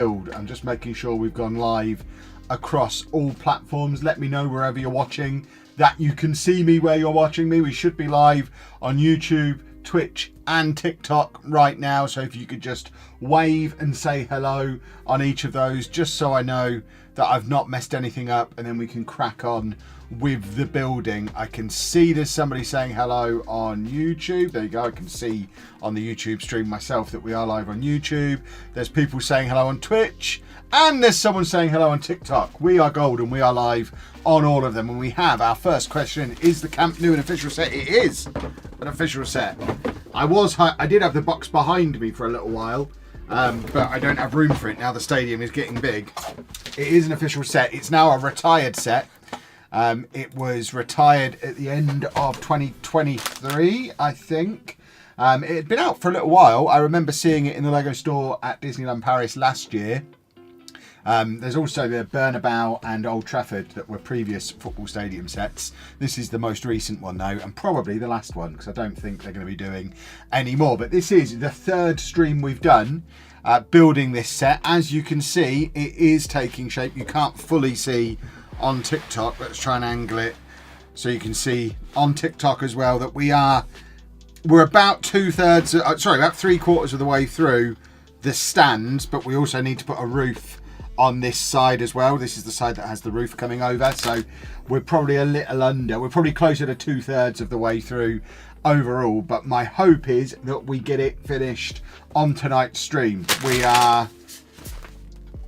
build. I'm just making sure we've gone live across all platforms. Let me know wherever you're watching that you can see me where you're watching me. We should be live on YouTube, Twitch and TikTok right now, so if you could just wave and say hello on each of those, just so I know that I've not messed anything up, and then we can crack on with the building. I can see there's somebody saying hello on YouTube. There you go. I can see on the YouTube stream myself that we are live on YouTube. There's people saying hello on Twitch, and there's someone saying hello on TikTok. We are golden. We are live on all of them. And we have our first question: is the Camp Nou an official set? It is an official set. I did have the box behind me for a little while, but I don't have room for it now. The stadium is getting big. It is an official set. It's now a retired set. It was retired at the end of 2023, I think. It had been out for a little while. I remember seeing it in the Lego store at Disneyland Paris last year. There's also the Bernabeu and Old Trafford that were previous football stadium sets. This is the most recent one though, and probably the last one, because I don't think they're going to be doing any more. But this is the third stream we've done building this set. As you can see, it is taking shape. You can't fully see on TikTok. Let's try and angle it so you can see on TikTok as well that we're about about 3/4 of the way through the stands, but we also need to put a roof on this side as well. This is the side that has the roof coming over, so we're probably a little under. We're probably closer to 2/3 of the way through overall, but my hope is that we get it finished on tonight's stream.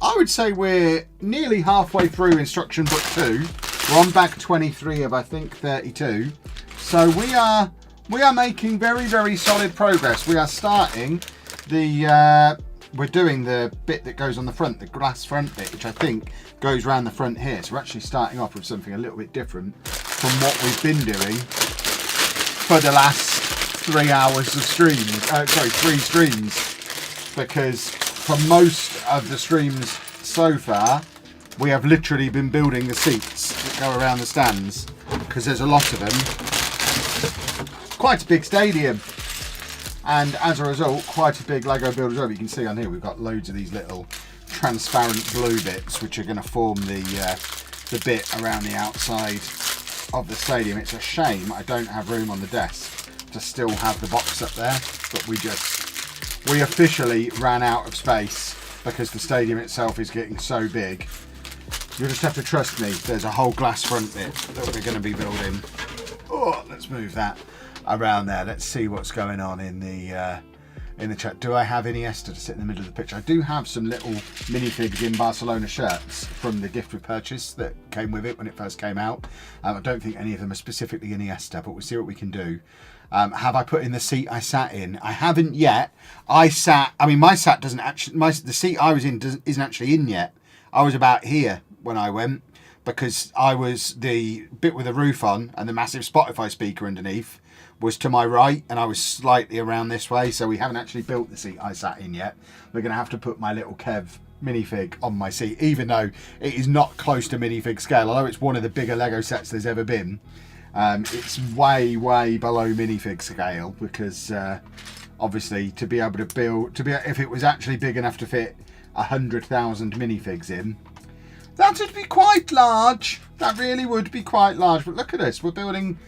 I would say we're nearly halfway through instruction book 2. We're on bag 23 of I think 32. So we are making very, very solid progress. We are starting we're doing the bit that goes on the front, the glass front bit, which I think goes around the front here. So we're actually starting off with something a little bit different from what we've been doing for the last 3 hours of streams. 3 streams. Because for most of the streams so far, we have literally been building the seats that go around the stands, because there's a lot of them. Quite a big stadium. And as a result, quite a big Lego build as well. You can see on here we've got loads of these little transparent blue bits, which are going to form the bit around the outside of the stadium. It's a shame I don't have room on the desk to still have the box up there, but we officially ran out of space because the stadium itself is getting so big. You'll just have to trust me. There's a whole glass front bit that we're going to be building. Oh, let's move that around there. Let's see what's going on in the chat. Do I have Iniesta to sit in the middle of the picture? I do have some little minifigs in Barcelona shirts from the gift we purchased that came with it when it first came out. I don't think any of them are specifically Iniesta, but we'll see what we can do. Have I put in the seat I sat in? I haven't yet. My sat doesn't actually, the seat I was in isn't actually in yet. I was about here when I went, because I was the bit with the roof on and the massive Spotify speaker underneath was to my right, and I was slightly around this way, so we haven't actually built the seat I sat in yet. We're going to have to put my little Kev minifig on my seat, even though it is not close to minifig scale. Although it's one of the bigger Lego sets there's ever been, it's way, way below minifig scale, because obviously to be able to build, if it was actually big enough to fit 100,000 minifigs in, that would be quite large. That really would be quite large. But look at us, we're building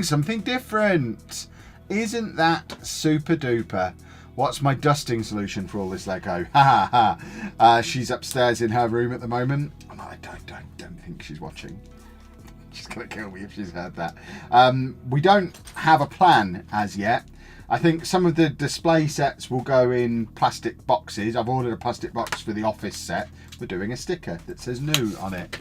something different. Isn't that super duper? What's my dusting solution for all this Lego? Ha ha ha. She's upstairs in her room at the moment. I don't think she's watching. She's gonna kill me if she's heard that. We don't have a plan as yet. I think some of the display sets will go in plastic boxes. I've ordered a plastic box for the office set. We're doing a sticker that says new on it.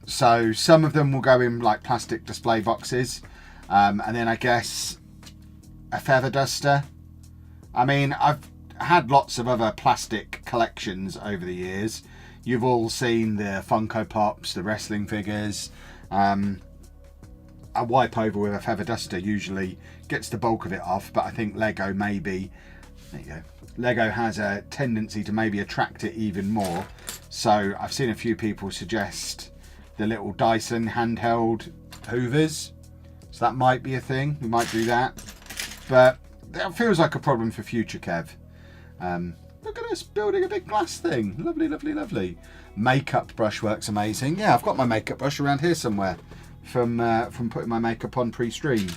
So some of them will go in like plastic display boxes. And then I guess a feather duster. I mean, I've had lots of other plastic collections over the years. You've all seen the Funko Pops, the wrestling figures. A wipe over with a feather duster usually gets the bulk of it off, but I think Lego maybe, there you go, Lego has a tendency to maybe attract it even more. So I've seen a few people suggest the little Dyson handheld hoovers, so that might be a thing. We might do that, but that feels like a problem for future, Kev. Look at us building a big glass thing. Lovely, lovely, lovely. Makeup brush works amazing. Yeah, I've got my makeup brush around here somewhere from putting my makeup on pre-stream.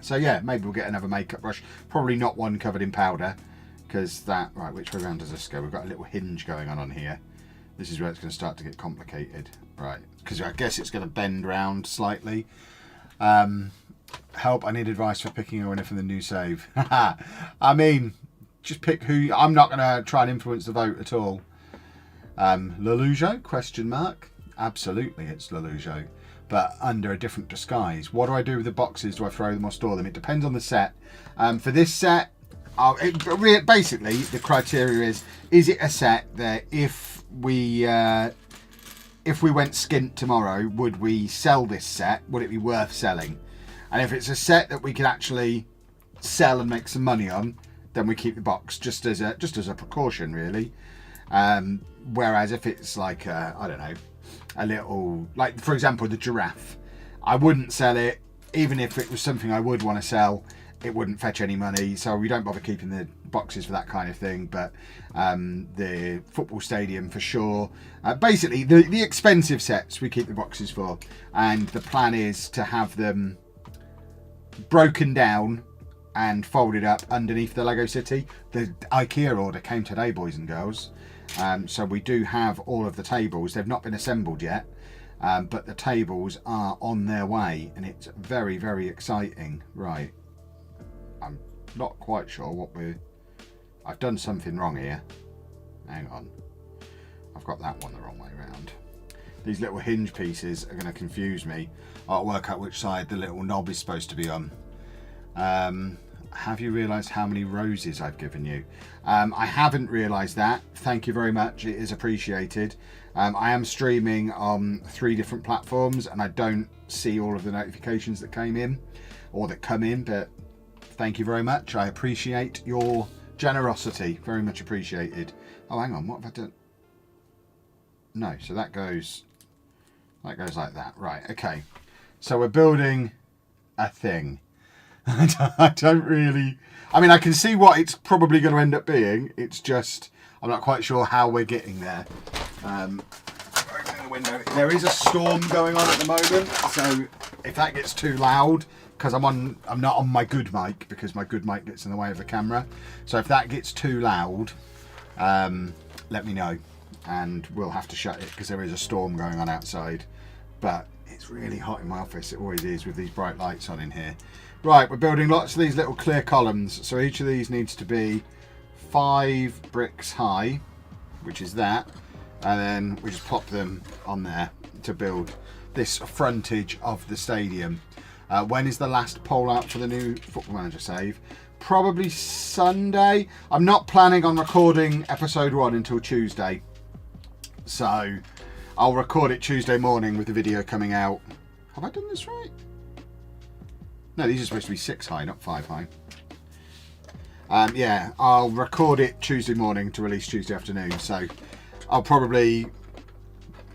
So yeah, maybe we'll get another makeup brush. Probably not one covered in powder, because that... Right, which way around does this go? We've got a little hinge going on here. This is where it's going to start to get complicated. Right, because I guess it's going to bend round slightly. Help, I need advice for picking a winner from the new save. I mean, just pick who... I'm not going to try and influence the vote at all. Lelujo, question mark. Absolutely, it's Lelujo, but under a different disguise. What do I do with the boxes? Do I throw them or store them? It depends on the set. For this set, basically the criteria is it a set that if we went skint tomorrow, would we sell this set? Would it be worth selling? And if it's a set that we could actually sell and make some money on, then we keep the box just as a precaution, really. Whereas if it's like I don't know, a little, like for example the giraffe, I wouldn't sell it. Even if it was something I would want to sell, it wouldn't fetch any money, so we don't bother keeping the boxes for that kind of thing. But the football stadium for sure. Basically the expensive sets we keep the boxes for, and the plan is to have them broken down and folded up underneath the Lego City. The IKEA order came today, boys and girls. So we do have all of the tables. They've not been assembled yet, but the tables are on their way, and it's very, very exciting. Right, I'm not quite sure what I've done something wrong here. Hang on, I've got that one the wrong way around. These little hinge pieces are going to confuse me. I'll work out which side the little knob is supposed to be on. Have you realised how many roses I've given you? I haven't realised that. Thank you very much. It is appreciated. I am streaming on 3 different platforms, and I don't see all of the notifications that came in or that come in, but thank you very much. I appreciate your generosity. Very much appreciated. Oh, hang on. What have I done? No, so that goes like that. Right, okay. So we're building a thing. I don't really... I mean, I can see what it's probably going to end up being. It's just, I'm not quite sure how we're getting there. Opening the window. There is a storm going on at the moment, so if that gets too loud, because I'm not on my good mic, because my good mic gets in the way of the camera. So if that gets too loud, let me know, and we'll have to shut it because there is a storm going on outside. But it's really hot in my office. It always is with these bright lights on in here. Right, we're building lots of these little clear columns. So each of these needs to be 5 bricks high, which is that. And then we just pop them on there to build this frontage of the stadium. When is the last poll out for the new Football Manager save? Probably Sunday. I'm not planning on recording episode 1 until Tuesday. So I'll record it Tuesday morning with the video coming out. Have I done this right? No, these are supposed to be 6 high, not 5 high. Yeah, I'll record it Tuesday morning to release Tuesday afternoon. So I'll probably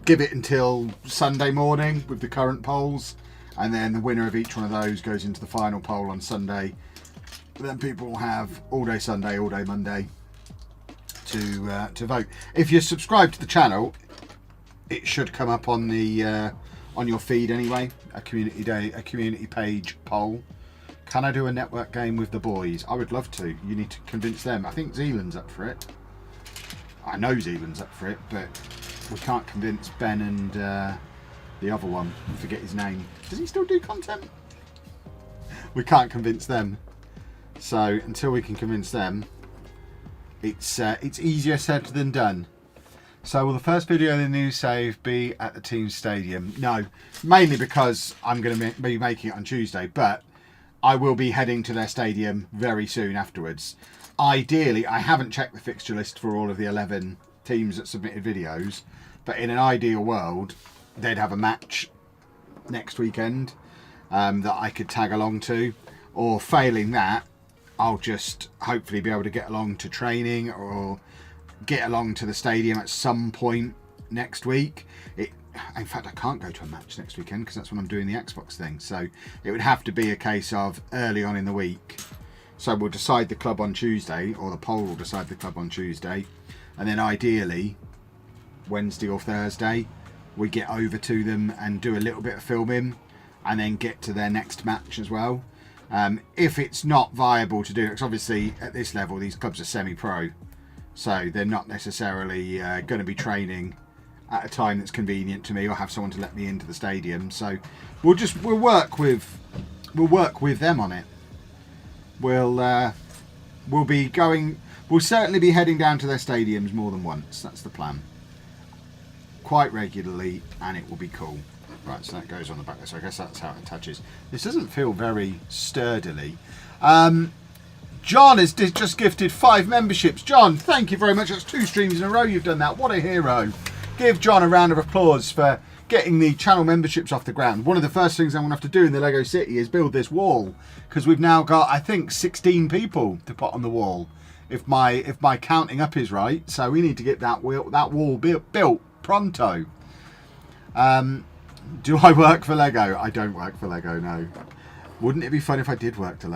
give it until Sunday morning with the current polls. And then the winner of each one of those goes into the final poll on Sunday. Then people will have all day Sunday, all day Monday to vote. If you're subscribed to the channel, it should come up on the on your feed anyway. A community page poll. Can I do a network game with the boys? I would love to. You need to convince them. I think Zealand's up for it. I know Zealand's up for it, but we can't convince Ben and the other one. I forget his name. Does he still do content? We can't convince them. So until we can convince them, it's easier said than done. So will the first video of the new save be at the team stadium? No, mainly because I'm going to be making it on Tuesday, but I will be heading to their stadium very soon afterwards. Ideally, I haven't checked the fixture list for all of the 11 teams that submitted videos, but in an ideal world, they'd have a match next weekend that I could tag along to, or failing that, I'll just hopefully be able to get along to training or get along to the stadium at some point next week. In fact, I can't go to a match next weekend because that's when I'm doing the Xbox thing. So it would have to be a case of early on in the week So we'll decide the club on Tuesday, or the poll will decide the club on Tuesday, and then ideally Wednesday or Thursday we get over to them and do a little bit of filming, and then get to their next match as well. If it's not viable to do it, because obviously at this level these clubs are semi-pro, so they're not necessarily going to be training at a time that's convenient to me, or have someone to let me into the stadium. So we'll work with them on it. We'll certainly be heading down to their stadiums more than once. That's the plan. Quite regularly, and it will be cool. Right, so that goes on the back there, so I guess that's how it attaches. This doesn't feel very sturdily. John has just gifted 5 memberships. John, thank you very much. That's 2 streams in a row you've done that. What a hero. Give John a round of applause for getting the channel memberships off the ground. One of the first things I'm going to have to do in the Lego City is build this wall, because we've now got, I think, 16 people to put on the wall, if my counting up is right. So we need to get that wall built pronto. Do I work for Lego? I don't work for Lego, no. Wouldn't it be fun if I did work for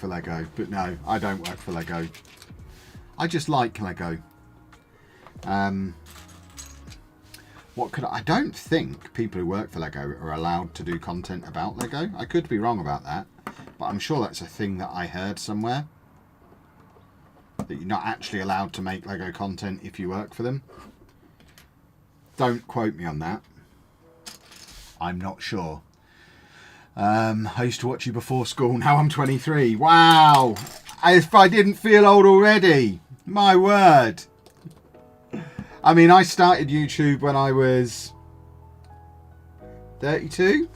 Lego? But no, I don't work for Lego. I just like Lego. I don't think people who work for Lego are allowed to do content about Lego. I could be wrong about that, but I'm sure that's a thing that I heard somewhere. That you're not actually allowed to make Lego content if you work for them. Don't quote me on that. I'm not sure. I used to watch you before school. Now I'm 23. Wow. If I didn't feel old already. My word. I mean, I started YouTube when I was 32.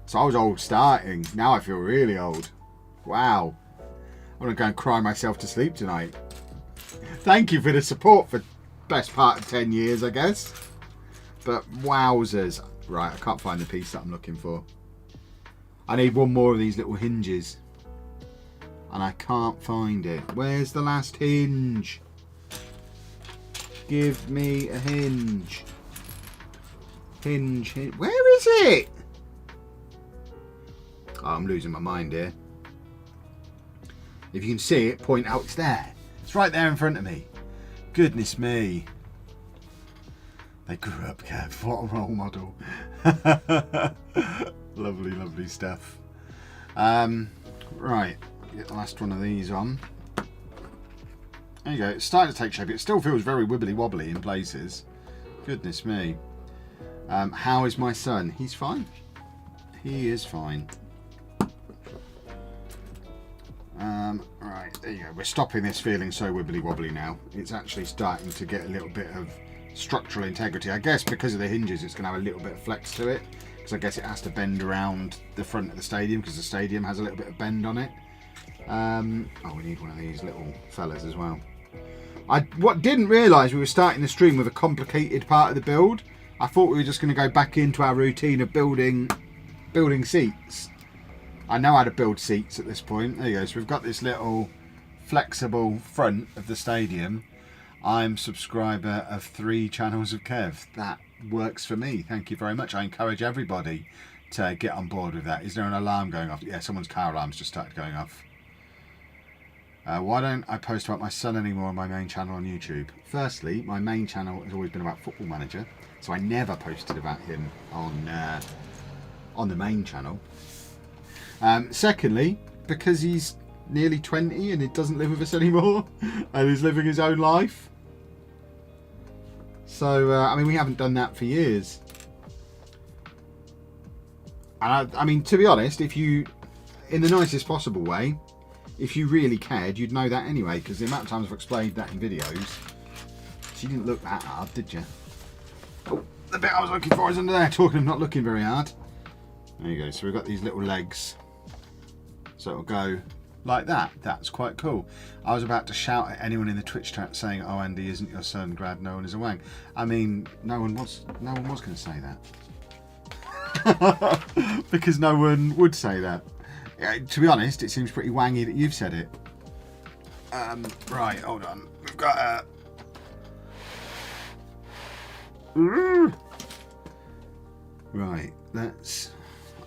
So I was old starting. Now I feel really old. Wow. I'm going to go and cry myself to sleep tonight. Thank you for the support for best part of 10 years, I guess. But wowzers. Right, I can't find the piece that I'm looking for. I need one more of these little hinges. And I can't find it. Where's the last hinge? Give me a hinge. Hinge. Where is it? Oh, I'm losing my mind here. If you can see it, point out it's there. It's right there in front of me. Goodness me. They grew up, Kev. What a role model. Lovely, lovely stuff. Right, get the last one of these on. There you go. It's starting to take shape. It still feels very wibbly wobbly in places. Goodness me. How is my son? He's fine. He is fine. Right, there you go. We're stopping this feeling so wibbly wobbly now. It's actually starting to get a little bit of structural integrity. I guess because of the hinges it's going to have a little bit of flex to it, because I guess it has to bend around the front of the stadium, because the stadium has a little bit of bend on it. Oh, we need one of these little fellas as well. What didn't realise we were starting the stream with a complicated part of the build. I thought we were just going to go back into our routine of building seats. I know how to build seats at this point. There you go. So we've got this little flexible front of the stadium. I'm subscriber of 3 channels of Kev. That works for me. Thank you very much. I encourage everybody to get on board with that. Is there an alarm going off? Yeah, someone's car alarm's just started going off. Why don't I post about my son anymore on my main channel on YouTube? Firstly, my main channel has always been about Football Manager, so I never posted about him on the main channel. Secondly, because he's nearly 20 and he doesn't live with us anymore and he's living his own life. So, I mean, we haven't done that for years. And I mean, to be honest, if you, in the nicest possible way, if you really cared, you'd know that anyway, because the amount of times I've explained that in videos. So you didn't look that hard, did you? Oh, the bit I was looking for is under there. Talking of not looking very hard. There you go. So we've got these little legs. So it'll go like that. That's quite cool. I was about to shout at anyone in the Twitch chat saying, "Oh, Andy, isn't your son Grad? No one is a wang." I mean, no one was going to say that. Because no one would say that. To be honest, it seems pretty wangy that you've said it. Right, hold on. We've got Right, I'm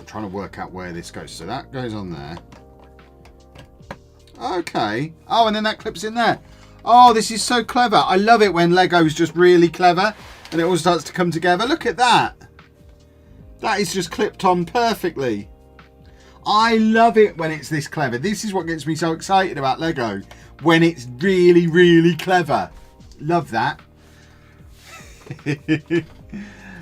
trying to work out where this goes. So that goes on there. Okay. Oh, and then that clips in there. Oh, this is so clever. I love it when Lego's just really clever and it all starts to come together. Look at that. That is just clipped on perfectly. I love it when it's this clever. This is what gets me so excited about Lego. When it's really, really clever. Love that.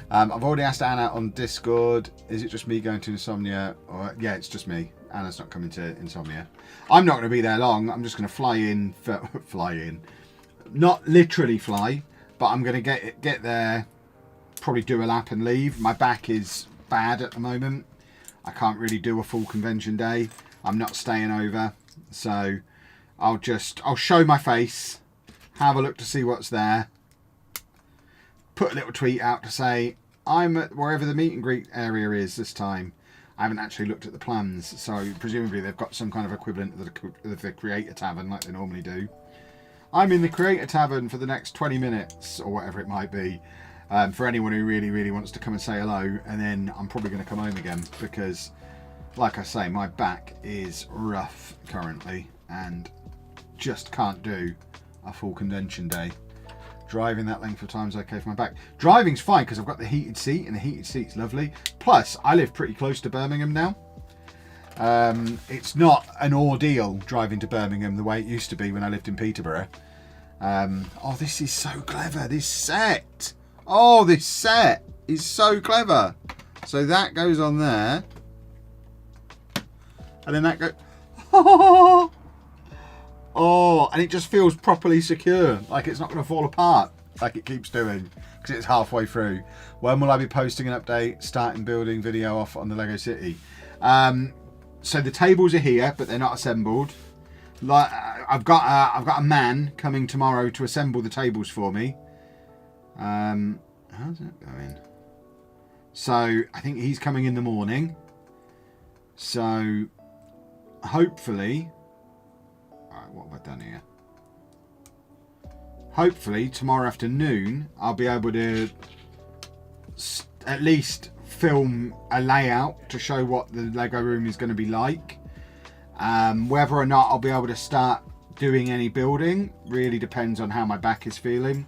I've already asked Anna on Discord, is it just me going to Insomnia? Or, yeah, it's just me. Anna's not coming to Insomnia. I'm not going to be there long. I'm just going to fly in. Fly in. Not literally fly, but I'm going to get there, probably do a lap and leave. My back is bad at the moment. I can't really do a full convention day. I'm not staying over. So I'll show my face, have a look to see what's there, put a little tweet out to say I'm at wherever the meet and greet area is this time. I haven't actually looked at the plans, so presumably they've got some kind of equivalent of the Creator Tavern like they normally do. I'm in the Creator Tavern for the next 20 minutes, or whatever it might be, for anyone who really, really wants to come and say hello, and then I'm probably going to come home again, because, like I say, my back is rough currently, and just can't do a full convention day. Driving that length of time is okay for my back. Driving's fine because I've got the heated seat and the heated seat's lovely. Plus, I live pretty close to Birmingham now. It's not an ordeal driving to Birmingham the way it used to be when I lived in Peterborough. Oh, this is so clever. This set. Oh, this set is so clever. So that goes on there. And then that goes... Oh, and it just feels properly secure, like it's not going to fall apart, like it keeps doing, because it's halfway through. When will I be posting an update, starting building video off on the Lego City? So the tables are here, but they're not assembled. Like I've got a man coming tomorrow to assemble the tables for me. How's that going? So I think he's coming in the morning. So hopefully. What have I done here? Hopefully tomorrow afternoon I'll be able to at least film a layout to show what the Lego room is going to be like. Whether or not I'll be able to start doing any building really depends on how my back is feeling.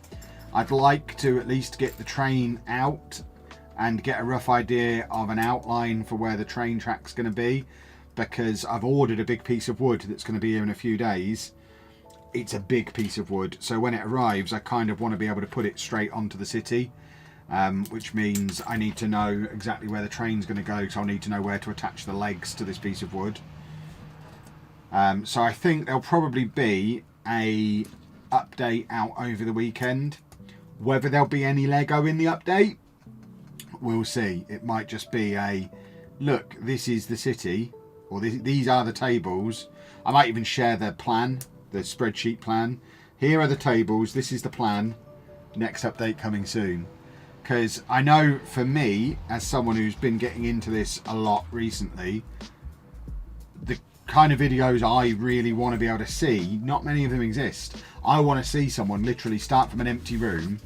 I'd like to at least get the train out and get a rough idea of an outline for where the train track's going to be, because I've ordered a big piece of wood that's going to be here in a few days. It's a big piece of wood, so when it arrives I kind of want to be able to put it straight onto the city, which means I need to know exactly where the train's going to go, so I'll need to know where to attach the legs to this piece of wood. So I think there'll probably be a update out over the weekend. Whether there'll be any Lego in the update, we'll see. It might just be a, look, this is the city, or these are the tables. I might even share the plan, the spreadsheet plan. Here are the tables, this is the plan. Next update coming soon. Because I know for me, as someone who's been getting into this a lot recently, the kind of videos I really want to be able to see, not many of them exist. I want to see someone literally start from an empty room,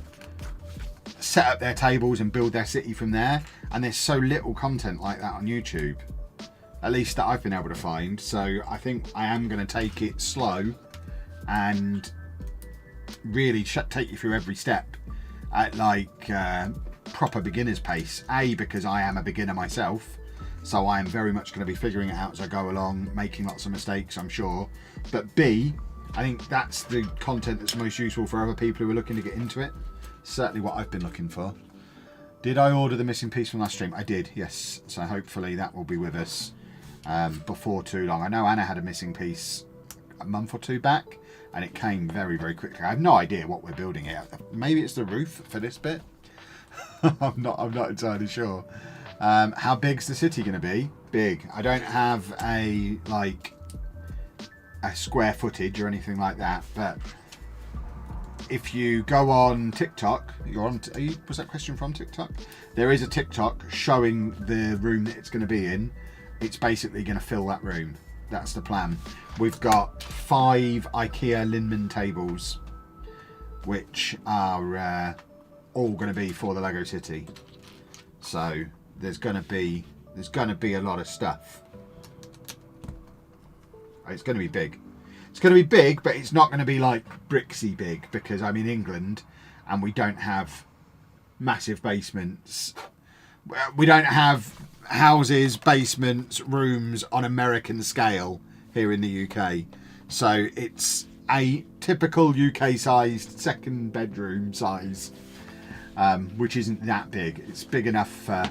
set up their tables and build their city from there. And there's so little content like that on YouTube. At least that I've been able to find. So I think I am going to take it slow and really take you through every step at like proper beginner's pace. A, because I am a beginner myself, so I am very much going to be figuring it out as I go along, making lots of mistakes, I'm sure. But B, I think that's the content that's most useful for other people who are looking to get into it. Certainly what I've been looking for. Did I order the missing piece from last stream? I did, yes. So hopefully that will be with us before too long. I know Anna had a missing piece a month or two back, and it came very, very quickly. I have no idea what we're building here. Maybe it's the roof for this bit. I'm not entirely sure. How big's the city going to be? Big. I don't have a square footage or anything like that, but if you go on TikTok, was that question from TikTok? There is a TikTok showing the room that it's going to be in. It's basically going to fill that room. That's the plan. We've got 5 IKEA Linman tables, which are all going to be for the Lego City. So there's going to be a lot of stuff. It's going to be big. It's going to be big, but it's not going to be like Brixie big, because I'm in England and we don't have massive basements. We don't have houses, basements, rooms on American scale here in the UK. So it's a typical UK sized second bedroom size, which isn't that big. It's big enough for,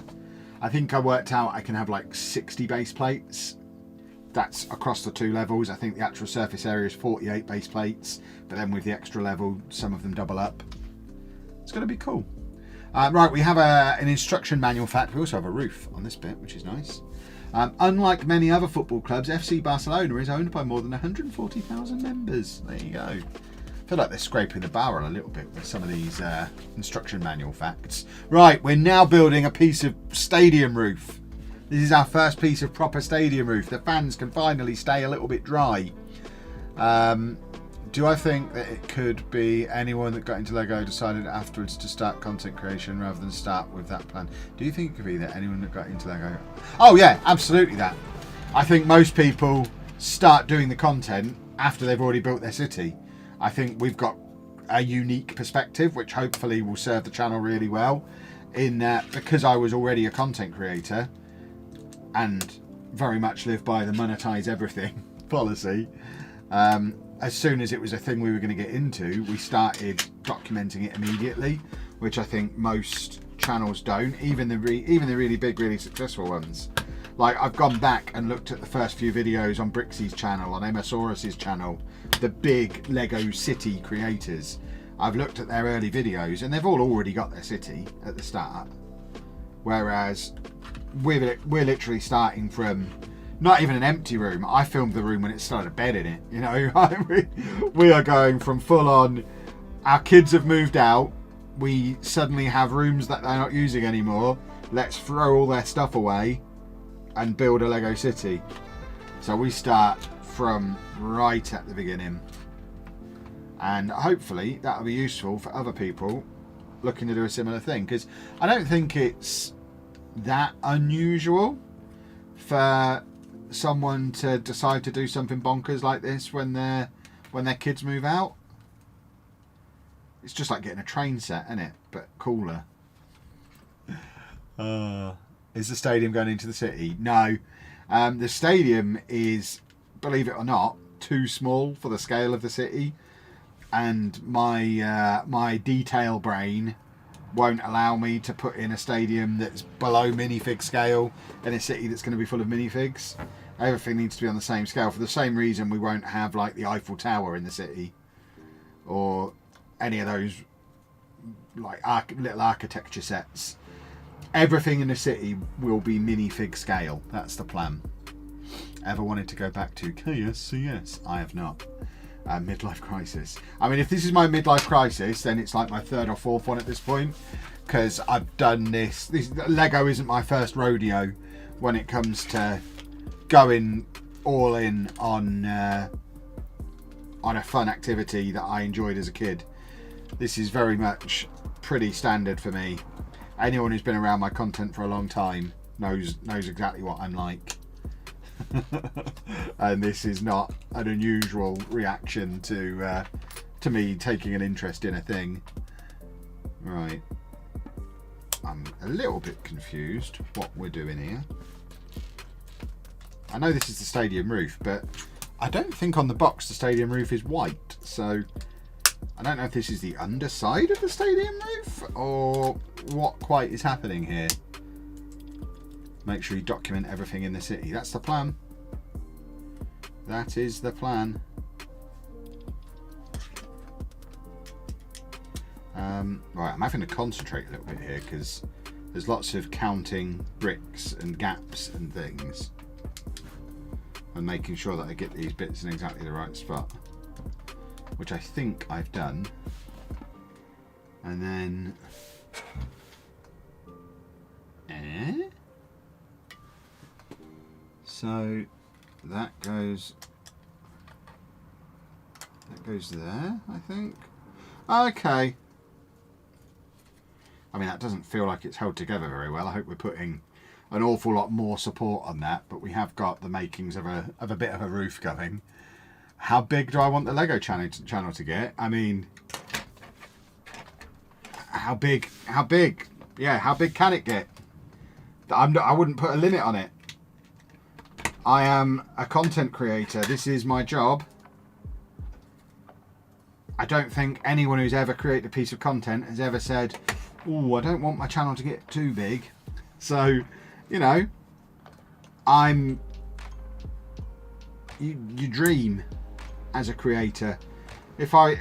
I think I worked out I can have like 60 base plates. That's across the 2 levels. I think the actual surface area is 48 base plates, but then with the extra level, some of them double up. It's going to be cool. Right, we have an instruction manual fact. We also have a roof on this bit, which is nice. Unlike many other football clubs, FC Barcelona is owned by more than 140,000 members. There you go. I feel like they're scraping the barrel a little bit with some of these instruction manual facts. Right, we're now building a piece of stadium roof. This is our first piece of proper stadium roof. The fans can finally stay a little bit dry. Do I think that it could be anyone that got into Lego decided afterwards to start content creation rather than start with that plan? Do you think it could be that anyone that got into Lego... Oh yeah, absolutely that. I think most people start doing the content after they've already built their city. I think we've got a unique perspective, which hopefully will serve the channel really well, in that because I was already a content creator and very much live by the monetize everything policy. As soon as it was a thing we were going to get into, we started documenting it immediately, which I think most channels don't, even the really big, really successful ones. Like, I've gone back and looked at the first few videos on Brixie's channel, on Emmasaurus's channel, the big Lego city creators. I've looked at their early videos and they've all already got their city at the start. Whereas we're literally starting from not even an empty room. I filmed the room when it started a bed in it. You know, we are going from full on, our kids have moved out. We suddenly have rooms that they're not using anymore. Let's throw all their stuff away and build a Lego city. So we start from right at the beginning. And hopefully that'll be useful for other people looking to do a similar thing. Because I don't think it's that unusual for someone to decide to do something bonkers like this when their kids move out. It's just like getting a train set, isn't it? But cooler. Is the stadium going into the city? No. The stadium is, believe it or not, too small for the scale of the city, and my detail brain won't allow me to put in a stadium that's below minifig scale in a city that's going to be full of minifigs. Everything needs to be on the same scale, for the same reason we won't have like the Eiffel Tower in the city or any of those like little architecture sets. Everything in the city will be minifig scale. That's the plan. Ever wanted to go back to KSCS? I have not. Midlife crisis. I mean, if this is my midlife crisis, then it's like my 3rd or 4th one at this point, because I've done this. Lego isn't my first rodeo when it comes to going all in on a fun activity that I enjoyed as a kid. This is very much pretty standard for me. Anyone who's been around my content for a long time knows exactly what I'm like. And this is not an unusual reaction to me taking an interest in a thing. Right. I'm a little bit confused what we're doing here. I know this is the stadium roof, but I don't think on the box the stadium roof is white, so I don't know if this is the underside of the stadium roof or what quite is happening here. Make sure you document everything in the city. That's the plan. That is the plan. Right, I'm having to concentrate a little bit here because there's lots of counting bricks and gaps and things, and making sure that I get these bits in exactly the right spot, which I think I've done. And then so that goes there, I think. Okay. I mean, that doesn't feel like it's held together very well. I hope we're putting an awful lot more support on that, but we have got the makings of a bit of a roof going. How big do I want the Lego channel to get? I mean, how big? Yeah, how big can it get? I wouldn't put a limit on it. I am a content creator. This is my job. I don't think anyone who's ever created a piece of content has ever said, "Oh, I don't want my channel to get too big." So, you know, you dream as a creator. If I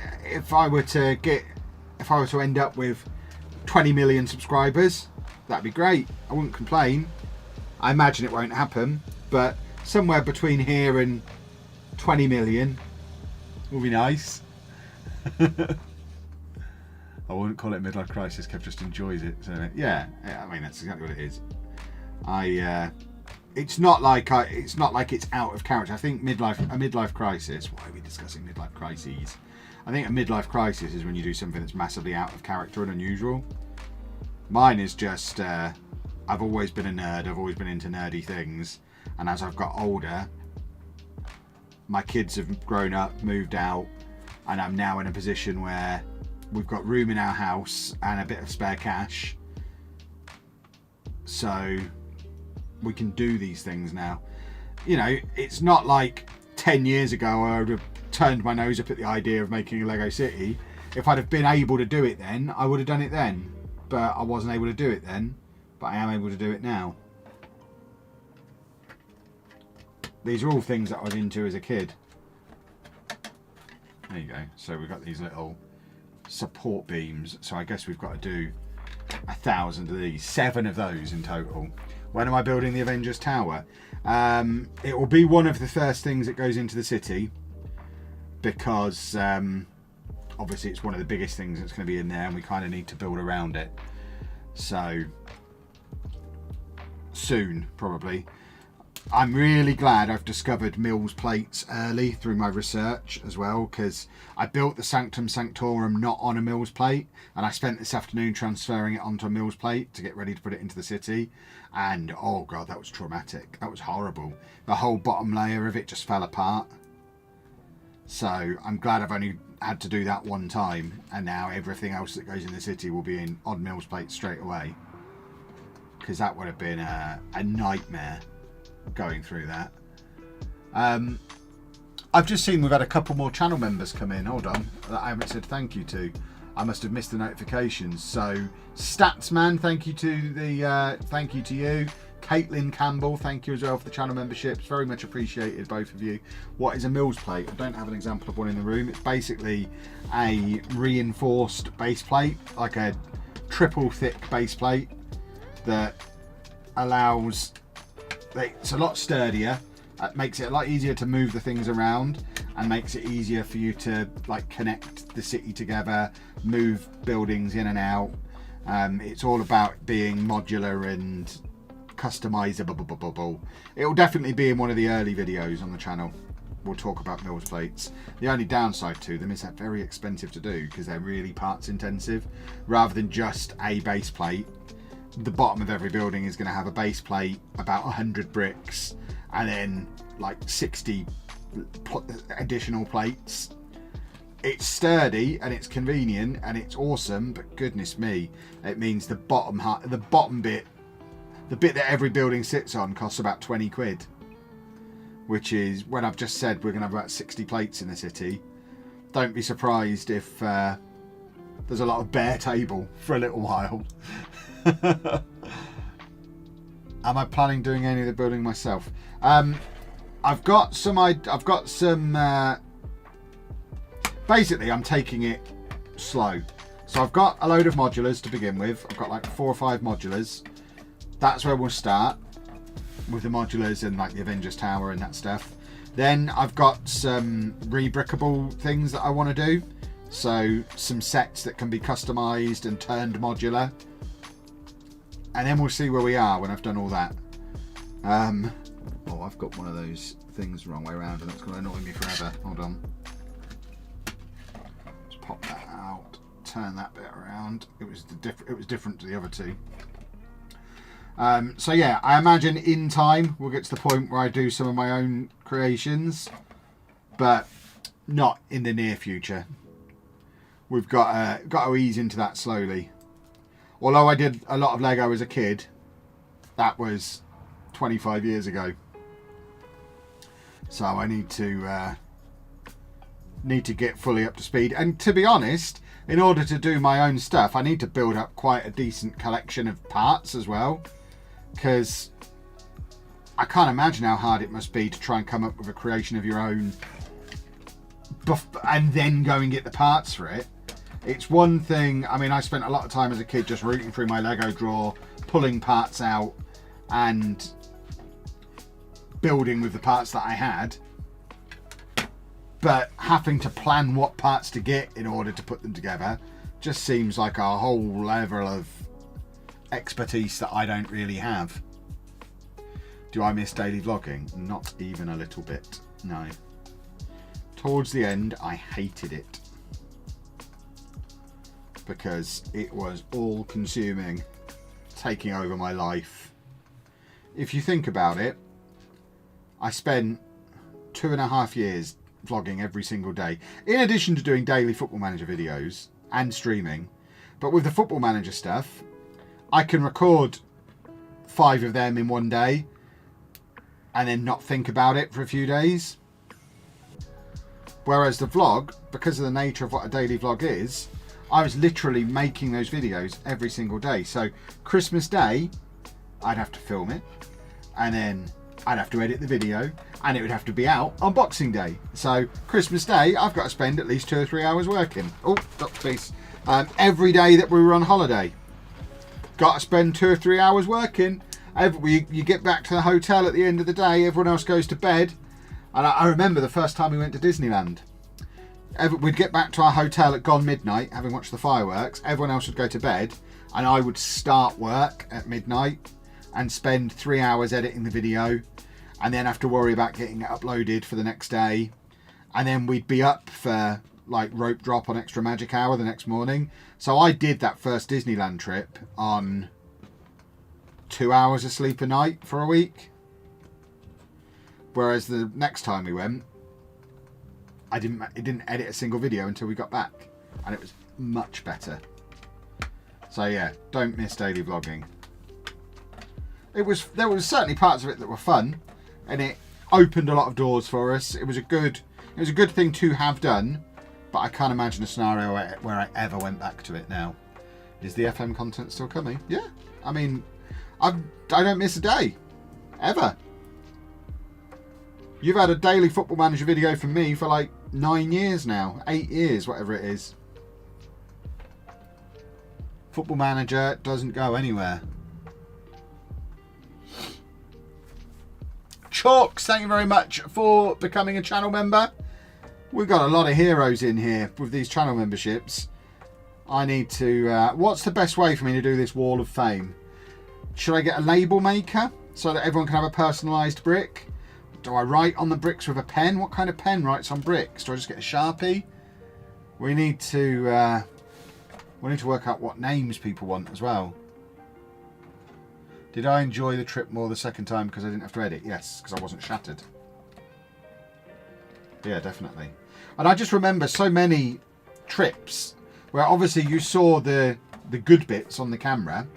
were to end up with 20 million subscribers, that'd be great. I wouldn't complain. I imagine it won't happen, but somewhere between here and 20 million will be nice. I wouldn't call it a midlife crisis. Kev just enjoys it. So yeah, I mean that's exactly what it is. It's not like it's out of character. I think a midlife crisis. Why are we discussing midlife crises? I think a midlife crisis is when you do something that's massively out of character and unusual. Mine is just I've always been a nerd. I've always been into nerdy things, and as I've got older, my kids have grown up, moved out, and I'm now in a position where we've got room in our house and a bit of spare cash, so we can do these things now. You know, it's not like 10 years ago I would have turned my nose up at the idea of making a Lego city. If I'd have been able to do it then, I would have done it then, but I wasn't able to do it then, but I am able to do it now. These are all things that I was into as a kid. There you go. So we've got these little support beams, so I guess we've got to do 1,000 of these, 7 of those in total. When am I building the Avengers Tower? It will be one of the first things that goes into the city, because obviously it's one of the biggest things that's going to be in there, and we kind of need to build around it. So soon, probably. I'm really glad I've discovered Mills plates early through my research as well, because I built the Sanctum Sanctorum not on a Mills plate, and I spent this afternoon transferring it onto a Mills plate to get ready to put it into the city, and oh god, that was traumatic. That was horrible. The whole bottom layer of it just fell apart. So I'm glad I've only had to do that one time, and now everything else that goes in the city will be in odd Mills plates straight away, because that would have been a nightmare going through that. I've just seen we've had a couple more channel members come in. Hold on, that I haven't said thank you to. I must have missed the notifications. So Statsman, thank you to you. Caitlin Campbell, thank you as well for the channel memberships. Very much appreciated, both of you. What is a Mills plate? I don't have an example of one in the room. It's basically a reinforced base plate, like a triple thick base plate that allows, it's a lot sturdier. It makes it a lot easier to move the things around, and makes it easier for you to like connect the city together, move buildings in and out. It's all about being modular and customizable. It will definitely be in one of the early videos on the channel. We'll talk about Mills plates. The only downside to them is they're very expensive to do, because they're really parts intensive. Rather than just a base plate, the bottom of every building is going to have a base plate, about 100 bricks, and then like 60 additional plates. It's sturdy and it's convenient and it's awesome, but goodness me, it means the bottom bit, the bit that every building sits on, costs about 20 quid, which is, when I've just said we're going to have about 60 plates in the city, don't be surprised if there's a lot of bare table for a little while. Am I planning doing any of the building myself? I've got some. Basically, I'm taking it slow. So I've got a load of modulars to begin with. I've got like 4 or 5 modulars. That's where we'll start with the modulars and like the Avengers Tower and that stuff. Then I've got some rebrickable things that I want to do. So some sets that can be customized and turned modular. And then we'll see where we are when I've done all that. Oh, I've got one of those things the wrong way around, and that's going to annoy me forever. Hold on. Let's pop that out. Turn that bit around. It was different to the other two. So yeah, I imagine in time we'll get to the point where I do some of my own creations. But not in the near future. We've got to ease into that slowly. Although I did a lot of Lego as a kid, that was 25 years ago. So I need to get fully up to speed. And to be honest, in order to do my own stuff, I need to build up quite a decent collection of parts as well, because I can't imagine how hard it must be to try and come up with a creation of your own and then go and get the parts for it. It's one thing, I mean, I spent a lot of time as a kid just rooting through my Lego drawer, pulling parts out and building with the parts that I had. But having to plan what parts to get in order to put them together just seems like a whole level of expertise that I don't really have. Do I miss daily vlogging? Not even a little bit, no. Towards the end, I hated it, because it was all consuming, taking over my life. If you think about it, I spent 2.5 years vlogging every single day, in addition to doing daily Football Manager videos and streaming. But with the Football Manager stuff, I can record 5 of them in one day and then not think about it for a few days. Whereas the vlog, because of the nature of what a daily vlog is, I was literally making those videos every single day. So Christmas Day, I'd have to film it, and then I'd have to edit the video, and it would have to be out on Boxing Day. So Christmas Day, I've got to spend at least 2 or 3 hours working. Oh, stop please. Every day that we were on holiday, got to spend 2 or 3 hours working. You get back to the hotel at the end of the day, everyone else goes to bed. And I remember the first time we went to Disneyland. We'd get back to our hotel at gone midnight, having watched the fireworks. Everyone else would go to bed, and I would start work at midnight and spend 3 hours editing the video, and then have to worry about getting it uploaded for the next day. And then we'd be up for like rope drop on Extra Magic Hour the next morning. So I did that first Disneyland trip on 2 hours of sleep a night for a week. Whereas the next time we went, it didn't edit a single video until we got back, and it was much better. So yeah, don't miss daily vlogging. There was certainly parts of it that were fun, and it opened a lot of doors for us. It was a good thing to have done, but I can't imagine a scenario where I ever went back to it now. Is the FM content still coming? Yeah, I mean, I don't miss a day, ever. You've had a daily Football Manager video from me for like 9 years now, 8 years, whatever it is. Football Manager doesn't go anywhere. Chalks, thank you very much for becoming a channel member. We've got a lot of heroes in here with these channel memberships. I need to... what's the best way for me to do this wall of fame? Should I get a label maker so that everyone can have a personalised brick? Do I write on the bricks with a pen? What kind of pen writes on bricks? Do I just get a Sharpie? We need to work out what names people want as well. Did I enjoy the trip more the second time because I didn't have to edit? Yes, because I wasn't shattered. Yeah, definitely. And I just remember so many trips where obviously you saw the good bits on the camera,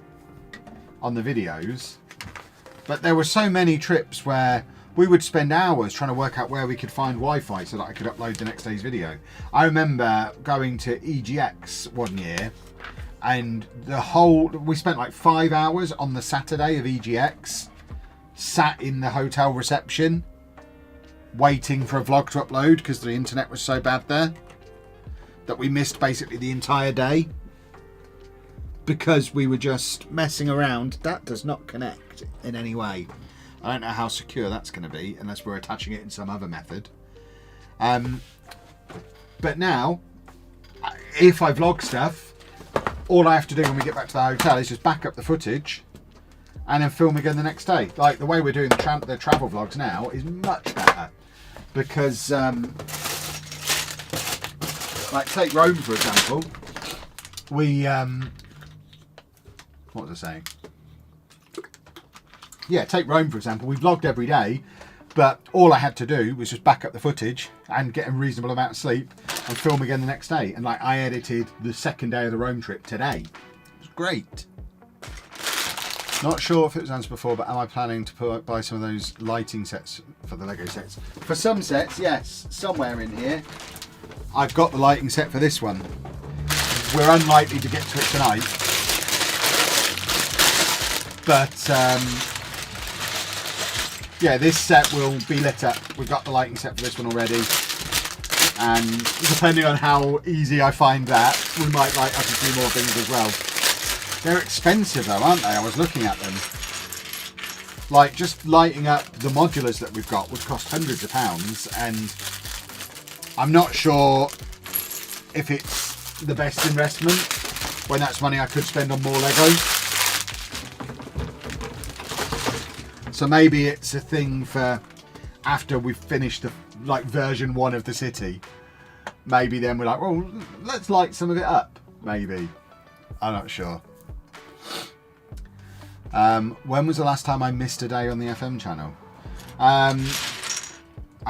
on the videos, but there were so many trips where we would spend hours trying to work out where we could find Wi-Fi so that I could upload the next day's video. I remember going to EGX one year, and we spent like 5 hours on the Saturday of EGX, sat in the hotel reception, waiting for a vlog to upload because the internet was so bad there that we missed basically the entire day because we were just messing around. That does not connect in any way. I don't know how secure that's going to be unless we're attaching it in some other method. But now, if I vlog stuff, all I have to do when we get back to the hotel is just back up the footage and then film again the next day. Like the way we're doing the travel vlogs now is much better because, like take Rome for example, we, what was I saying? Yeah, take Rome for example. We vlogged every day, But all I had to do was just back up the footage and get a reasonable amount of sleep and film again the next day. And like, I edited the second day of the Rome trip today. It was great. Not sure if it was answered before, but am I planning to buy some of those lighting sets for the Lego sets? For some sets, yes. Somewhere in here, I've got the lighting set for this one. We're unlikely to get to it tonight. But, yeah, this set will be lit up. We've got the lighting set for this one already. And depending on how easy I find that, we might light up a few more things as well. They're expensive though, aren't they? I was looking at them. Like, just lighting up the modulars that we've got would cost hundreds of pounds, and I'm not sure if it's the best investment when that's money I could spend on more Lego. So maybe it's a thing for after we've finished the like version 1 of the city. Maybe then we're like, well, let's light some of it up. Maybe. I'm not sure. When was the last time I missed a day on the FM channel? I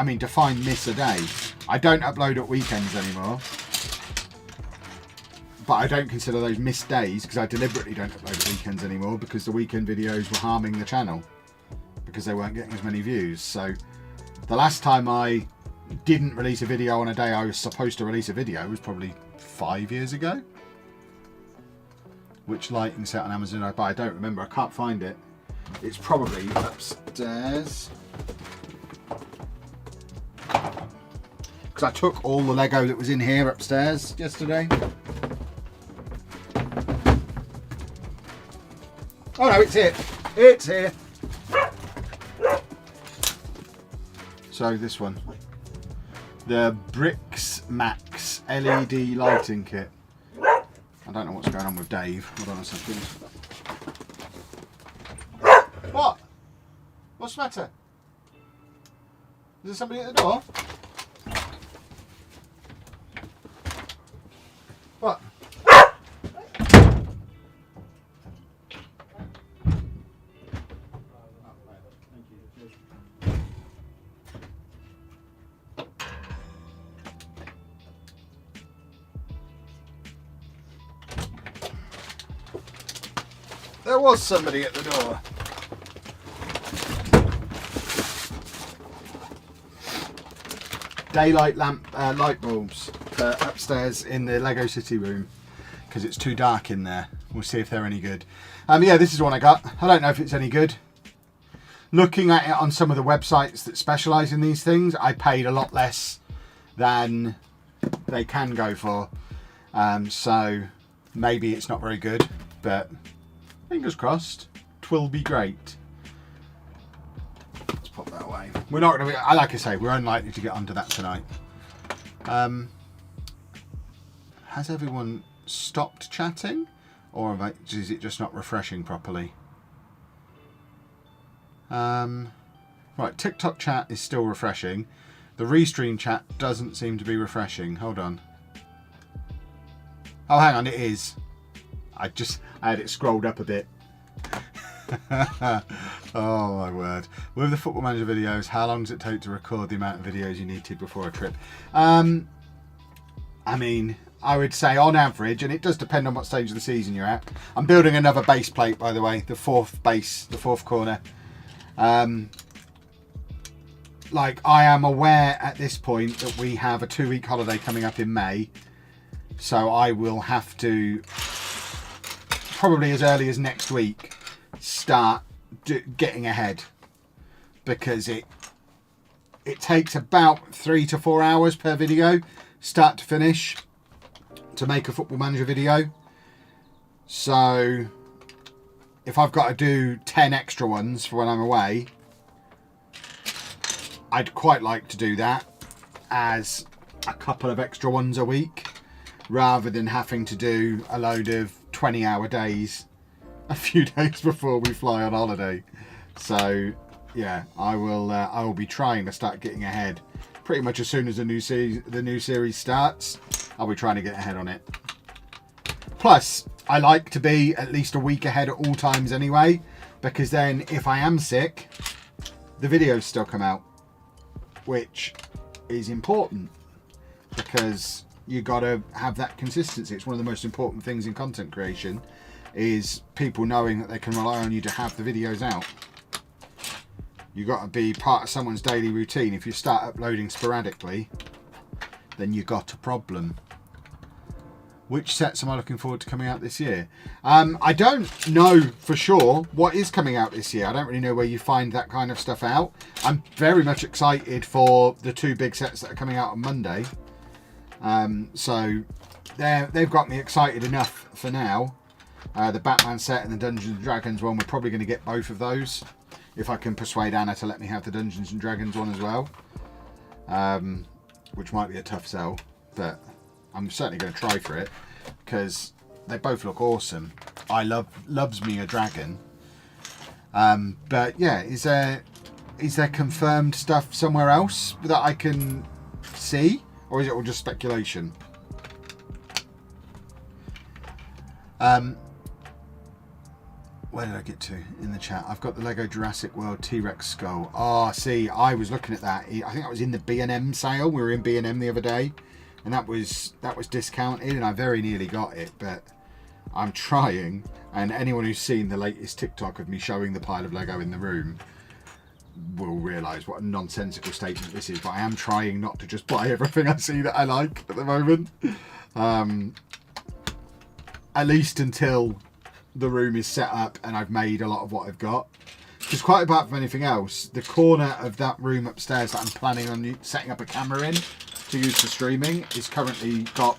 mean, define miss a day. I don't upload at weekends anymore. But I don't consider those missed days because I deliberately don't upload at weekends anymore because the weekend videos were harming the channel because they weren't getting as many views. So the last time I didn't release a video on a day I was supposed to release a video was probably 5 years ago. Which lighting set on Amazon I buy? I don't remember. I can't find it. It's probably upstairs. Because I took all the Lego that was in here upstairs yesterday. Oh no, it's here. It's here. So this one. The Bricks Max LED lighting kit. I don't know what's going on with Dave. Hold on a second. What? What's the matter? Is there somebody at the door? What? There was somebody at the door. Daylight lamp light bulbs upstairs in the Lego City room because it's too dark in there. We'll see if they're any good. Yeah, this is one I got. I don't know if it's any good. Looking at it on some of the websites that specialise in these things, I paid a lot less than they can go for. So maybe it's not very good, but fingers crossed, 'twill be great. Let's pop that away. We're not going to be, like I say, we're unlikely to get onto that tonight. Has everyone stopped chatting? Or is it just not refreshing properly? Right, TikTok chat is still refreshing. The Restream chat doesn't seem to be refreshing. Hold on. Oh, hang on, it is. I had it scrolled up a bit. Oh my word. With the Football Manager videos, how long does it take to record the amount of videos you need to before a trip? I mean, I would say on average, and it does depend on what stage of the season you're at. I'm building another base plate, by the way, the fourth base, the fourth corner. Like, I am aware at this point that we have a 2-week holiday coming up in May. So I will have to, probably as early as next week, start getting ahead, because it takes about 3 to 4 hours per video, start to finish, to make a Football Manager video. So if I've got to do 10 extra ones for when I'm away, I'd quite like to do that as a couple of extra ones a week, rather than having to do a load of 20-hour days a few days before we fly on holiday. So yeah, I will be trying to start getting ahead pretty much as soon as the new series starts. I'll be trying to get ahead on it. Plus, I like to be at least a week ahead at all times anyway, because then if I am sick, the videos still come out. which is important because you got to have that consistency. It's one of the most important things in content creation, is people knowing that they can rely on you to have the videos out. You got to be part of someone's daily routine. If you start uploading sporadically, then you got a problem. Which sets am I looking forward to coming out this year? I don't know for sure what is coming out this year. I don't really know where you find that kind of stuff out. I'm very much excited for the 2 big sets that are coming out on Monday. So they've got me excited enough for now. The Batman set and the Dungeons & Dragons one, we're probably going to get both of those. If I can persuade Anna to let me have the Dungeons & Dragons one as well. Which might be a tough sell, but I'm certainly going to try for it because they both look awesome. I loves me a dragon. But yeah, is there confirmed stuff somewhere else that I can see, or is it all just speculation? Where did I get to in the chat? I've got the Lego Jurassic World T-Rex skull. Oh, see, I was looking at that. I think I was in the B&M sale. We were in B&M the other day, and that was discounted, and I very nearly got it, but I'm trying. And anyone who's seen the latest TikTok of me showing the pile of Lego in the room will realise what a nonsensical statement this is. But I am trying not to just buy everything I see that I like at the moment. At least until the room is set up and I've made a lot of what I've got. Because quite apart from anything else, the corner of that room upstairs that I'm planning on setting up a camera in to use for streaming is currently got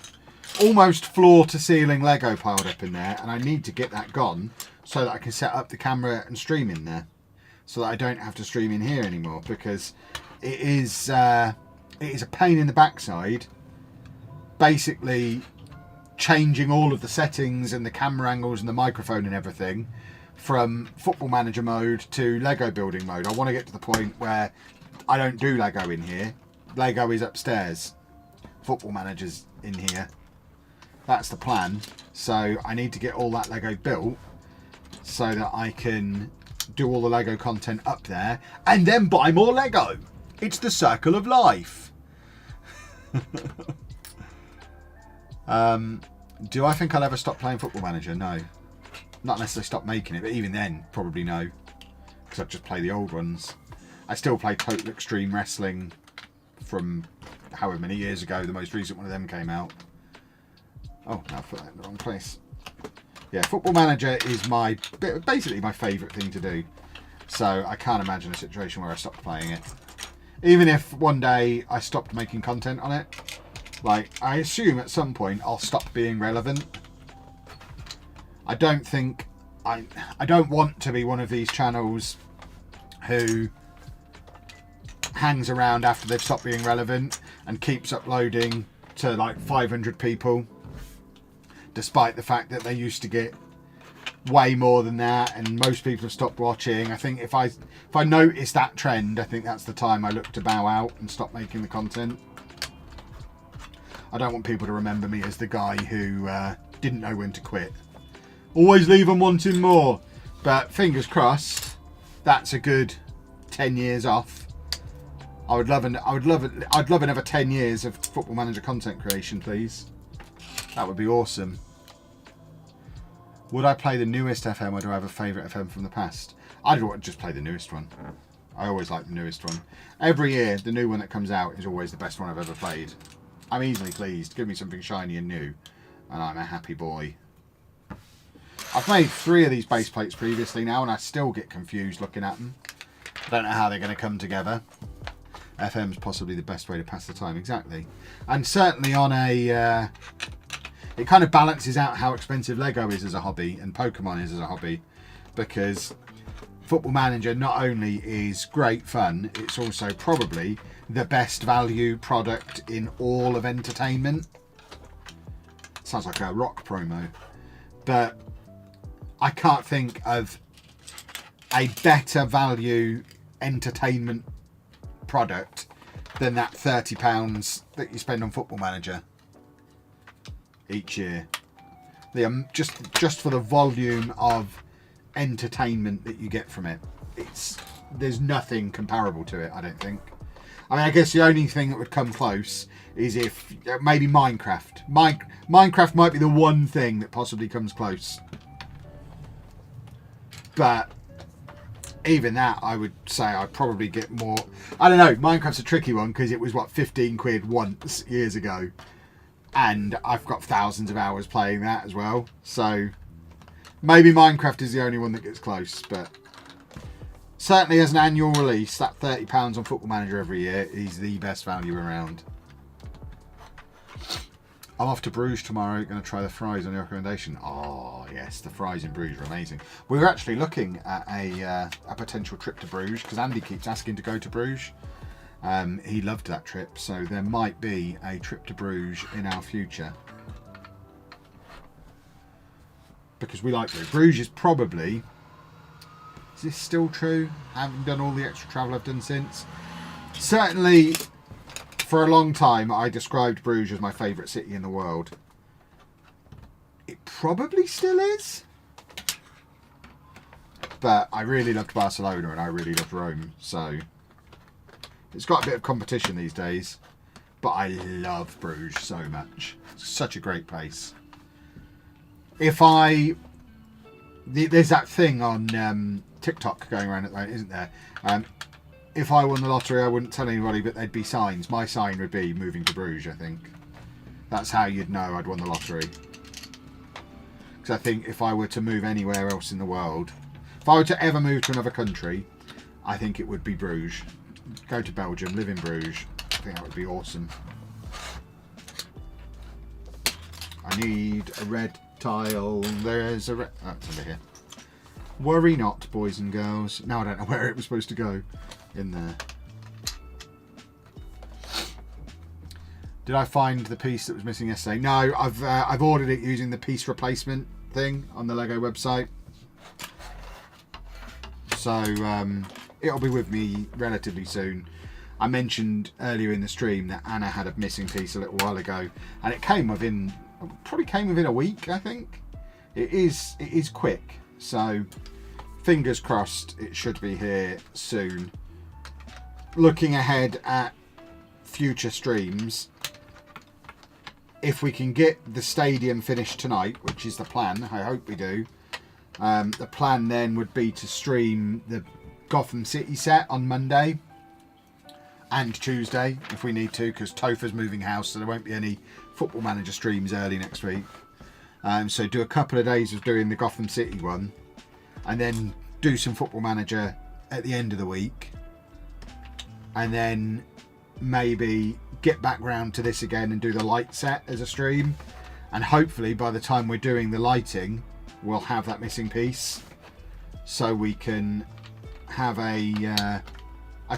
almost floor to ceiling Lego piled up in there, and I need to get that gone so that I can set up the camera and stream in there, so that I don't have to stream in here anymore, because it is a pain in the backside basically changing all of the settings and the camera angles and the microphone and everything from Football Manager mode to Lego building mode. I want to get to the point where I don't do Lego in here. Lego is upstairs. Football Manager's in here. That's the plan. So I need to get all that Lego built so that I can do all the Lego content up there and then buy more Lego. It's the circle of life. Do I think I'll ever stop playing Football Manager? No. Not unless they stop making it, but even then, probably no. Because I'd just play the old ones. I still play Total Extreme Wrestling from however many years ago. The most recent one of them came out. Oh, no, I put that in the wrong place. Yeah, Football Manager is basically my favourite thing to do. So I can't imagine a situation where I stopped playing it. Even if one day I stopped making content on it. Like, I assume at some point I'll stop being relevant. I don't want to be one of these channels who hangs around after they've stopped being relevant and keeps uploading to like 500 people, despite the fact that they used to get way more than that and most people have stopped watching. I think if I notice that trend, I think that's the time I look to bow out and stop making the content. I don't want people to remember me as the guy who didn't know when to quit. Always leave them wanting more. But fingers crossed, that's a good 10 years off. I'd love another 10 years of Football Manager content creation, please. That would be awesome. Would I play the newest FM, or do I have a favourite FM from the past? I'd just play the newest one. I always like the newest one. Every year, the new one that comes out is always the best one I've ever played. I'm easily pleased. Give me something shiny and new, and I'm a happy boy. I've made 3 of these base plates previously now, and I still get confused looking at them. I don't know how they're going to come together. FM's possibly the best way to pass the time, exactly. And certainly on a... it kind of balances out how expensive Lego is as a hobby and Pokemon is as a hobby, because Football Manager not only is great fun, it's also probably the best value product in all of entertainment. Sounds like a rock promo. But I can't think of a better value entertainment product than that £30 that you spend on Football Manager each year. Just for the volume of entertainment that you get from it, there's nothing comparable to it, I don't think. I mean, I guess the only thing that would come close is if maybe Minecraft. Minecraft might be the one thing that possibly comes close. But even that, I would say I'd probably get more. I don't know. Minecraft's a tricky one because it was what, 15 quid once years ago, and I've got thousands of hours playing that as well. So maybe Minecraft is the only one that gets close, but certainly as an annual release, that £30 on Football Manager every year is the best value around. I'm off to Bruges tomorrow, going to try the fries on your recommendation. Oh, yes, the fries in Bruges are amazing. We were actually looking at a potential trip to Bruges, because Andy keeps asking to go to Bruges. He loved that trip, so there might be a trip to Bruges in our future. Because we like Bruges. Bruges is probably... Is this still true? Having done all the extra travel I've done since? Certainly... For a long time, I described Bruges as my favourite city in the world. It probably still is. But I really loved Barcelona and I really loved Rome. So it's got a bit of competition these days. But I love Bruges so much. It's such a great place. There's that thing on TikTok going around at the moment, isn't there? If I won the lottery, I wouldn't tell anybody, but there'd be signs. My sign would be moving to Bruges, I think. That's how you'd know I'd won the lottery. Because I think if I were to move anywhere else in the world, if I were to ever move to another country, I think it would be Bruges. Go to Belgium, live in Bruges. I think that would be awesome. I need a red tile. There's a red... Oh, it's over here. Worry not, boys and girls. Now I don't know where it was supposed to go. In there. Did I find the piece that was missing yesterday? No, I've ordered it using the piece replacement thing on the Lego website. So it'll be with me relatively soon. I mentioned earlier in the stream that Anna had a missing piece a little while ago, and it probably came within a week, I think. It is quick, so fingers crossed it should be here soon. Looking ahead at future streams, if we can get the stadium finished tonight, which is the plan, I hope we do, the plan then would be to stream the Gotham City set on Monday and Tuesday if we need to, because Topher's moving house, so there won't be any Football Manager streams early next week. So do a couple of days of doing the Gotham City one, and then do some Football Manager at the end of the week. And then maybe get back round to this again and do the light set as a stream. And hopefully by the time we're doing the lighting, we'll have that missing piece. So we can have a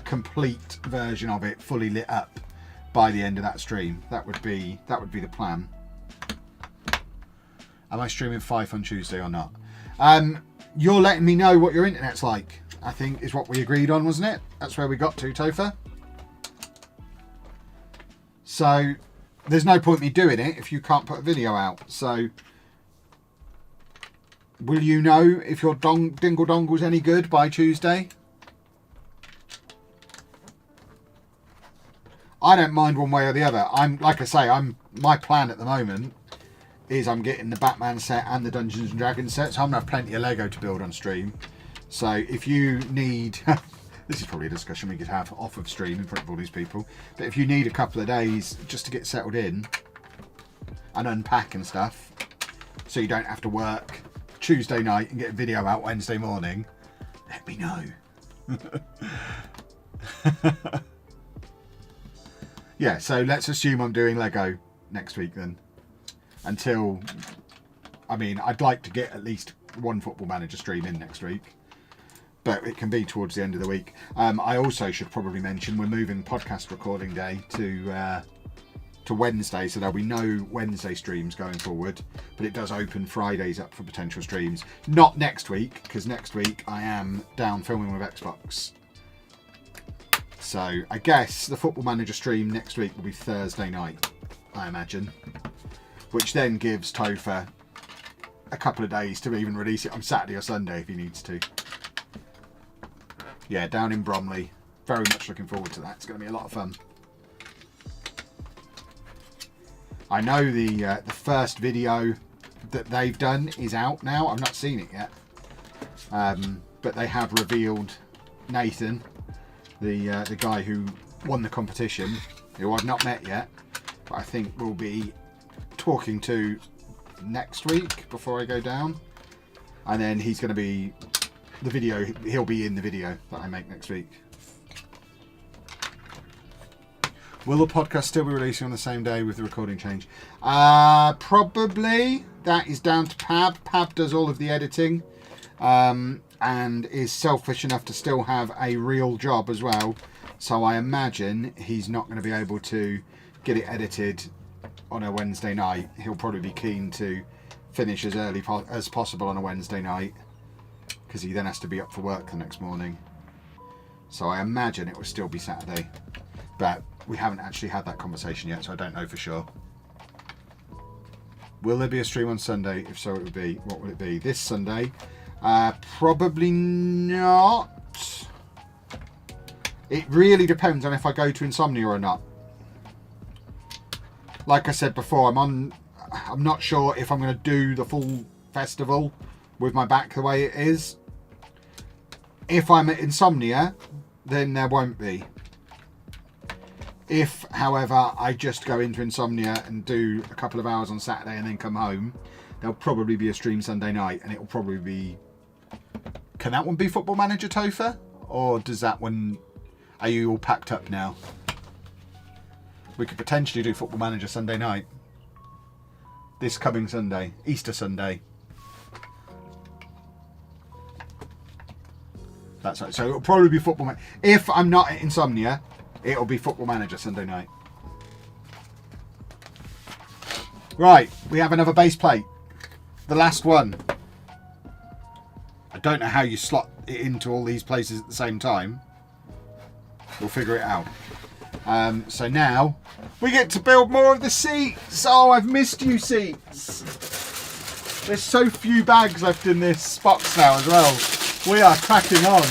complete version of it fully lit up by the end of that stream. That would be the plan. Am I streaming 5 on Tuesday or not? You're letting me know what your internet's like, I think is what we agreed on, wasn't it? That's where we got to, Topher. So there's no point me doing it if you can't put a video out. So will you know if your dingle dongle's any good by Tuesday? I don't mind one way or the other. My plan at the moment is I'm getting the Batman set and the Dungeons and Dragons set, so I'm gonna have plenty of Lego to build on stream. So if you need, this is probably a discussion we could have off of stream in front of all these people, but if you need a couple of days just to get settled in and unpack and stuff, so you don't have to work Tuesday night and get a video out Wednesday morning, let me know. Yeah, so let's assume I'm doing Lego next week then. Until, I'd like to get at least one Football Manager stream in next week, but it can be towards the end of the week. I also should probably mention we're moving podcast recording day to Wednesday, so there'll be no Wednesday streams going forward, but it does open Fridays up for potential streams. Not next week, because next week I am down filming with Xbox. So I guess the Football Manager stream next week will be Thursday night, I imagine. Which then gives Topher a couple of days to even release it on Saturday or Sunday if he needs to. Yeah, down in Bromley. very much looking forward to that. It's going to be a lot of fun. I know the first video that they've done is out now. I've not seen it yet, but they have revealed Nathan, the guy who won the competition, who I've not met yet, but I think we'll be talking to next week before I go down, and then he's going to be the video. He'll be in the video that I make next week. Will the podcast still be releasing on the same day with the recording change? Probably. That is down to Pab. Pab does all of the editing, and is selfish enough to still have a real job as well. So I imagine he's not going to be able to get it edited on a Wednesday night. He'll probably be keen to finish as early as possible on a Wednesday night, because he then has to be up for work the next morning. So I imagine it will still be Saturday, but we haven't actually had that conversation yet, so I don't know for sure. Will there be a stream on Sunday? If so, it would be. What will it be? This Sunday? Probably not. It really depends on if I go to Insomnia or not. Like I said before, I'm not sure if I'm going to do the full festival with my back the way it is. If I'm at Insomnia, then there won't be. If, however, I just go into Insomnia and do a couple of hours on Saturday and then come home, there'll probably be a stream Sunday night, and it'll probably be... Can that one be Football Manager, Topher? Or does that one... Are you all packed up now? We could potentially do Football Manager Sunday night. This coming Sunday. Easter Sunday. That's right. So it'll probably be Football Manager. If I'm not at Insomnia, it'll be Football Manager Sunday night. Right, we have another base plate. The last one. I don't know how you slot it into all these places at the same time. We'll figure it out. So now we get to build more of the seats. Oh, I've missed you, seats. There's so few bags left in this box now as well. We are cracking on.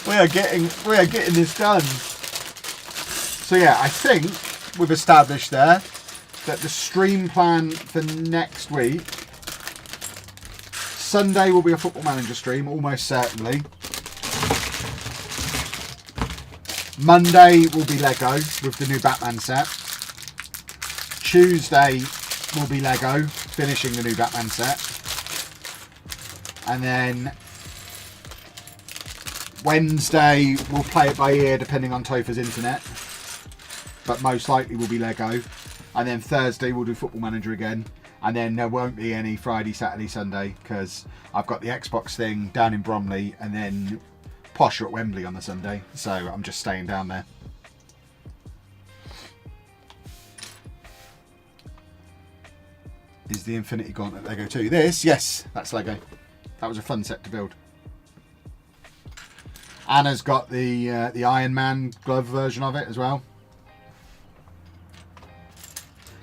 We are getting this done. So yeah, I think we've established there that the stream plan for next week, Sunday will be a Football Manager stream, almost certainly. Monday will be Lego with the new Batman set. Tuesday will be Lego, finishing the new Batman set. And then Wednesday we'll play it by ear depending on Topher's internet. But most likely will be Lego. And then Thursday we'll do Football Manager again. And then there won't be any Friday, Saturday, Sunday, because I've got the Xbox thing down in Bromley and then Posh at Wembley on the Sunday. So I'm just staying down there. Is the Infinity Gauntlet Lego too? This? Yes, that's Lego. That was a fun set to build. Anna's got the Iron Man glove version of it as well.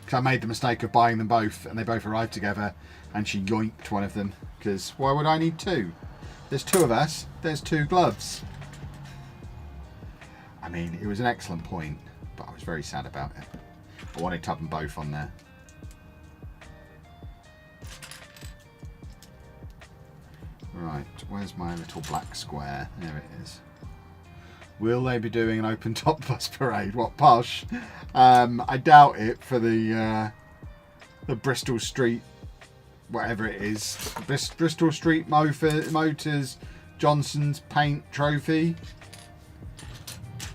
Because I made the mistake of buying them both and they both arrived together and she yoinked one of them. Because why would I need two? There's two of us, there's two gloves. I mean, it was an excellent point, but I was very sad about it. I wanted to have them both on there. Right, where's my little black square? There it is. Will they be doing an open top bus parade? What, Posh? I doubt it for the Bristol Street, whatever it is. Bristol Street Motors Johnson's Paint Trophy.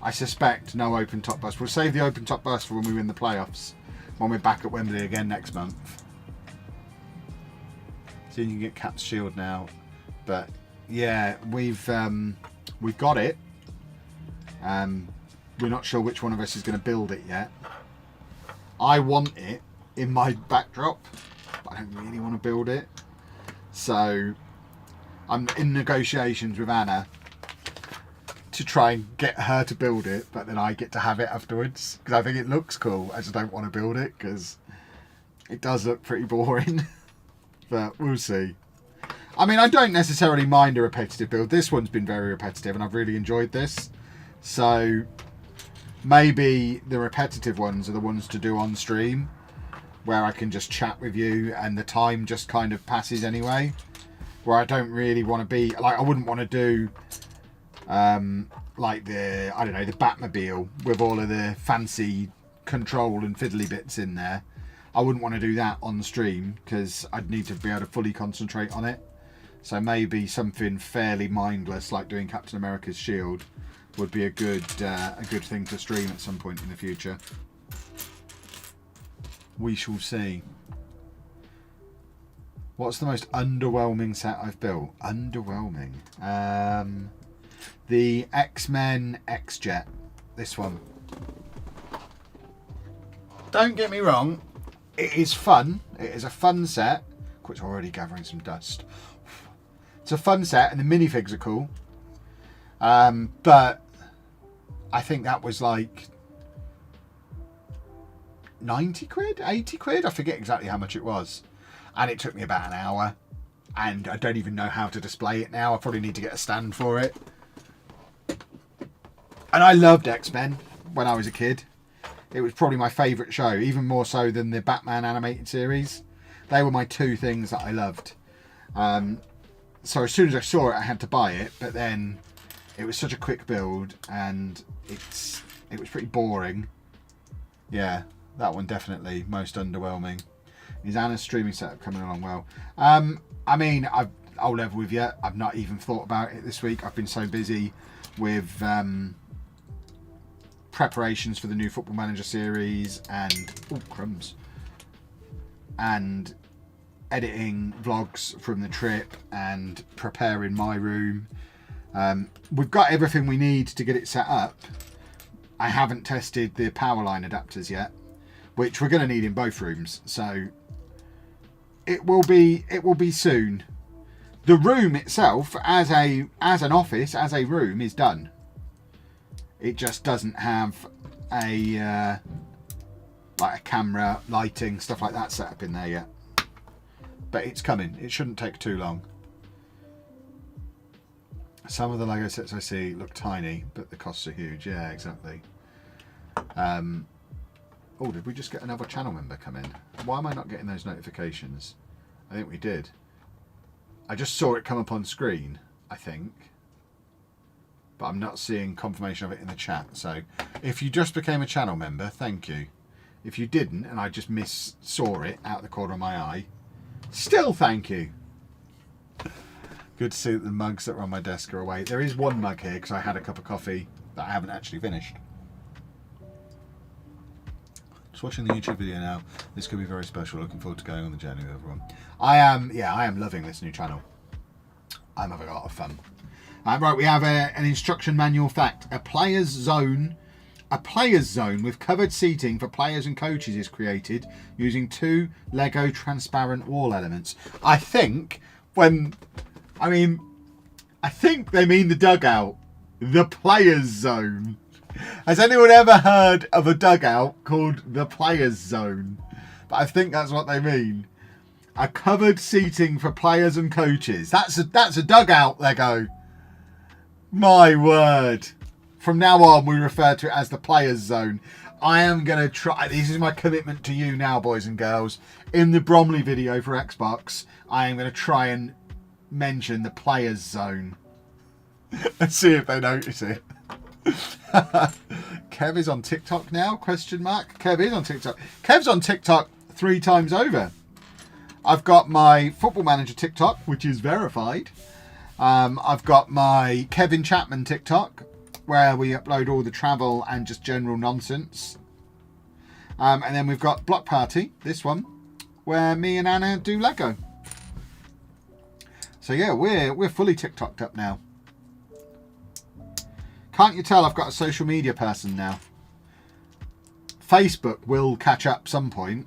I suspect no open top bus. We'll save the open top bus for when we win the playoffs, when we're back at Wembley again next month. So you can get Cap's Shield now. But yeah, we've got it. We're not sure which one of us is going to build it yet. I want it in my backdrop, but I don't really want to build it. So I'm in negotiations with Anna to try and get her to build it, but then I get to have it afterwards because I think it looks cool. I just don't want to build it because it does look pretty boring. But we'll see. I mean, I don't necessarily mind a repetitive build. This one's been very repetitive and I've really enjoyed this. So maybe the repetitive ones are the ones to do on stream, where I can just chat with you and the time just kind of passes anyway. Where I don't really want to be like, I wouldn't want to do like the, I don't know, the Batmobile with all of the fancy control and fiddly bits in there. I wouldn't want to do that on the stream because I'd need to be able to fully concentrate on it. So maybe something fairly mindless like doing Captain America's shield would be a good thing to stream at some point in the future. We shall see. What's the most underwhelming set I've built? Underwhelming. The X-Men X-Jet. This one. Don't get me wrong. It is fun. It is a fun set. It's already gathering some dust. It's a fun set and the minifigs are cool. But I think that was like 90 quid, 80 quid. I forget exactly how much it was. And it took me about an hour. And I don't even know how to display it now. I probably need to get a stand for it. And I loved X-Men when I was a kid. It was probably my favourite show, even more so than the Batman animated series. They were my two things that I loved. So as soon as I saw it, I had to buy it. But then it was such a quick build and it was pretty boring. Yeah, that one definitely most underwhelming. Is Anna's streaming setup coming along well? I mean, I'll level with you. I've not even thought about it this week. I've been so busy with preparations for the new Football Manager series and crumbs, and editing vlogs from the trip and preparing my room. We've got everything we need to get it set up. I haven't tested the power line adapters yet, which we're going to need in both rooms, so it will be soon. The room itself as an office, as a room, is done. It just doesn't have a like a camera, lighting, stuff like that set up in there yet. But it's coming. It shouldn't take too long. Some of the Lego sets I see look tiny, but the costs are huge. Yeah, exactly. Oh, did we just get another channel member come in? Why am I not getting those notifications? I think we did. I just saw it come up on screen, I think. But I'm not seeing confirmation of it in the chat. So if you just became a channel member, thank you. If you didn't, and I just saw it out the corner of my eye, still thank you. Good to see that the mugs that are on my desk are away. There is one mug here because I had a cup of coffee that I haven't actually finished. Just watching the YouTube video now. This could be very special. Looking forward to going on the journey with everyone. I am loving this new channel. I'm having a lot of fun. Right, we have an instruction manual fact. A player's zone with covered seating for players and coaches is created using 2 Lego transparent wall elements. I think they mean the dugout. The player's zone. Has anyone ever heard of a dugout called the player's zone? But I think that's what they mean. A covered seating for players and coaches. That's a dugout, Lego. My word. From now on, we refer to it as the player's zone. I am going to try. This is my commitment to you now, boys and girls. In the Bromley video for Xbox, I am going to try and mention the player's zone. Let's see if they notice it. Kev is on TikTok now? Question mark. Kev is on TikTok. Kev's on TikTok 3 times over. I've got my Football Manager TikTok, which is verified. I've got my Kevin Chapman TikTok, where we upload all the travel and just general nonsense. And then we've got Block Party, this one, where me and Anna do Lego. So yeah, we're fully TikToked up now. Can't you tell I've got a social media person now? Facebook will catch up some point.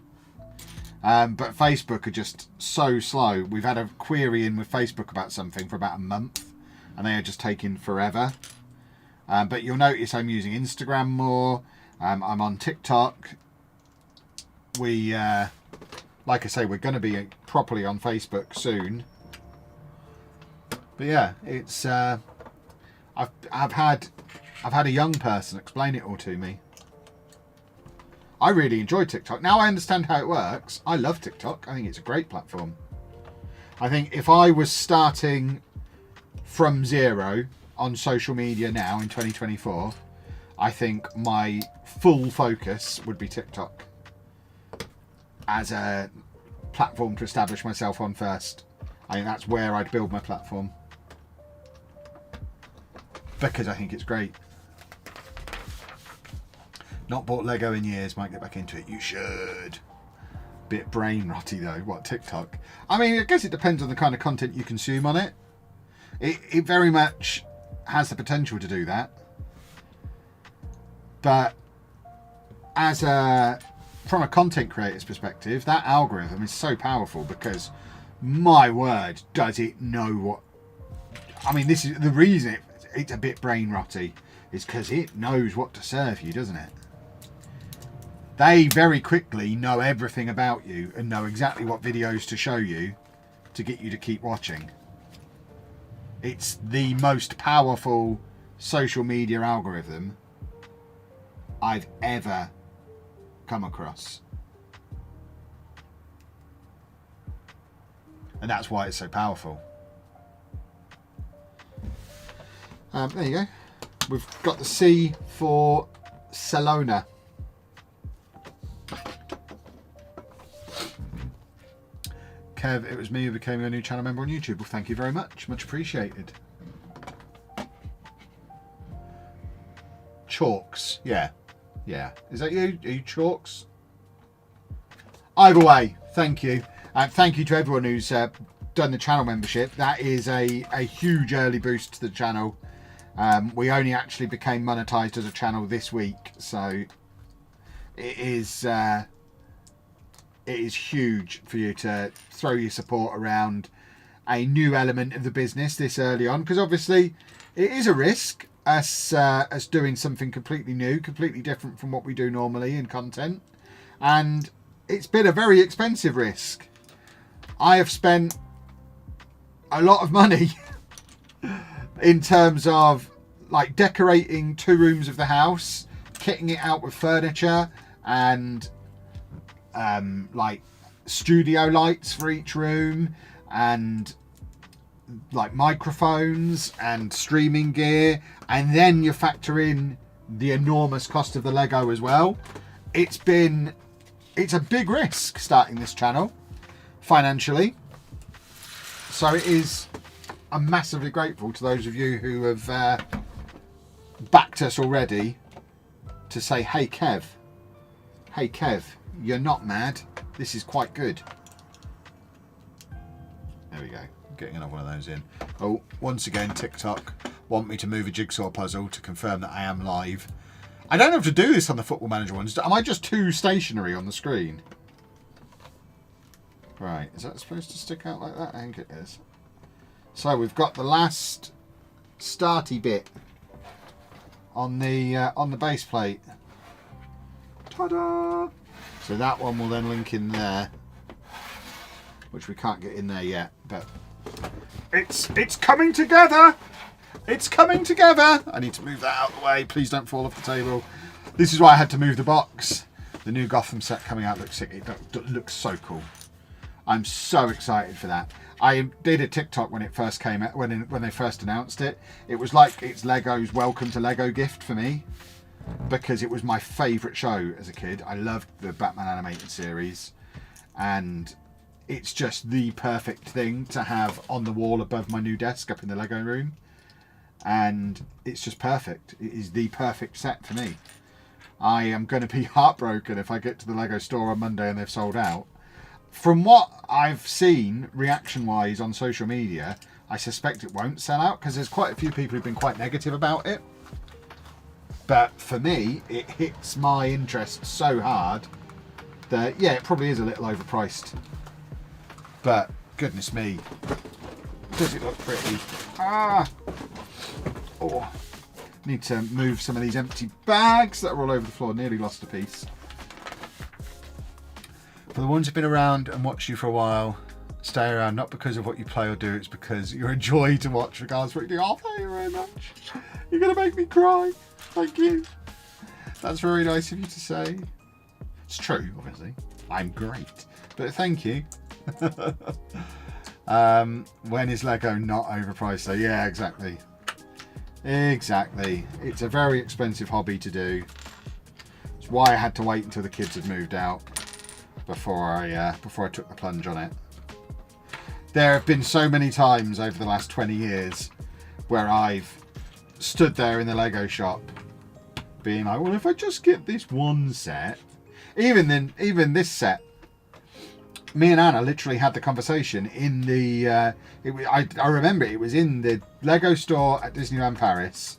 But Facebook are just so slow. We've had a query in with Facebook about something for about a month, and they are just taking forever. But you'll notice I'm using Instagram more. I'm on TikTok. We, like I say, we're going to be properly on Facebook soon. But yeah, it's I've had I've had a young person explain it all to me. I really enjoy TikTok. Now I understand how it works. I love TikTok. I think it's a great platform. I think if I was starting from zero on social media now in 2024, I think my full focus would be TikTok as a platform to establish myself on first. I think that's where I'd build my platform, because I think it's great. Not bought Lego in years, might get back into it. You should. Bit brain rotty though. What, TikTok? I mean, I guess it depends on the kind of content you consume on it. It very much has the potential to do that. But from a content creator's perspective, that algorithm is so powerful, because my word, does it know what... I mean, this is the reason it's a bit brain rotty, is because it knows what to serve you, doesn't it? They very quickly know everything about you and know exactly what videos to show you to get you to keep watching. It's the most powerful social media algorithm I've ever come across. And that's why it's so powerful. There you go. We've got the C for Barcelona. Kev, it was me who became your new channel member on YouTube. Well, thank you very much. Much appreciated. Chalks. Yeah. Yeah. Is that you? Are you Chalks? Either way, thank you. Thank you to everyone who's done the channel membership. That is a huge early boost to the channel. We only actually became monetized as a channel this week, so it is huge for you to throw your support around a new element of the business this early on, because obviously it is a risk us doing something completely new, completely different from what we do normally in content, and it's been a very expensive risk. I have spent a lot of money in terms of like decorating 2 rooms of the house, kitting it out with furniture, and like studio lights for each room, and like microphones and streaming gear, and then you factor in the enormous cost of the Lego as well. It's a big risk starting this channel financially, so it is. I'm massively grateful to those of you who have backed us already, to say, hey Kev, you're not mad, this is quite good. There we go, getting another one of those in. Oh, once again TikTok want me to move a jigsaw puzzle to confirm that I am live. I don't have to do this on the Football Manager ones. Am I just too stationary on the screen? Right, is that supposed to stick out like that? I think it is. So we've got the last starty bit on the base plate. Ta-da! So that one will then link in there, which we can't get in there yet, but it's coming together. It's coming together. I need to move that out of the way. Please don't fall off the table. This is why I had to move the box. The new Gotham set coming out looks sick. It looks so cool. I'm so excited for that. I did a TikTok when it first came out, when they first announced it. It was like it's Lego's welcome to Lego gift for me, because it was my favourite show as a kid. I loved the Batman animated series, and it's just the perfect thing to have on the wall above my new desk up in the Lego room, and it's just perfect. It is the perfect set for me. I am going to be heartbroken if I get to the Lego store on Monday and they've sold out. From what I've seen reaction-wise on social media, I suspect it won't sell out, because there's quite a few people who've been quite negative about it. But for me, it hits my interest so hard that, yeah, it probably is a little overpriced. But, goodness me, does it look pretty. Ah! Oh, need to move some of these empty bags that are all over the floor. Nearly lost a piece. For the ones who've been around and watched you for a while, stay around not because of what you play or do, it's because you're a joy to watch regardless of what you do. Oh, thank you very much. You're going to make me cry. Thank you. That's very nice of you to say. It's true, obviously. I'm great. But thank you. When is Lego not overpriced? So yeah, exactly. Exactly. It's a very expensive hobby to do. It's why I had to wait until the kids had moved out before I took the plunge on it. There have been so many times over the last 20 years where I've stood there in the Lego shop being like, well, if I just get this one set, even this set, me and Anna literally had the conversation in the, I remember it was in the Lego store at Disneyland Paris.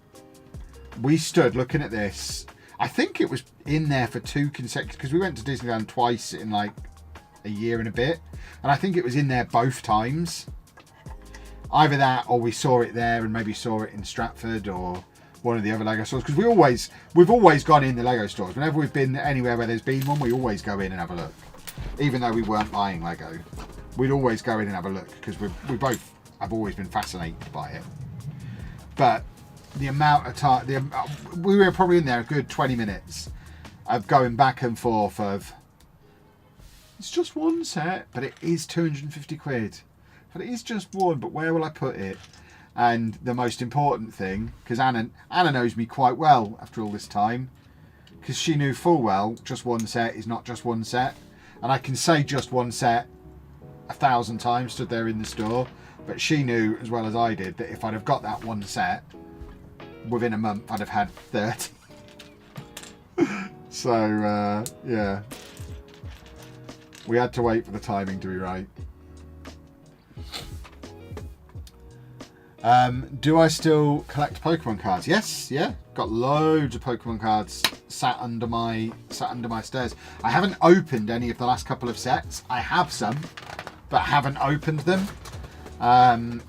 We stood looking at this. I think it was in there for 2 consecutive, because we went to Disneyland twice in like a year and a bit. And I think it was in there both times. Either that or we saw it there and maybe saw it in Stratford or one of the other Lego stores. Because we've always gone in the Lego stores. Whenever we've been anywhere where there's been one, we always go in and have a look. Even though we weren't buying Lego, we'd always go in and have a look because we both have always been fascinated by it. But the amount of time, we were probably in there a good 20 minutes of going back and forth of, it's just one set, but it is 250 quid. But it is just one, but where will I put it? And the most important thing, because Anna knows me quite well after all this time, because she knew full well just one set is not just one set. And I can say just one set 1,000 times, stood there in the store, but she knew as well as I did that if I'd have got that one set, within a month I'd have had 30. So, yeah. We had to wait for the timing to be right. Do I still collect Pokemon cards? Yes, yeah. Got loads of Pokemon cards sat under my stairs. I haven't opened any of the last couple of sets. I have some, but haven't opened them.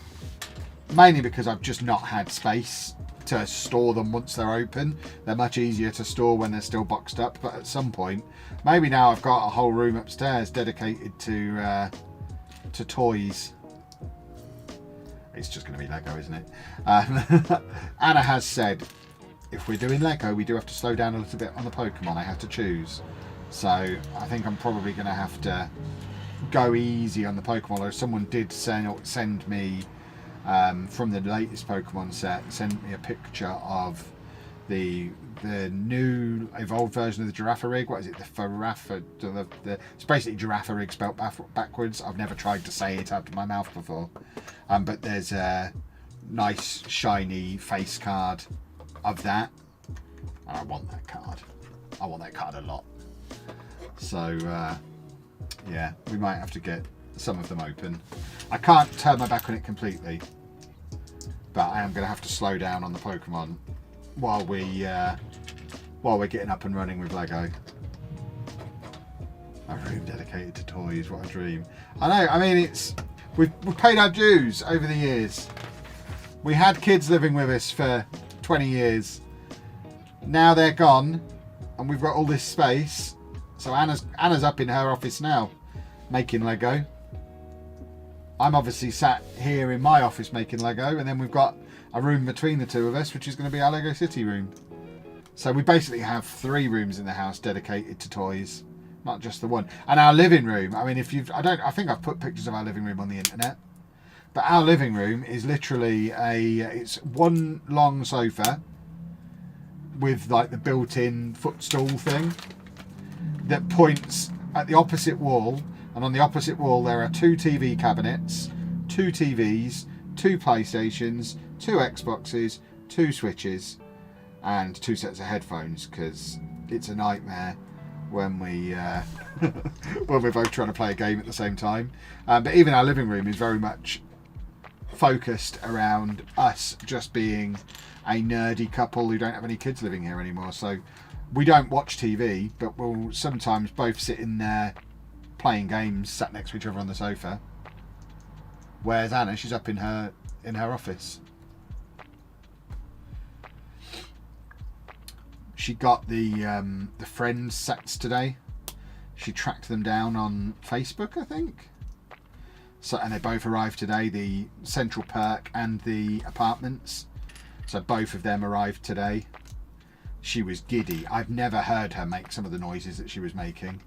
Mainly because I've just not had space to store them once they're open. They're much easier to store when they're still boxed up, but at some point, maybe now I've got a whole room upstairs dedicated to toys. It's just going to be Lego, isn't it? Anna has said, if we're doing Lego, we do have to slow down a little bit on the Pokemon. I have to choose. So I think I'm probably going to have to go easy on the Pokemon. Or someone did send me, from the latest Pokemon set, sent me a picture of the new evolved version of the Girafarig. What is it? It's basically Girafarig spelt backwards. I've never tried to say it out of my mouth before. But there's a nice shiny face card of that. And I want that card. I want that card a lot. So yeah, we might have to get some of them open. I can't turn my back on it completely, but I am going to have to slow down on the Pokemon while we're getting up and running with Lego. A room dedicated to toys, what a dream. I know, I mean, we've paid our dues over the years. We had kids living with us for 20 years. Now they're gone and we've got all this space. So Anna's up in her office now making Lego. I'm obviously sat here in my office making Lego, and then we've got a room between the two of us, which is going to be our Lego City room. So we basically have 3 rooms in the house dedicated to toys, not just the one. And our living room, I mean, I think I've put pictures of our living room on the internet, but our living room is literally it's one long sofa with like the built-in footstool thing that points at the opposite wall, and on the opposite wall there are 2 TV cabinets, 2 TVs, 2 PlayStations, 2 Xboxes, 2 Switches, and 2 sets of headphones, because it's a nightmare when we're both trying to play a game at the same time. But even our living room is very much focused around us just being a nerdy couple who don't have any kids living here anymore. So we don't watch TV, but we'll sometimes both sit in there playing games sat next to each other on the sofa. Whereas Anna, she's up in her office. She got the Friends sets today. She tracked them down on Facebook, I think. So, and they both arrived today, the Central Perk and the apartments. So both of them arrived today. She was giddy. I've never heard her make some of the noises that she was making.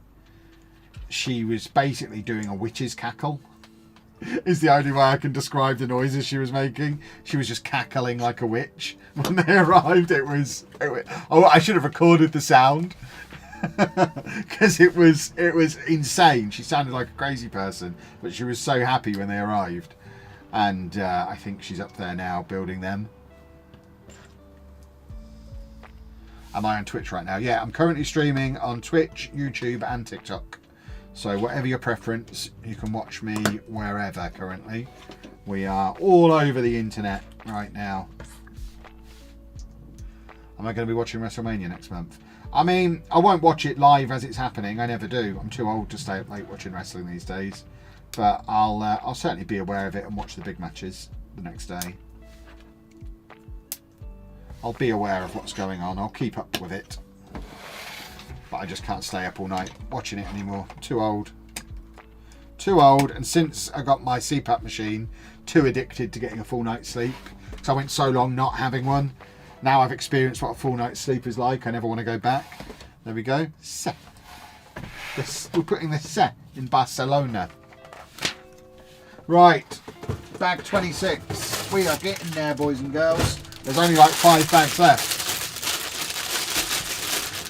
She was basically doing a witch's cackle. Is the only way I can describe the noises she was making. She was just cackling like a witch when they arrived. It was oh, I should have recorded the sound because it was insane. She sounded like a crazy person, but she was so happy when they arrived. And I think she's up there now building them. Am I on Twitch right now? Yeah, I'm currently streaming on Twitch, YouTube and TikTok. So whatever your preference, you can watch me wherever currently. We are all over the internet right now. Am I going to be watching WrestleMania next month? I mean, I won't watch it live as it's happening. I never do. I'm too old to stay up late watching wrestling these days. But I'll certainly be aware of it and watch the big matches the next day. I'll be aware of what's going on. I'll keep up with it. But I just can't stay up all night watching it anymore. Too old. Too old. And since I got my CPAP machine, too addicted to getting a full night's sleep. Because I went so long not having one. Now I've experienced what a full night's sleep is like. I never want to go back. There we go. We're putting this in Barcelona. Right. Bag 26. We are getting there, boys and girls. There's only like 5 bags left.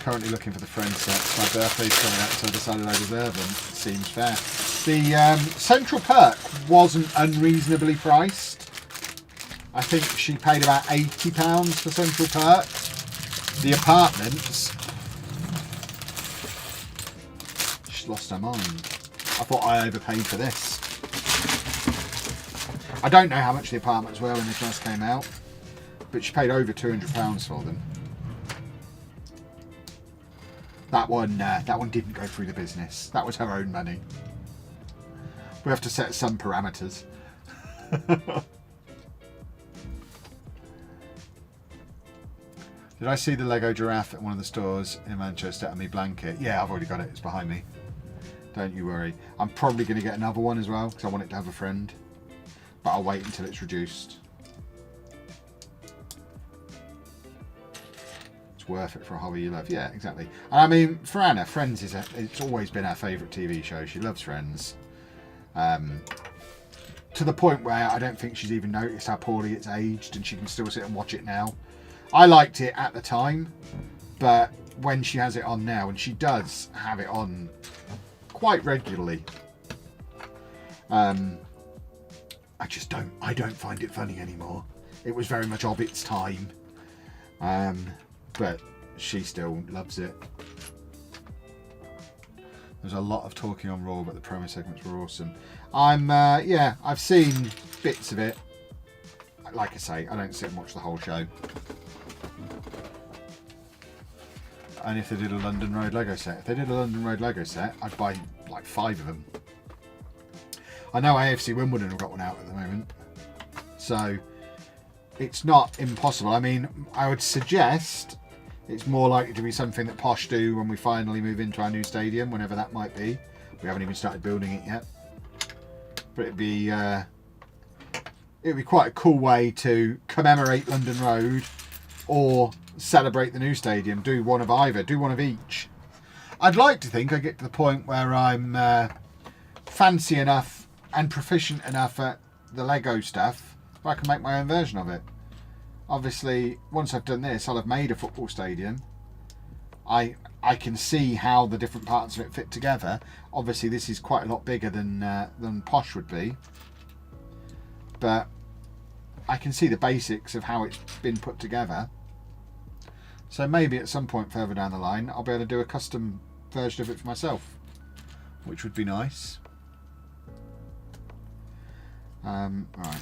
Currently looking for the friend sets. My birthday's coming up, so I decided I deserve them. It seems fair. The Central Perk wasn't unreasonably priced. I think she paid about £80 for Central Perk. The apartments, she's lost her mind. I thought I overpaid for this. I don't know how much the apartments were when they first came out, but she paid over £200 for them. That one didn't go through the business. That was her own money. We have to set some parameters. Did I see the Lego giraffe at one of the stores in Manchester and me blanket? Yeah, I've already got it. It's behind me. Don't you worry. I'm probably going to get another one as well because I want it to have a friend. But I'll wait until it's reduced. Worth it for a hobby you love. Yeah, exactly. And I mean, for Anna, Friends it's always been her favourite TV show. She loves Friends. To the point where I don't think she's even noticed how poorly it's aged and she can still sit and watch it now. I liked it at the time, but when she has it on now, and she does have it on quite regularly, I don't find it funny anymore. It was very much of its time. But she still loves it. There's a lot of talking on Raw, but the promo segments were awesome. Yeah, I've seen bits of it. Like I say, I don't sit and watch the whole show. And if they did a London Road Lego set, I'd buy like 5 of them. I know AFC Wimbledon have got one out at the moment, so it's not impossible. I mean, I would suggest it's more likely to be something that Posh do when we finally move into our new stadium, whenever that might be. We haven't even started building it yet. But it'd be quite a cool way to commemorate London Road or celebrate the new stadium. Do one of either. Do one of each. I'd like to think I get to the point where I'm fancy enough and proficient enough at the Lego stuff where I can make my own version of it. Obviously, once I've done this, I'll have made a football stadium. I can see how the different parts of it fit together. Obviously, this is quite a lot bigger than Posh would be. But I can see the basics of how it's been put together. So maybe at some point further down the line, I'll be able to do a custom version of it for myself, which would be nice. Right,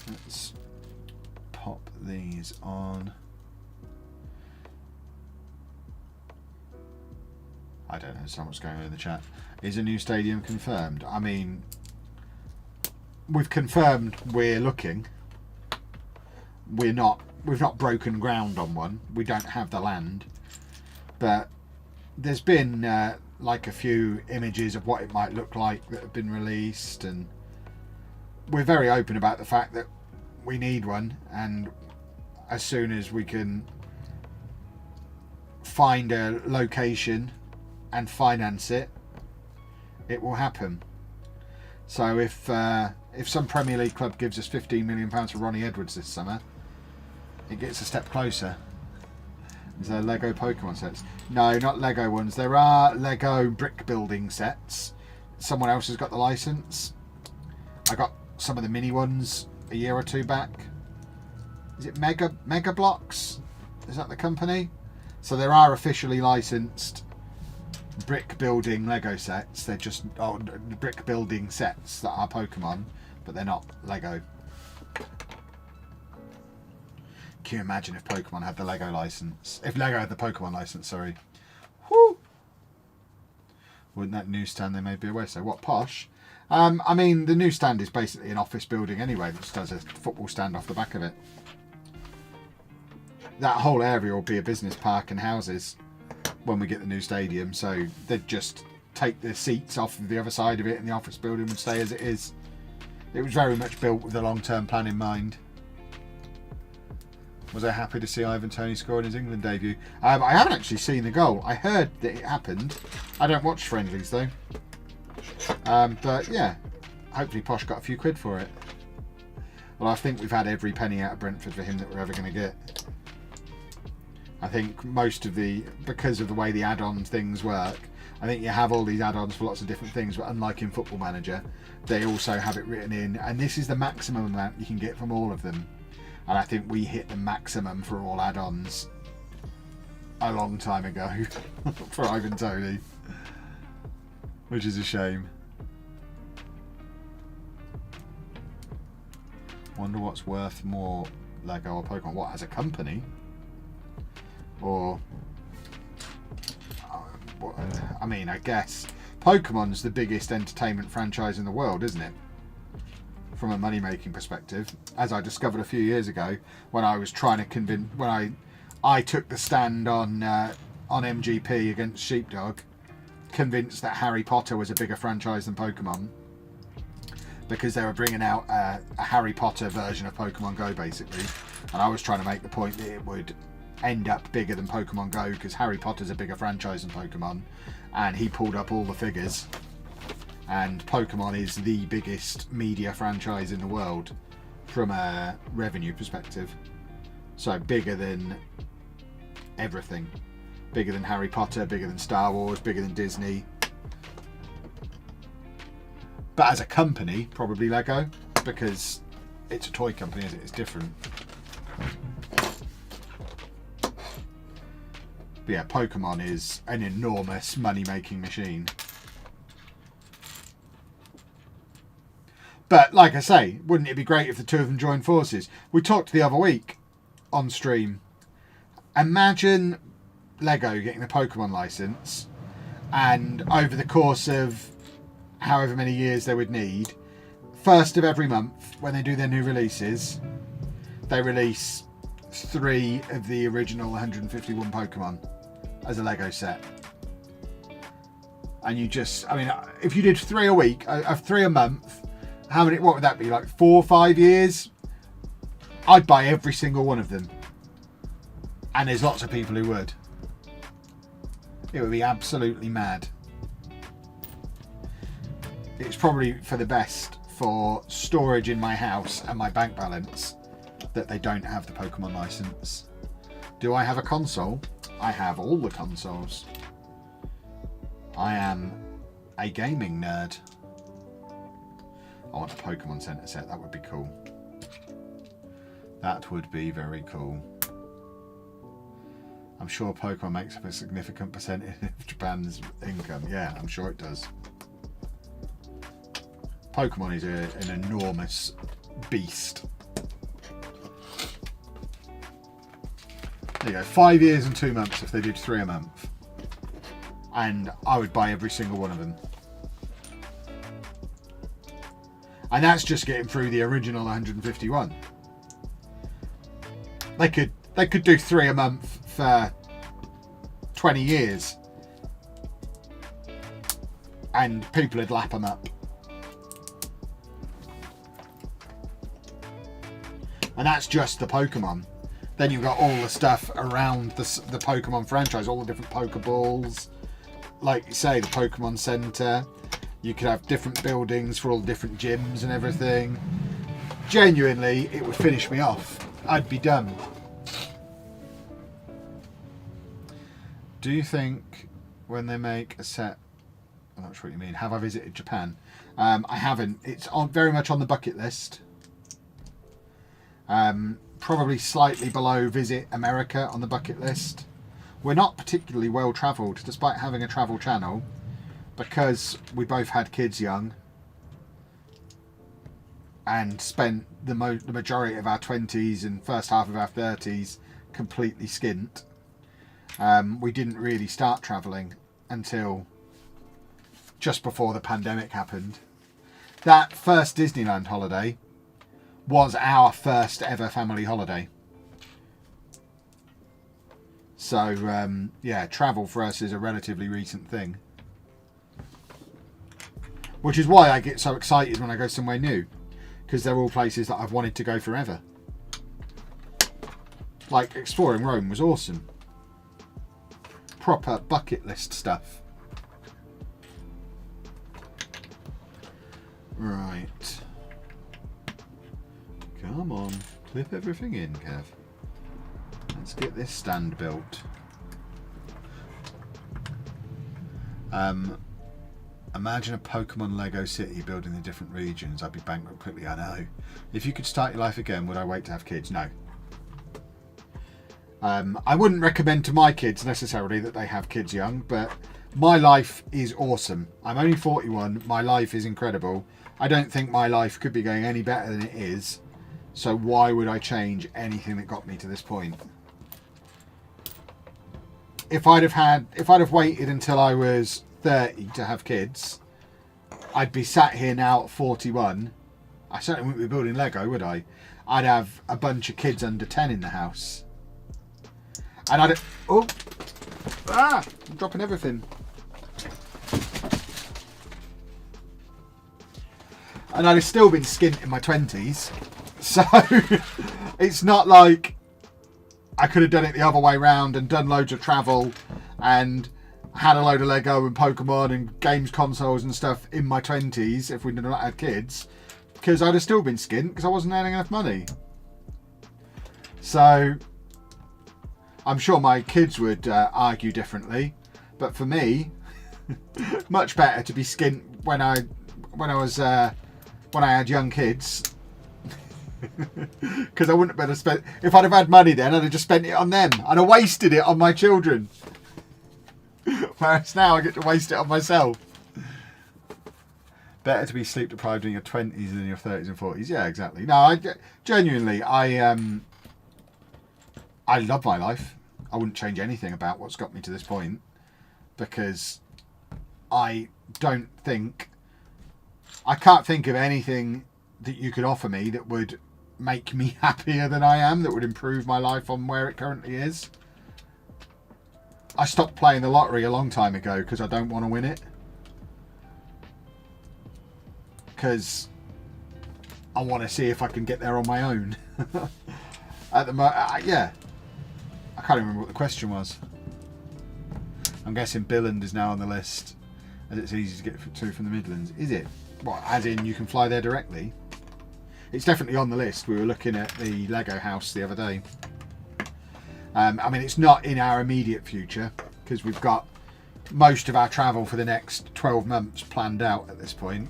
let's pop these on. I don't understand what's going on in the chat. Is a new stadium confirmed? I mean, we've confirmed we're looking. We've not broken ground on one. We don't have the land. But there's been like a few images of what it might look like that have been released, and we're very open about the fact that we need one, and as soon as we can find a location and finance it, it will happen. So if some Premier League club gives us £15 million for Ronnie Edwards this summer, it gets a step closer. Is there Lego Pokemon sets? No, not Lego ones. There are Lego brick building sets. Someone else has got the license. I got some of the mini ones a year or two back. Is it Mega Blocks? Is that the company? So there are officially licensed brick building Lego sets. They're just brick building sets that are Pokemon, but they're not Lego. Can you imagine if Pokemon had the Lego license? If Lego had the Pokemon license, sorry. Whoo! Wouldn't that newsstand they may be away? So what, posh? I mean, the newsstand is basically an office building anyway that just has a football stand off the back of it. That whole area will be a business park and houses when we get the new stadium. So they'd just take the seats off of the other side of it and the office building would stay as it is. It was very much built with a long-term plan in mind. Was I happy to see Ivan Toney score in his England debut? I haven't actually seen the goal. I heard that it happened. I don't watch friendlies though. But yeah, hopefully Posh got a few quid for it. Well, I think we've had every penny out of Brentford for him that we're ever going to get. I think most of because of the way the add-on things work, I think you have all these add-ons for lots of different things, but unlike in Football Manager, they also have it written in, and this is the maximum amount you can get from all of them. And I think we hit the maximum for all add-ons a long time ago for Ivan Toney, which is a shame. Wonder what's worth more, Lego or Pokemon? What, as a company? Or, I mean, I guess Pokemon's the biggest entertainment franchise in the world, isn't it? From a money-making perspective, as I discovered a few years ago when I was trying to convince, when I took the stand on MGP against Sheepdog, convinced that Harry Potter was a bigger franchise than Pokemon, because they were bringing out a Harry Potter version of Pokemon Go, basically, and I was trying to make the point that it would end up bigger than Pokemon Go because Harry Potter's a bigger franchise than Pokemon, and he pulled up all the figures. And Pokemon is the biggest media franchise in the world from a revenue perspective. So bigger than everything. Bigger than Harry Potter, bigger than Star Wars, bigger than Disney. But as a company, probably Lego, because it's a toy company, it's different. But yeah, Pokemon is an enormous money-making machine. But like I say, wouldn't it be great if the two of them joined forces? We talked the other week on stream. Imagine Lego getting the Pokemon license, and over the course of however many years they would need, first of every month when they do their new releases, they release 3 of the original 151 Pokemon as a Lego set. And you just, I mean, if you did 3 a week, 3 a month, what would that be, like 4 or 5 years? I'd buy every single one of them. And there's lots of people who would. It would be absolutely mad. It's probably for the best for storage in my house and my bank balance that they don't have the Pokemon license. Do I have a console? I have all the consoles. I am a gaming nerd. I want a Pokemon Center set. That would be cool. That would be very cool. I'm sure Pokemon makes up a significant percentage of Japan's income. Yeah, I'm sure it does. Pokemon is an enormous beast. There you go. 5 years and 2 months if they did 3 a month. And I would buy every single one of them. And that's just getting through the original 151. They could do 3 a month for 20 years. And people would lap them up. And that's just the Pokemon. Then you've got all the stuff around the Pokemon franchise, all the different Pokeballs. Like you say, the Pokemon Center. You could have different buildings for all the different gyms and everything. Genuinely, it would finish me off. I'd be done. Do you think when they make a set... I'm not sure what you mean. Have I visited Japan? I haven't. It's very much on the bucket list. Probably slightly below visit America on the bucket list. We're not particularly well travelled, despite having a travel channel, because we both had kids young and spent the majority of our 20s and first half of our 30s completely skint. We didn't really start travelling until just before the pandemic happened. That first Disneyland holiday was our first ever family holiday. So, yeah, travel for us is a relatively recent thing. Which is why I get so excited when I go somewhere new. Because they're all places that I've wanted to go forever. Like, exploring Rome was awesome. Proper bucket list stuff. Right. Come on. Clip everything in, Kev. Let's get this stand built. Imagine a Pokemon Lego city building the different regions. I'd be bankrupt quickly, I know. If you could start your life again, would I wait to have kids? No. I wouldn't recommend to my kids necessarily that they have kids young, but my life is awesome. I'm only 41. My life is incredible. I don't think my life could be going any better than it is. So why would I change anything that got me to this point? If I'd have waited until I was 30 to have kids, I'd be sat here now at 41. I certainly wouldn't be building Lego, would I? I'd have a bunch of kids under 10 in the house. And I'm dropping everything. And I'd have still been skint in my 20s. So it's not like I could have done it the other way round and done loads of travel and had a load of Lego and Pokemon and games consoles and stuff in my 20s if we'd not had kids, because I'd have still been skint because I wasn't earning enough money. So I'm sure my kids would argue differently, but for me, much better to be skint when I had young kids. Because I wouldn't have better spent. If I'd have had money then, I'd have just spent it on them. I'd have wasted it on my children. Whereas now I get to waste it on myself. Better to be sleep deprived in your 20s than in your 30s and 40s. Yeah, exactly. No, genuinely, I love my life. I wouldn't change anything about what's got me to this point, because I can't think of anything that you could offer me that would make me happier than I am, that would improve my life on where it currently is. I stopped playing the lottery a long time ago because I don't want to win it. Because I want to see if I can get there on my own. At the yeah. I can't remember what the question was. I'm guessing Billand is now on the list, as it's easy to get to from the Midlands. Is it? What, as in you can fly there directly? It's definitely on the list. We were looking at the Lego house the other day. I mean, it's not in our immediate future because we've got most of our travel for the next 12 months planned out at this point.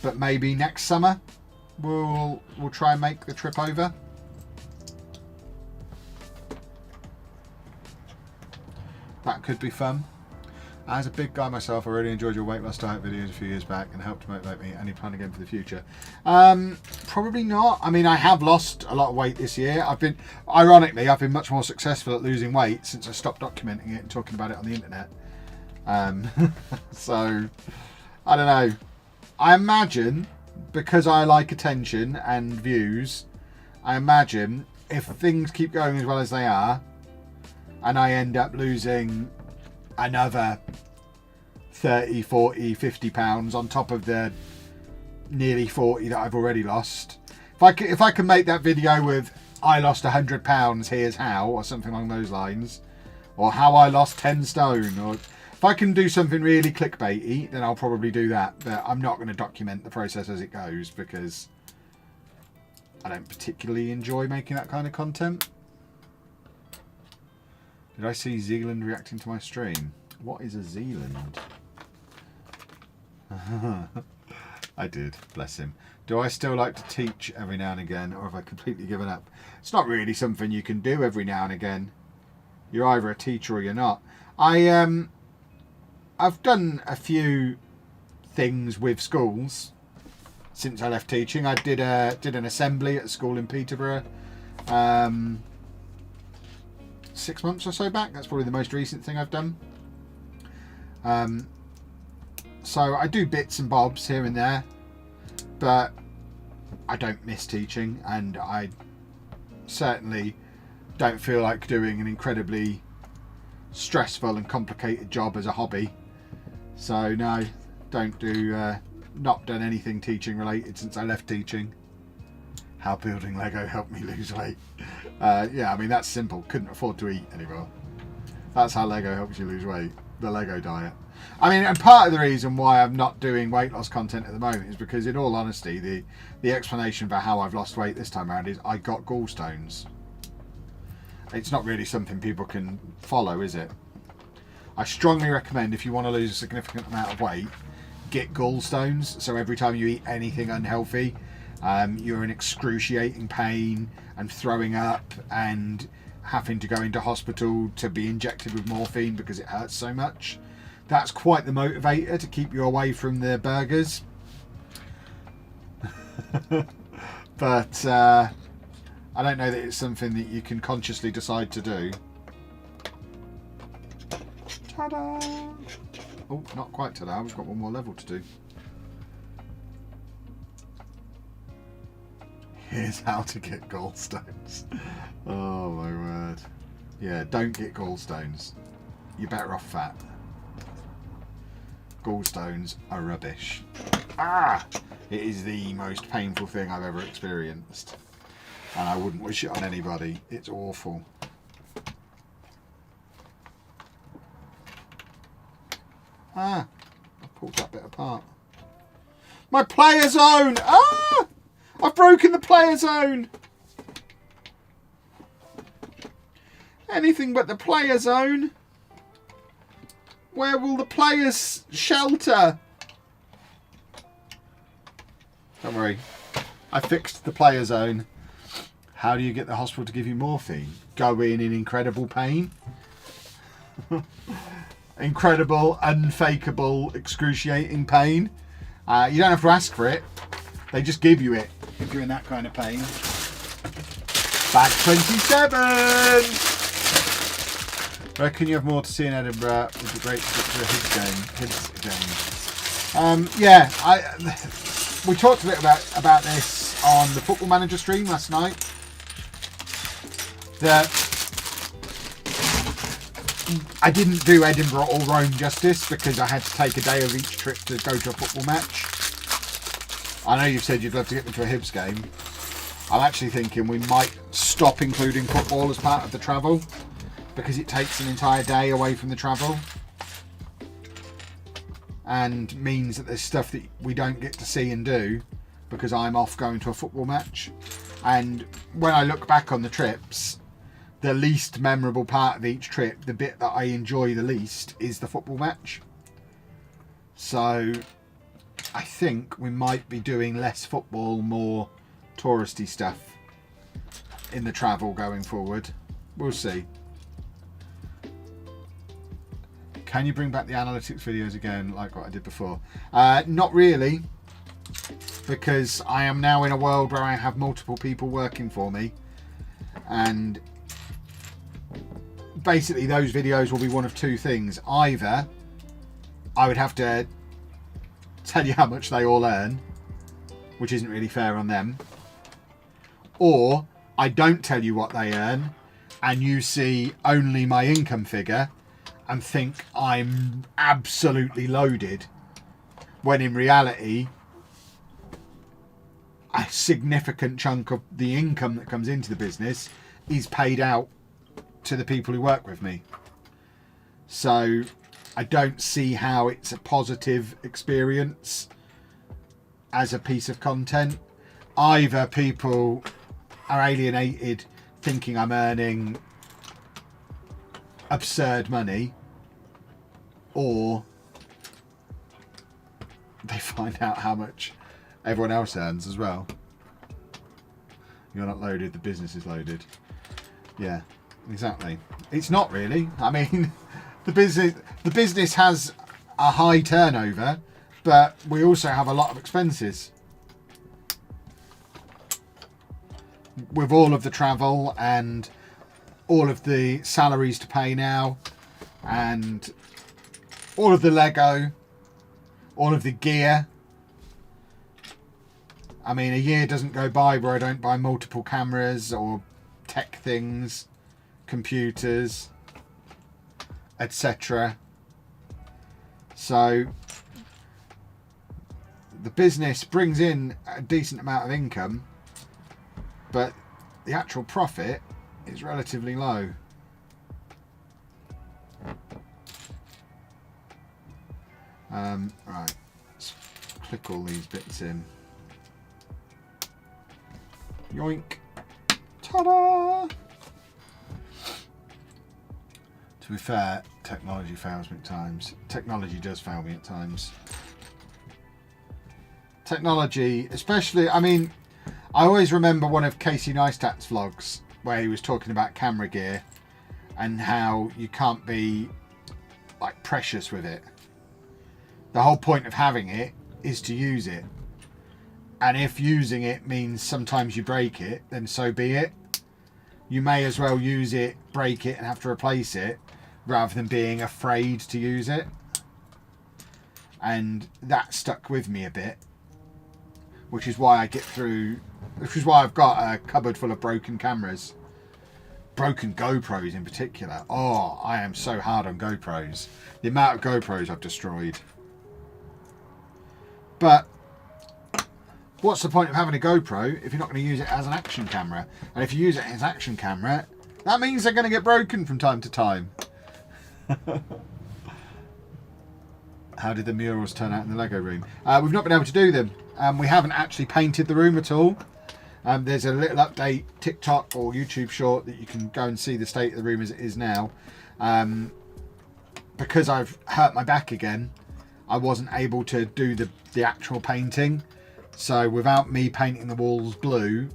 But maybe next summer we'll try and make the trip over. That could be fun. As a big guy myself, I really enjoyed your weight loss diet videos a few years back and helped to motivate me. Any plan again for the future? Probably not. I mean, I have lost a lot of weight this year. Ironically, I've been much more successful at losing weight since I stopped documenting it and talking about it on the internet. So, I don't know. I imagine, because I like attention and views, I imagine if things keep going as well as they are, and I end up losing another 30, 40, 50 pounds on top of the nearly 40 that I've already lost, If I can make that video with I lost £100, here's how, or something along those lines, or how I lost 10 stone, or if I can do something really clickbaity, then I'll probably do that. But I'm not going to document the process as it goes because I don't particularly enjoy making that kind of content. Did I see Zealand reacting to my stream? What is a Zealand? I did, bless him. Do I still like to teach every now and again, or have I completely given up? It's not really something you can do every now and again. You're either a teacher or you're not. I've done a few things with schools since I left teaching. I did an assembly at a school in Peterborough 6 months or so back. That's probably the most recent thing I've done. So I do bits and bobs here and there, but I don't miss teaching, and I certainly don't feel like doing an incredibly stressful and complicated job as a hobby. So no, not done anything teaching related since I left teaching. How building Lego helped me lose weight. Yeah, I mean, that's simple. Couldn't afford to eat anymore. That's how Lego helps you lose weight. The Lego diet. I mean, and part of the reason why I'm not doing weight loss content at the moment is because, in all honesty, the explanation for how I've lost weight this time around is I got gallstones. It's not really something people can follow, is it? I strongly recommend, if you want to lose a significant amount of weight, get gallstones. So every time you eat anything unhealthy, you're in excruciating pain and throwing up and having to go into hospital to be injected with morphine because it hurts so much. That's quite the motivator to keep you away from the burgers. But I don't know that it's something that you can consciously decide to do. Ta-da! Oh, not quite ta-da. We've got one more level to do. Here's how to get gallstones. Oh my word. Yeah, don't get gallstones. You're better off fat. Gallstones are rubbish. Ah! It is the most painful thing I've ever experienced. And I wouldn't wish it on anybody. It's awful. Ah! I pulled that bit apart. My player zone! Ah! I've broken the player zone! Anything but the player zone. Where will the players shelter? Don't worry. I fixed the player zone. How do you get the hospital to give you morphine? Go in incredible pain. Incredible, unfakeable, excruciating pain. You don't have to ask for it. They just give you it if you're in that kind of pain. Bag 27! Reckon you have more to see in Edinburgh. Would be great to get to a Hibs game. Yeah, we talked a bit about this on the Football Manager stream last night. That I didn't do Edinburgh or Rome justice because I had to take a day of each trip to go to a football match. I know you've said you'd love to get me to a Hibs game. I'm actually thinking we might stop including football as part of the travel, because it takes an entire day away from the travel and means that there's stuff that we don't get to see and do because I'm off going to a football match. And when I look back on the trips, the least memorable part of each trip, the bit that I enjoy the least, is the football match. So I think we might be doing less football, more touristy stuff in the travel going forward. We'll see. Can you bring back the analytics videos again like what I did before? Not really, because I am now in a world where I have multiple people working for me, and basically those videos will be one of two things. Either I would have to tell you how much they all earn, which isn't really fair on them, or I don't tell you what they earn and you see only my income figure and think I'm absolutely loaded, when in reality a significant chunk of the income that comes into the business is paid out to the people who work with me. So I don't see how it's a positive experience as a piece of content. Either people are alienated thinking I'm earning absurd money, or they find out how much everyone else earns as well. You're not loaded, the business is loaded. Yeah, exactly. It's not really. I mean, the business has a high turnover, but we also have a lot of expenses. With all of the travel and all of the salaries to pay now, and all of the Lego, all of the gear. I mean, a year doesn't go by where I don't buy multiple cameras or tech things, computers, etc. So the business brings in a decent amount of income, but the actual profit is relatively low. Right, let's click all these bits in. Yoink. Ta-da! To be fair, technology fails me at times. Technology does fail me at times. Technology, especially, I mean, I always remember one of Casey Neistat's vlogs where he was talking about camera gear and how you can't be like precious with it. The whole point of having it is to use it. And if using it means sometimes you break it, then so be it. You may as well use it, break it and have to replace it, rather than being afraid to use it. And that stuck with me a bit, which is why I've got a cupboard full of broken cameras. Broken GoPros in particular. Oh, I am so hard on GoPros. The amount of GoPros I've destroyed. But what's the point of having a GoPro if you're not going to use it as an action camera? And if you use it as an action camera, that means they're going to get broken from time to time. How did the murals turn out in the Lego room? We've not been able to do them. We haven't actually painted the room at all. There's a little update TikTok or YouTube short that you can go and see the state of the room as it is now. Because I've hurt my back again, I wasn't able to do the actual painting. So without me painting the walls blue,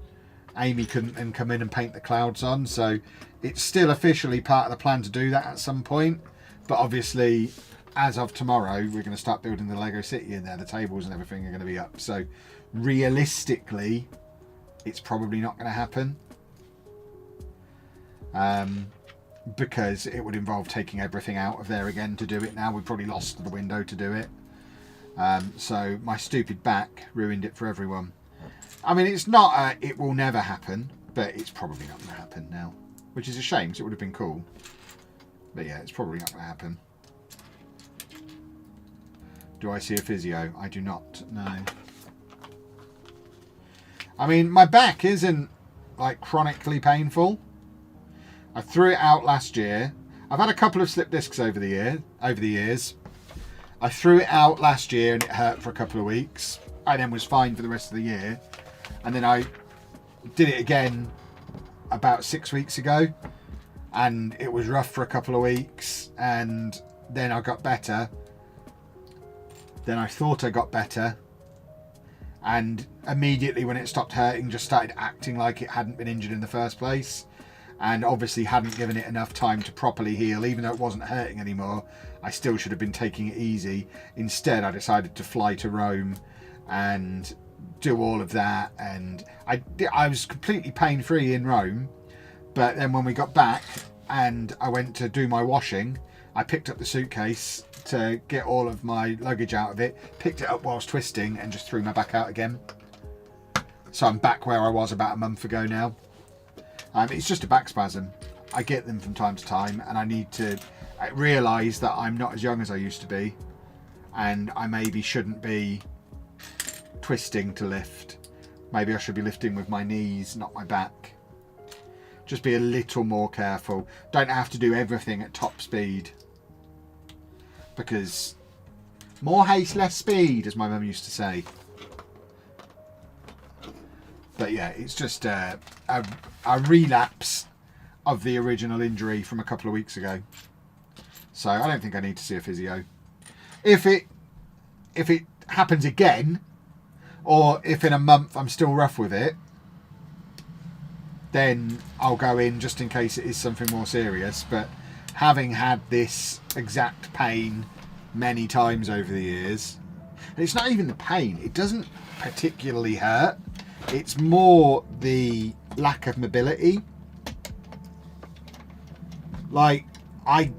Amy couldn't then come in and paint the clouds on. So it's still officially part of the plan to do that at some point. But obviously, as of tomorrow, we're going to start building the Lego City in there. The tables and everything are going to be up. So realistically, it's probably not going to happen. Because it would involve taking everything out of there again to do it now. We've probably lost the window to do it. So my stupid back ruined it for everyone. I mean, it's not it will never happen, but it's probably not going to happen now. Which is a shame, because it would have been cool. But yeah, it's probably not going to happen. Do I see a physio? I do not, no. I mean, my back isn't like chronically painful. I threw it out last year. I've had a couple of slip discs over the years. I threw it out last year and it hurt for a couple of weeks. I then was fine for the rest of the year. And then I did it again about 6 weeks ago. And it was rough for a couple of weeks. And then I got better. Then I thought I got better. And immediately when it stopped hurting, just started acting like it hadn't been injured in the first place. And obviously hadn't given it enough time to properly heal. Even though it wasn't hurting anymore, I still should have been taking it easy. Instead, I decided to fly to Rome and do all of that. And I was completely pain-free in Rome. But then when we got back and I went to do my washing, I picked up the suitcase to get all of my luggage out of it, picked it up whilst twisting and just threw my back out again. So I'm back where I was about a month ago now. It's just a back spasm. I get them from time to time and I need to realise that I'm not as young as I used to be and I maybe shouldn't be twisting to lift Maybe I should be lifting with my knees, not my back. Just be a little more careful. Don't have to do everything at top speed. Because more haste, less speed, as my mum used to say. But yeah, it's just a relapse of the original injury from a couple of weeks ago. So I don't think I need to see a physio. If it happens again, or if in a month I'm still rough with it, then I'll go in just in case it is something more serious. But having had this exact pain many times over the years, and it's not even the pain, it doesn't particularly hurt, it's more the lack of mobility. Like, I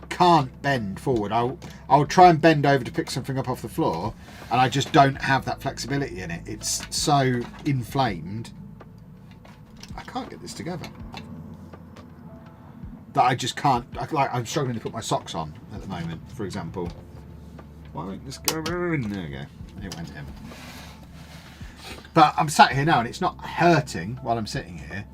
can't bend forward. I'll try and bend over to pick something up off the floor, and I just don't have that flexibility in it. It's so inflamed. I can't get this together. That I just can't. I'm struggling to put my socks on at the moment, for example. Why won't this go in? There we go. It went in. But I'm sat here now, and it's not hurting while I'm sitting here.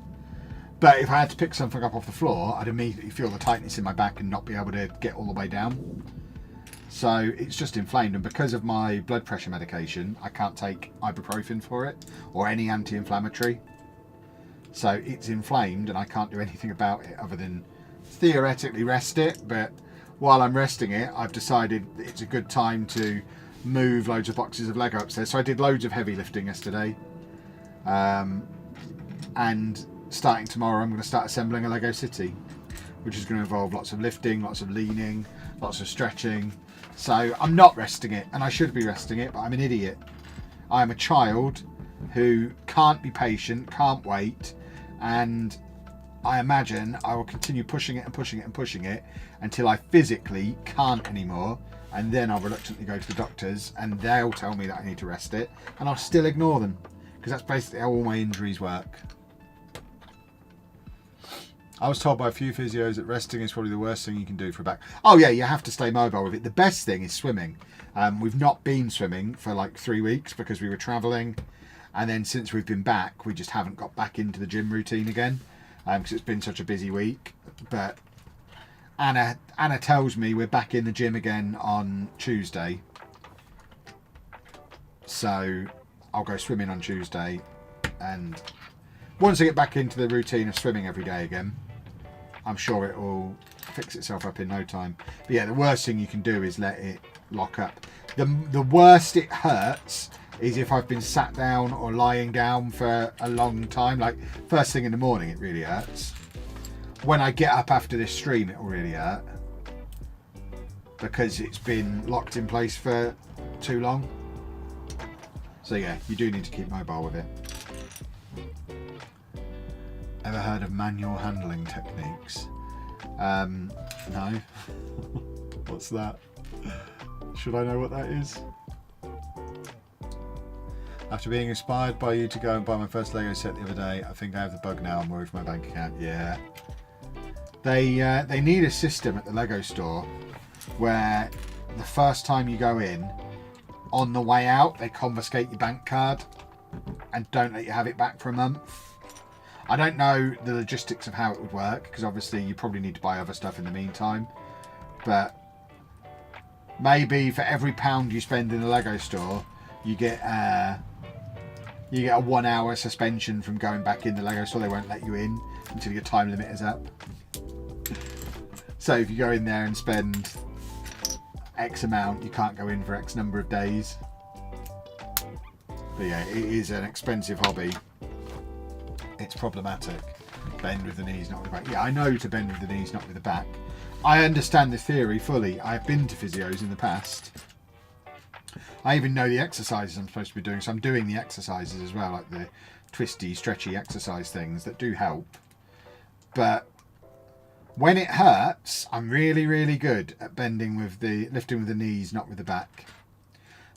But if I had to pick something up off the floor, I'd immediately feel the tightness in my back and not be able to get all the way down. So it's just inflamed, and because of my blood pressure medication, I can't take ibuprofen for it or any anti-inflammatory. So it's inflamed, and I can't do anything about it other than theoretically rest it. But while I'm resting it, I've decided it's a good time to move loads of boxes of Lego upstairs. So I did loads of heavy lifting yesterday, and starting tomorrow I'm going to start assembling a Lego city, which is going to involve lots of lifting, lots of leaning, lots of stretching. So I'm not resting it, and I should be resting it, but I'm an idiot. I'm a child who can't be patient, can't wait, and I imagine I will continue pushing it and pushing it and pushing it until I physically can't anymore, and then I'll reluctantly go to the doctors and they'll tell me that I need to rest it, and I'll still ignore them, because that's basically how all my injuries work. I was told by a few physios that resting is probably the worst thing you can do for a back. Oh yeah, you have to stay mobile with it. The best thing is swimming. We've not been swimming for like 3 weeks because we were travelling, and then since we've been back, we just haven't got back into the gym routine again, because it's been such a busy week. But Anna tells me we're back in the gym again on Tuesday, so I'll go swimming on Tuesday, and once I get back into the routine of swimming every day again, I'm sure it will fix itself up in no time. But yeah, the worst thing you can do is let it lock up. The worst it hurts is if I've been sat down or lying down for a long time. Like first thing in the morning, it really hurts. When I get up after this stream, it will really hurt, because it's been locked in place for too long. So yeah, you do need to keep mobile with it. Ever heard of manual handling techniques? No. What's that? Should I know what that is? After being inspired by you to go and buy my first Lego set the other day, I think I have the bug now. I'm worried for my bank account. Yeah. They need a system at the Lego store where the first time you go in, on the way out, they confiscate your bank card and don't let you have it back for a month. I don't know the logistics of how it would work, because obviously you probably need to buy other stuff in the meantime. But maybe for every £1 you spend in the Lego store, you get a 1 hour suspension from going back in the Lego store. They won't let you in until your time limit is up. So if you go in there and spend X amount, you can't go in for X number of days. But yeah, it is an expensive hobby. It's problematic. Bend with the knees, not with the back. Yeah, I know to bend with the knees, not with the back. I understand the theory fully. I've been to physios in the past. I even know the exercises I'm supposed to be doing, so I'm doing the exercises as well, like the twisty, stretchy exercise things that do help. But when it hurts, I'm really, really good at lifting with the knees, not with the back.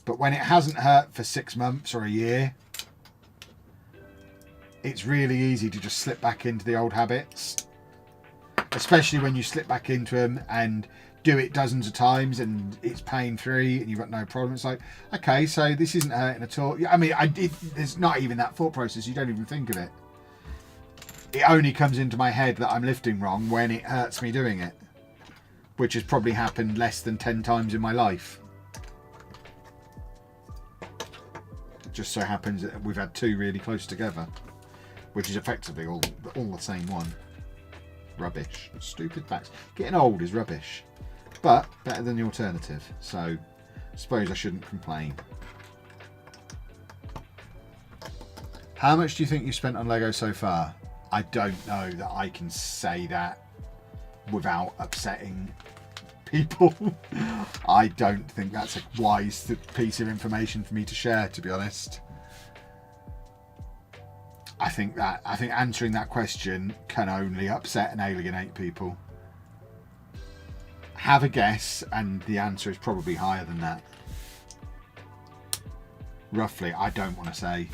But when it hasn't hurt for 6 months or a year, it's really easy to just slip back into the old habits, especially when you slip back into them and do it dozens of times and it's pain free and you've got no problem. It's like, okay, so this isn't hurting at all. I mean, there's not even that thought process. You don't even think of it. It only comes into my head that I'm lifting wrong when it hurts me doing it, which has probably happened less than 10 times in my life. It just so happens that we've had 2 really close together, which is effectively all the same one. Rubbish. Stupid backs. Getting old is rubbish, but better than the alternative, so I suppose I shouldn't complain. How much do you think you've spent on Lego so far? I don't know that I can say that without upsetting people. I don't think that's a wise piece of information for me to share, to be honest. I think answering that question can only upset and alienate people. Have a guess, and the answer is probably higher than that. Roughly, I don't want to say.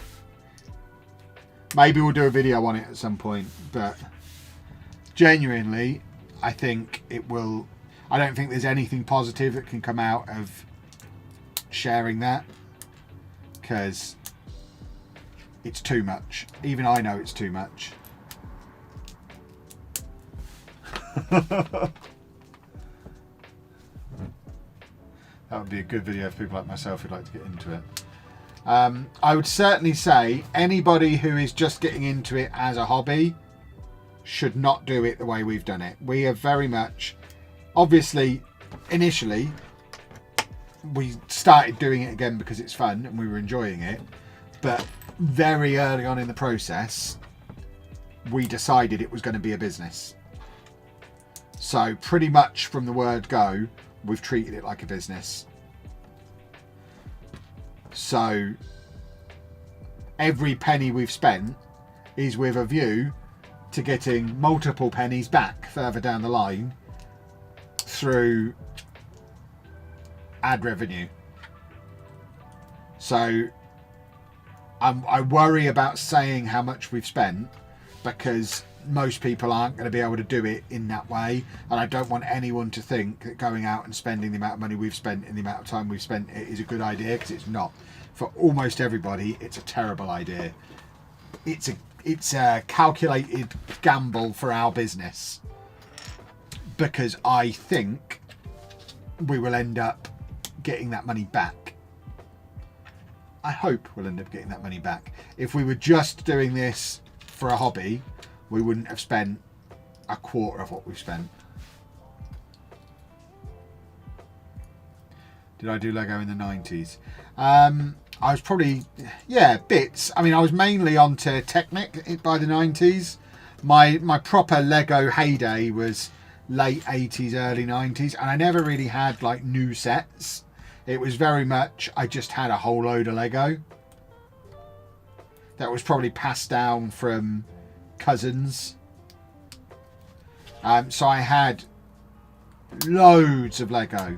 Maybe we'll do a video on it at some point, but genuinely, I think it will. I don't think there's anything positive that can come out of sharing that, because it's too much. Even I know it's too much. That would be a good video for people like myself who'd like to get into it. I would certainly say anybody who is just getting into it as a hobby should not do it the way we've done it. We have very much, obviously, initially, we started doing it again because it's fun and we were enjoying it. But very early on in the process, we decided it was going to be a business. So pretty much from the word go, we've treated it like a business. So every penny we've spent is with a view to getting multiple pennies back further down the line through ad revenue. So I worry about saying how much we've spent, because most people aren't going to be able to do it in that way, and I don't want anyone to think that going out and spending the amount of money we've spent in the amount of time we've spent it is a good idea, because it's not. For almost everybody, it's a terrible idea. It's a calculated gamble for our business, because I think we will end up getting that money back. I hope we'll end up getting that money back. If we were just doing this for a hobby, we wouldn't have spent a quarter of what we've spent. Did I do Lego in the 90s? I was probably, yeah, bits. I mean, I was mainly onto Technic by the 90s. My proper Lego heyday was late 80s, early 90s, and I never really had like new sets. It was very much, I just had a whole load of Lego that was probably passed down from cousins. So I had loads of Lego,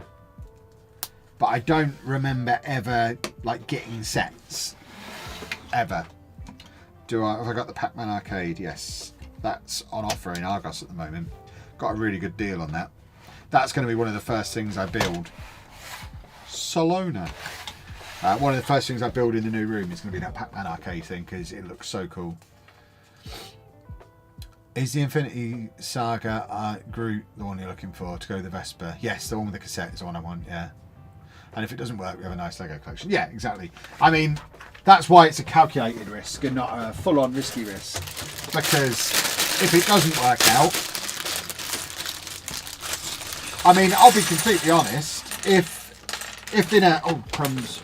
but I don't remember ever like getting sets ever. Have I got the Pac-Man arcade? Yes, that's on offer in Argos at the moment. Got a really good deal on that. That's going to be one of the first things I build. Barcelona. One of the first things I build in the new room is going to be that Pac-Man arcade thing, because it looks so cool. Is the Infinity Saga Groot the one you're looking for to go to the Vespa? Yes, the one with the cassette is the one I want, yeah. And if it doesn't work, we have a nice Lego collection. Yeah, exactly. I mean, that's why it's a calculated risk and not a full-on risky risk. Because if it doesn't work out, I mean, I'll be completely honest, if in a, oh, crumbs.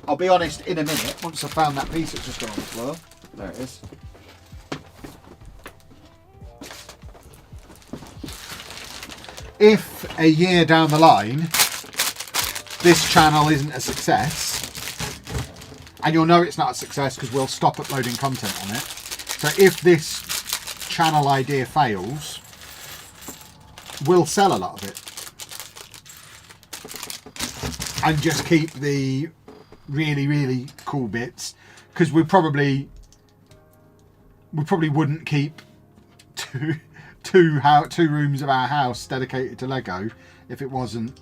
I'll be honest in a minute, once I've found that piece that's just gone on the floor. There it is. If a year down the line, this channel isn't a success, and you'll know it's not a success because we'll stop uploading content on it. So if this channel idea fails, we'll sell a lot of it. And just keep the really, really cool bits, because we probably wouldn't keep two rooms of our house dedicated to Lego if it wasn't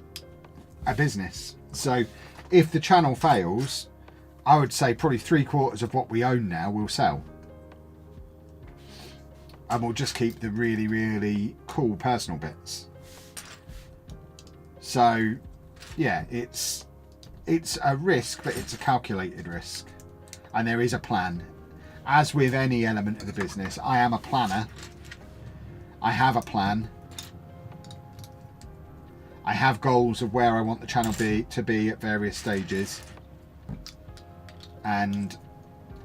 a business. So if the channel fails, I would say probably 3/4 of what we own now will sell. And we'll just keep the really, really cool personal bits. So yeah, it's a risk, but it's a calculated risk. And there is a plan. As with any element of the business, I am a planner. I have a plan. I have goals of where I want the channel to be at various stages. And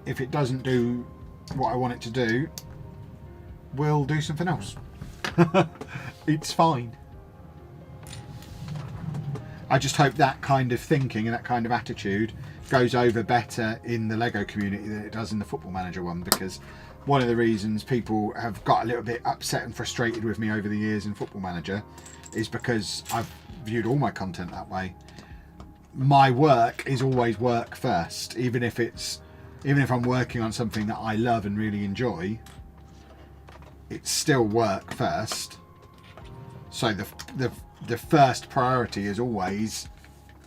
if it doesn't do what I want it to do, we'll do something else. It's fine. I just hope that kind of thinking and that kind of attitude goes over better in the Lego community than it does in the Football Manager one, because one of the reasons people have got a little bit upset and frustrated with me over the years in Football Manager is because I've viewed all my content that way. My work is always work first, even if I'm working on something that I love and really enjoy, it's still work first. So the first priority is always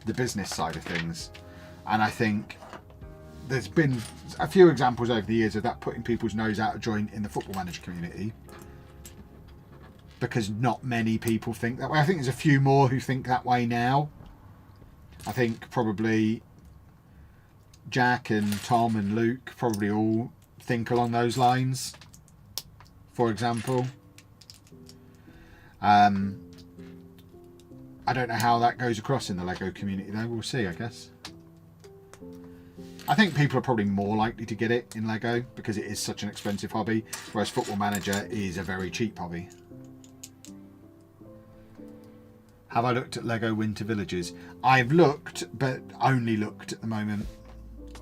the business side of things. And I think there's been a few examples over the years of that putting people's nose out of joint in the Football Manager community, because not many people think that way. I think there's a few more who think that way now. I think probably Jack and Tom and Luke probably all think along those lines, for example. I don't know how that goes across in the Lego community though. We'll see, I guess. I think people are probably more likely to get it in Lego because it is such an expensive hobby, whereas Football Manager is a very cheap hobby. Have I looked at Lego Winter Villages? I've looked, but only looked at the moment.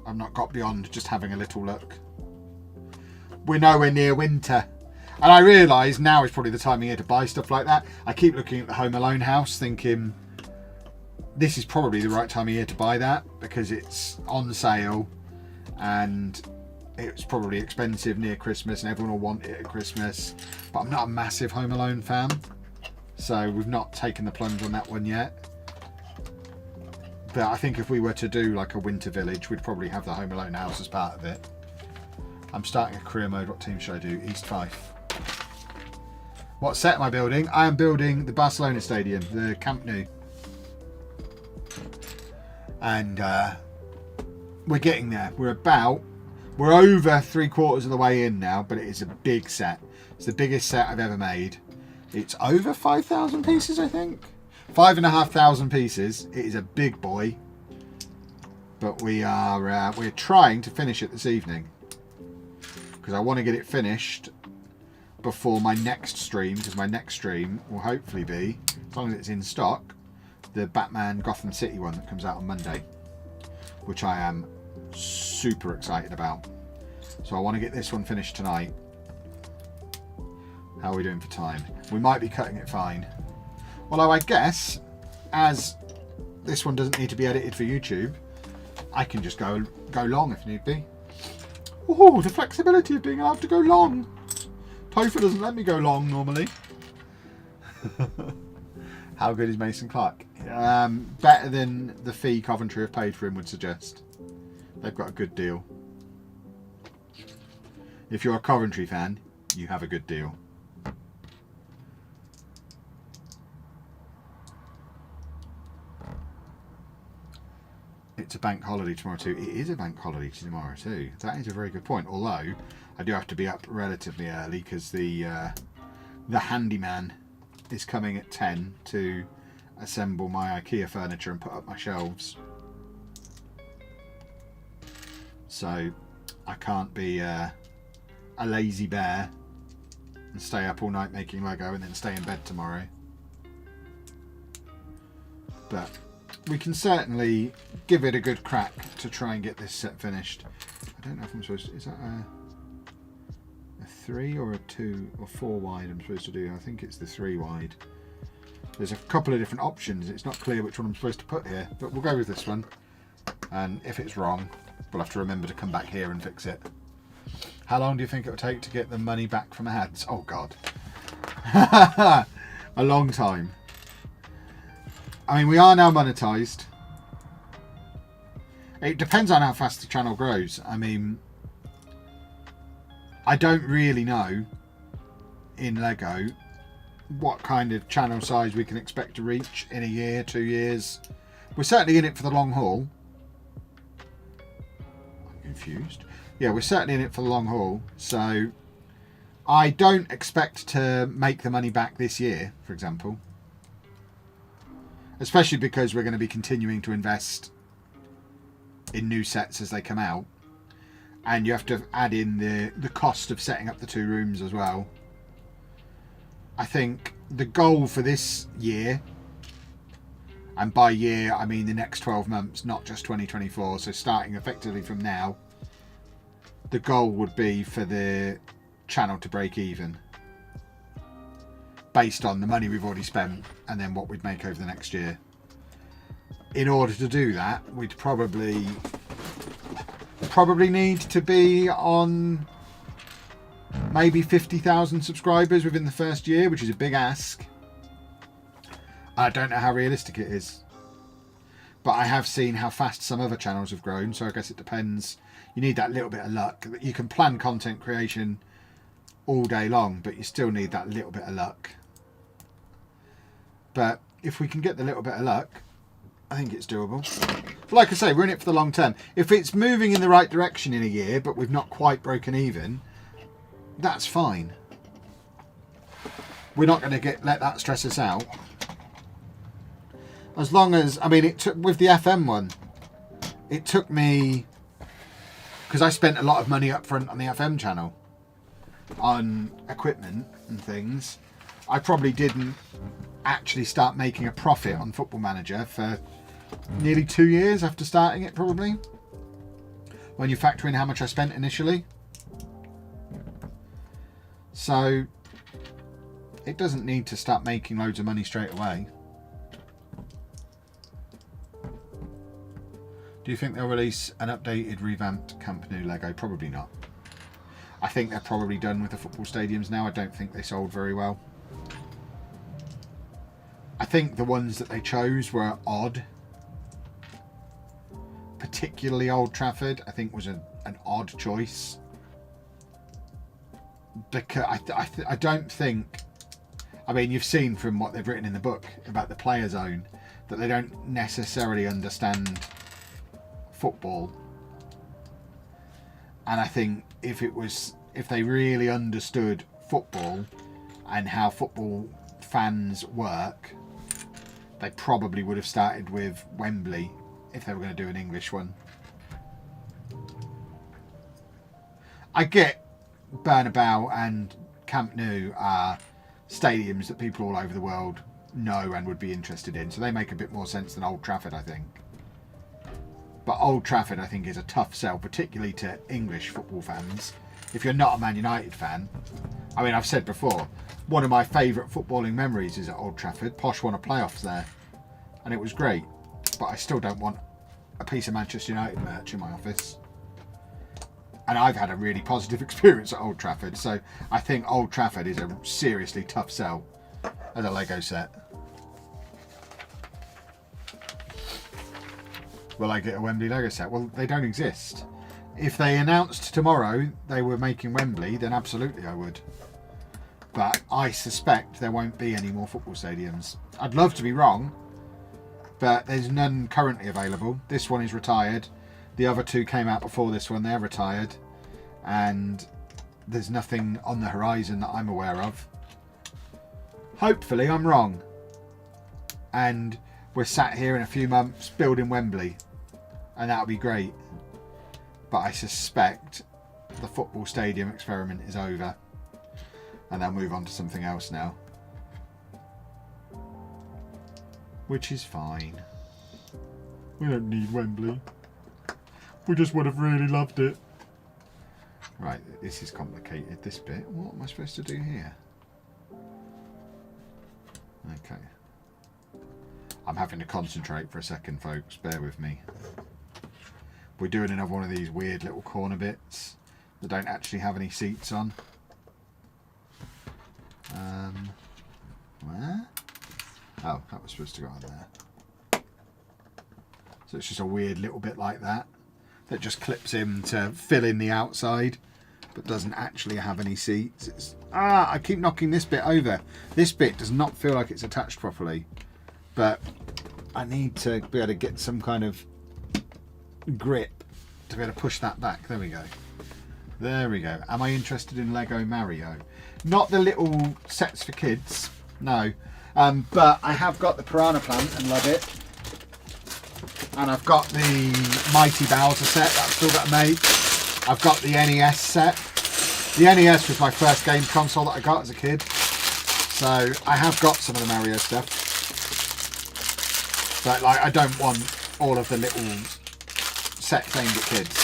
I've not got beyond just having a little look. We're nowhere near winter. And I realise now is probably the time of year to buy stuff like that. I keep looking at the Home Alone house thinking this is probably the right time of year to buy that because it's on sale and it's probably expensive near Christmas and everyone will want it at Christmas. But I'm not a massive Home Alone fan, so we've not taken the plunge on that one yet. But I think if we were to do like a winter village, we'd probably have the Home Alone house as part of it. I'm starting a career mode. What team should I do? East Fife. What set am I building? I am building the Barcelona stadium, the Camp Nou. And we're getting there. We're over 3/4 of the way in now, but it is a big set. It's the biggest set I've ever made. It's over 5,000 pieces, I think. 5,500 pieces. It is a big boy. But we're trying to finish it this evening, because I want to get it finished before my next stream, because my next stream will hopefully be, as long as it's in stock, the Batman Gotham City one that comes out on Monday, which I am super excited about. So I want to get this one finished tonight. How are we doing for time? We might be cutting it fine. Although I guess, as this one doesn't need to be edited for YouTube, I can just go long if need be. Oh, the flexibility of being allowed to go long. Topher doesn't let me go long normally. How good is Mason Clark? Better than the fee Coventry have paid for him would suggest. They've got a good deal. If you're a Coventry fan, you have a good deal. It's a bank holiday tomorrow too. It is a bank holiday tomorrow too. That is a very good point. Although I do have to be up relatively early because the handyman is coming at 10 to assemble my IKEA furniture and put up my shelves. So I can't be a lazy bear and stay up all night making Lego and then stay in bed tomorrow. But we can certainly give it a good crack to try and get this set finished. I don't know if I'm supposed to, is that a 3 or a 2 or 4 wide I'm supposed to do? I think it's the 3 wide. There's a couple of different options. It's not clear which one I'm supposed to put here, but we'll go with this one. And if it's wrong, we'll have to remember to come back here and fix it. How long do you think it will take to get the money back from ads? Oh God. A long time. I mean, we are now monetized. It depends on how fast the channel grows. I mean, I don't really know in Lego what kind of channel size we can expect to reach in a year, 2 years. We're certainly in it for the long haul. I'm confused. Yeah, we're certainly in it for the long haul. So I don't expect to make the money back this year, for example. Especially because we're going to be continuing to invest in new sets as they come out. And you have to add in the cost of setting up the 2 rooms as well. I think the goal for this year, and by year I mean the next 12 months, not just 2024, so starting effectively from now, the goal would be for the channel to break even based on the money we've already spent and then what we'd make over the next year. In order to do that, we'd probably need to be on maybe 50,000 subscribers within the first year, which is a big ask. I don't know how realistic it is, but I have seen how fast some other channels have grown, so I guess it depends. You need that little bit of luck. You can plan content creation all day long, but you still need that little bit of luck. But if we can get the little bit of luck, I think it's doable. But like I say, we're in it for the long term. If it's moving in the right direction in a year, but we've not quite broken even, that's fine. We're not going to let that stress us out. As long as, I mean, it took, with the FM one, it took me, because I spent a lot of money up front on the FM channel, on equipment and things. I probably didn't actually start making a profit on Football Manager for nearly 2 years after starting it, probably, when you factor in how much I spent initially. So it doesn't need to start making loads of money straight away. Do you think they'll release an updated, revamped Camp Nou Lego? Probably not. I think they're probably done with the football stadiums now. I don't think they sold very well. I think the ones that they chose were odd. Particularly Old Trafford, I think, was an odd choice. Because I don't think... I mean, you've seen from what they've written in the book about the player zone that they don't necessarily understand football. And I think if they really understood football and how football fans work, they probably would have started with Wembley if they were going to do an English one. I get Bernabeu and Camp Nou are stadiums that people all over the world know and would be interested in, so they make a bit more sense than Old Trafford, I think. But Old Trafford, I think, is a tough sell, particularly to English football fans. If you're not a Man United fan, I mean, I've said before, one of my favourite footballing memories is at Old Trafford. Posh won a playoffs there, and it was great. But I still don't want a piece of Manchester United merch in my office. And I've had a really positive experience at Old Trafford, so I think Old Trafford is a seriously tough sell as a Lego set. Will I get a Wembley Lego set? Well, they don't exist. If they announced tomorrow they were making Wembley, then absolutely I would. But I suspect there won't be any more football stadiums. I'd love to be wrong, but there's none currently available. This one is retired. The other two came out before this one. They're retired. And there's nothing on the horizon that I'm aware of. Hopefully I'm wrong. And we're sat here in a few months building Wembley. And that'll be great. But I suspect the football stadium experiment is over. And they'll move on to something else now. Which is fine. We don't need Wembley. We just would have really loved it. Right, this is complicated, this bit. What am I supposed to do here? Okay. I'm having to concentrate for a second, folks. Bear with me. We're doing another one of these weird little corner bits that don't actually have any seats on. Oh, that was supposed to go on there. So it's just a weird little bit like that just clips in to fill in the outside, but doesn't actually have any seats. I keep knocking this bit over. This bit does not feel like it's attached properly, but I need to be able to get some kind of grip to be able to push that back. There we go. There we go. Am I interested in Lego Mario? Not the little sets for kids, no. But I have got the Piranha Plant and love it. And I've got the Mighty Bowser set that I've still got to make. I've got the NES set. The NES was my first game console that I got as a kid. So I have got some of the Mario stuff. But like, I don't want all of the little sets aimed at kids.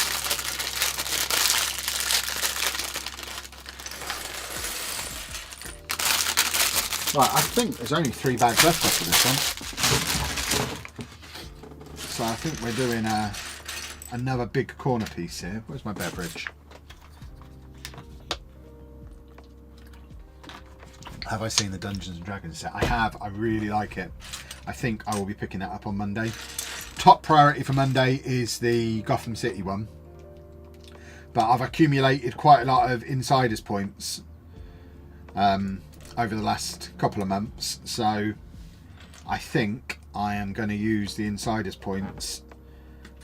Right, I think there's only 3 bags left after this one. So I think we're doing another big corner piece here. Where's my beverage? Have I seen the Dungeons and Dragons set? I have. I really like it. I think I will be picking that up on Monday. Top priority for Monday is the Gotham City one. But I've accumulated quite a lot of insiders points over the last couple of months. So I think I am going to use the insiders points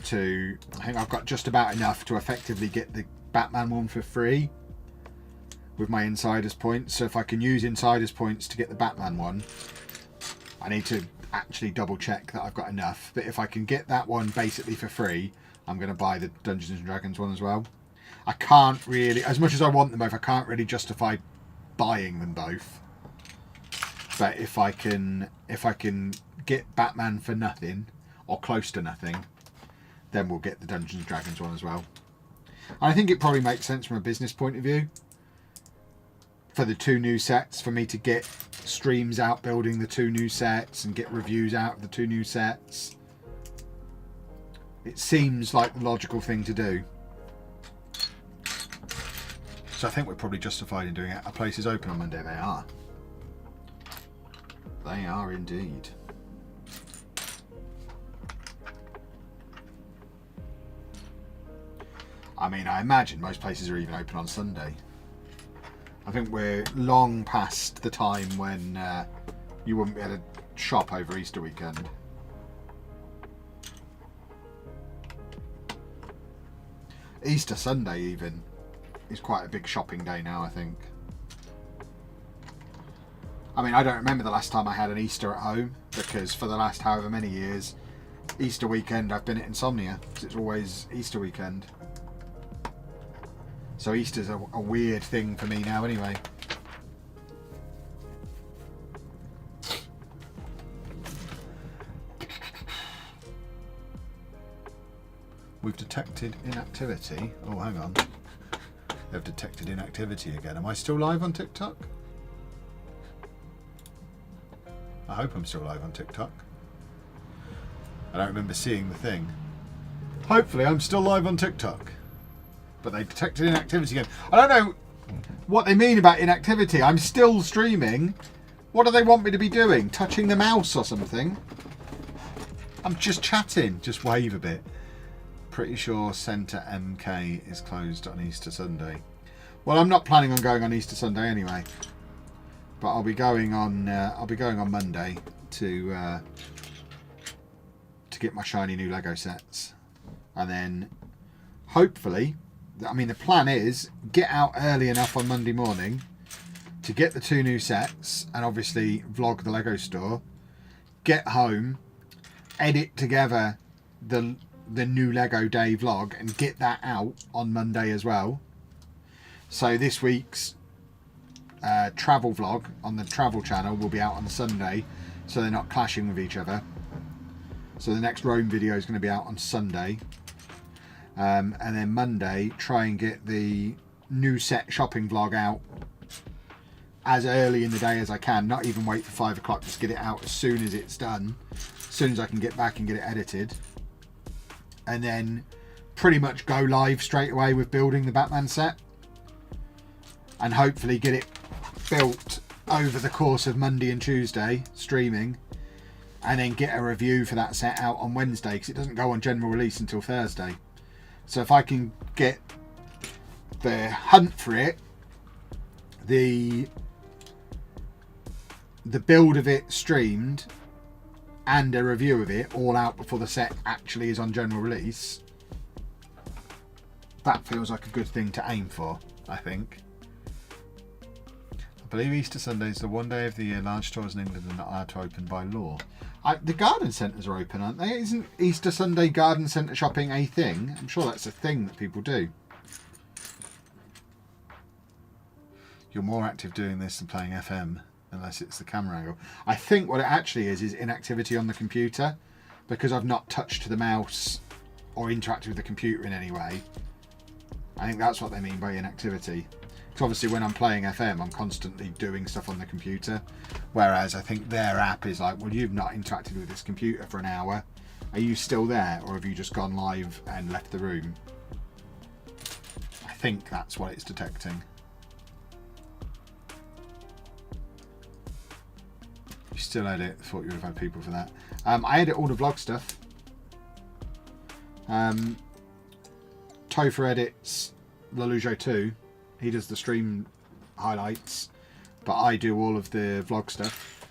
to... I think I've got just about enough to effectively get the Batman one for free with my insiders points. So if I can use insiders points to get the Batman one, I need to actually double check that I've got enough. But if I can get that one basically for free, I'm going to buy the Dungeons and Dragons one as well. I can't really, as much as I want them both, I can't really justify buying them both. But if I can get Batman for nothing or close to nothing, then we'll get the Dungeons and Dragons one as well. And I think it probably makes sense from a business point of view for the 2 new sets, for me to get streams out building the 2 new sets and get reviews out of the 2 new sets. It seems like the logical thing to do. So I think we're probably justified in doing it. Our place is open on Monday. They are. They are indeed. I mean, I imagine most places are even open on Sunday. I think we're long past the time when you wouldn't be able to shop over Easter weekend. Easter Sunday even is quite a big shopping day now, I think. I mean, I don't remember the last time I had an Easter at home, because for the last however many years, Easter weekend I've been at Insomnia, because it's always Easter weekend. So Easter's a weird thing for me now anyway. We've detected inactivity. Oh, hang on. They've detected inactivity again. Am I still live on TikTok? I hope I'm still live on TikTok. I don't remember seeing the thing. Hopefully I'm still live on TikTok. But they detected inactivity again. I don't know what they mean about inactivity. I'm still streaming. What do they want me to be doing? Touching the mouse or something? I'm just chatting. Just wave a bit. Pretty sure Centre MK is closed on Easter Sunday. Well, I'm not planning on going on Easter Sunday anyway. But I'll be going on Monday to get my shiny new Lego sets. And then hopefully, I mean, the plan is get out early enough on Monday morning to get the 2 new sets and obviously vlog the Lego store. Get home, edit together the new Lego Day vlog and get that out on Monday as well. So this week's travel vlog on the travel channel will be out on Sunday, so they're not clashing with each other. So the next Rome video is going to be out on Sunday. And then Monday, try and get the new set shopping vlog out as early in the day as I can. Not even wait for 5 o'clock, just get it out as soon as it's done. As soon as I can get back and get it edited. And then pretty much go live straight away with building the Batman set. And hopefully get it built over the course of Monday and Tuesday, streaming. and then get a review for that set out on Wednesday, because it doesn't go on general release until Thursday. So if I can get the hunt for it, the build of it streamed, and a review of it all out before the set actually is on general release, that feels like a good thing to aim for, I think. I believe Easter Sunday is the one day of the year large stores in England are not allowed to open by law. The garden centres are open, aren't they? Isn't Easter Sunday garden centre shopping a thing? I'm sure that's a thing that people do. You're more active doing this than playing FM, unless it's the camera angle. I think what it actually is inactivity on the computer, because I've not touched the mouse or interacted with the computer in any way. I think that's what they mean by inactivity. Because obviously when I'm playing FM, I'm constantly doing stuff on the computer. Whereas I think their app is like, well, you've not interacted with this computer for an hour. Are you still there? Or have you just gone live and left the room? I think that's what it's detecting. You still edit? Thought you would have had people for that. I edit all the vlog stuff. Topher edits Lelujo 2. He does the stream highlights, but I do all of the vlog stuff.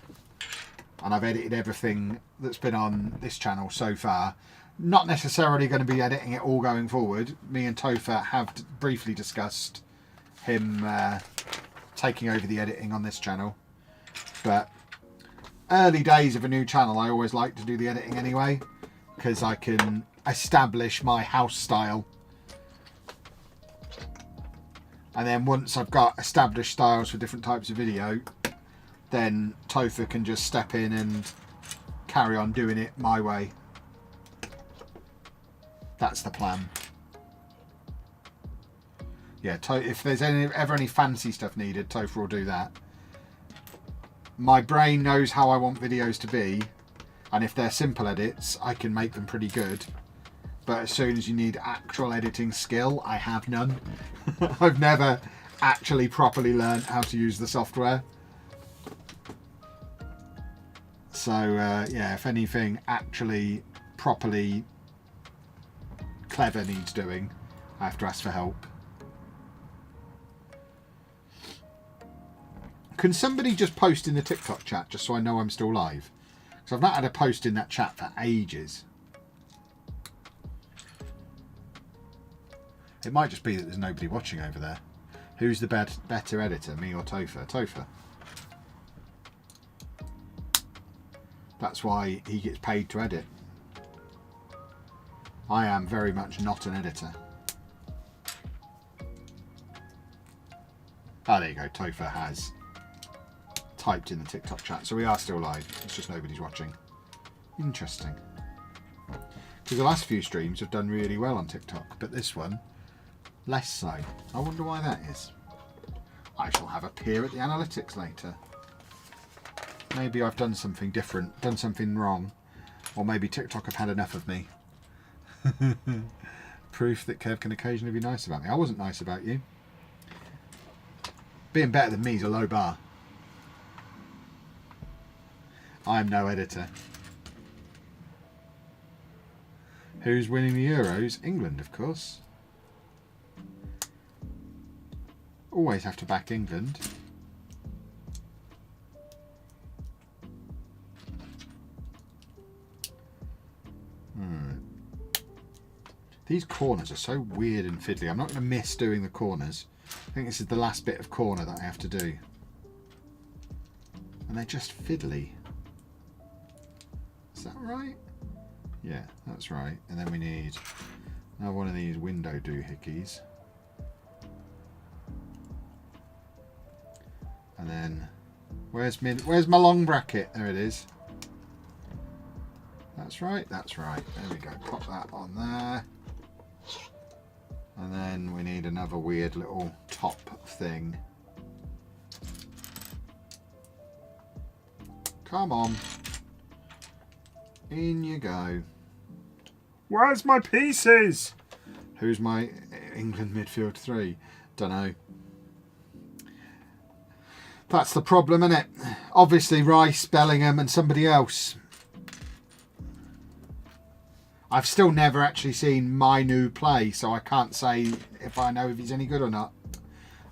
And I've edited everything that's been on this channel so far. Not necessarily going to be editing it all going forward. Me and Topher have briefly discussed him taking over the editing on this channel. But early days of a new channel, I always like to do the editing anyway, because I can establish my house style. And then once I've got established styles for different types of video, then Topher can just step in and carry on doing it my way. That's the plan. Yeah, if there's ever any fancy stuff needed, Topher will do that. My brain knows how I want videos to be, and if they're simple edits, I can make them pretty good. But as soon as you need actual editing skill, I have none. I've never actually properly learned how to use the software. So yeah, if anything actually properly clever needs doing, I have to ask for help. Can somebody just post in the TikTok chat just so I know I'm still live? Because I've not had a post in that chat for ages. It might just be that there's nobody watching over there. Who's the better editor, me or Topher? Topher. That's why he gets paid to edit. I am very much not an editor. Ah, there you go. Topher has typed in the TikTok chat. So we are still live. It's just nobody's watching. Interesting. Because the last few streams have done really well on TikTok, but this one, less so. I wonder why that is. I shall have a peer at the analytics later. Maybe I've done something different, done something wrong, or maybe TikTok have had enough of me. Proof that Kev can occasionally be nice about me. I wasn't nice about you. Being better than me is a low bar. I'm no editor. Who's winning the Euros? England, of course. Always have to back England. These corners are so weird and fiddly. I'm not going to miss doing the corners. I think this is the last bit of corner that I have to do. And they're just fiddly. Is that right? Yeah, that's right. And then we need another one of these window doohickeys. And then where's my long bracket? There it is. That's right, that's right. There we go. Pop that on there. And then we need another weird little top thing. Come on. In you go. Where's my pieces? Who's my England midfield 3? Dunno. That's the problem, isn't it? Obviously Rice, Bellingham and somebody else. I've still never actually seen Mainu play, so I can't say if I know if he's any good or not.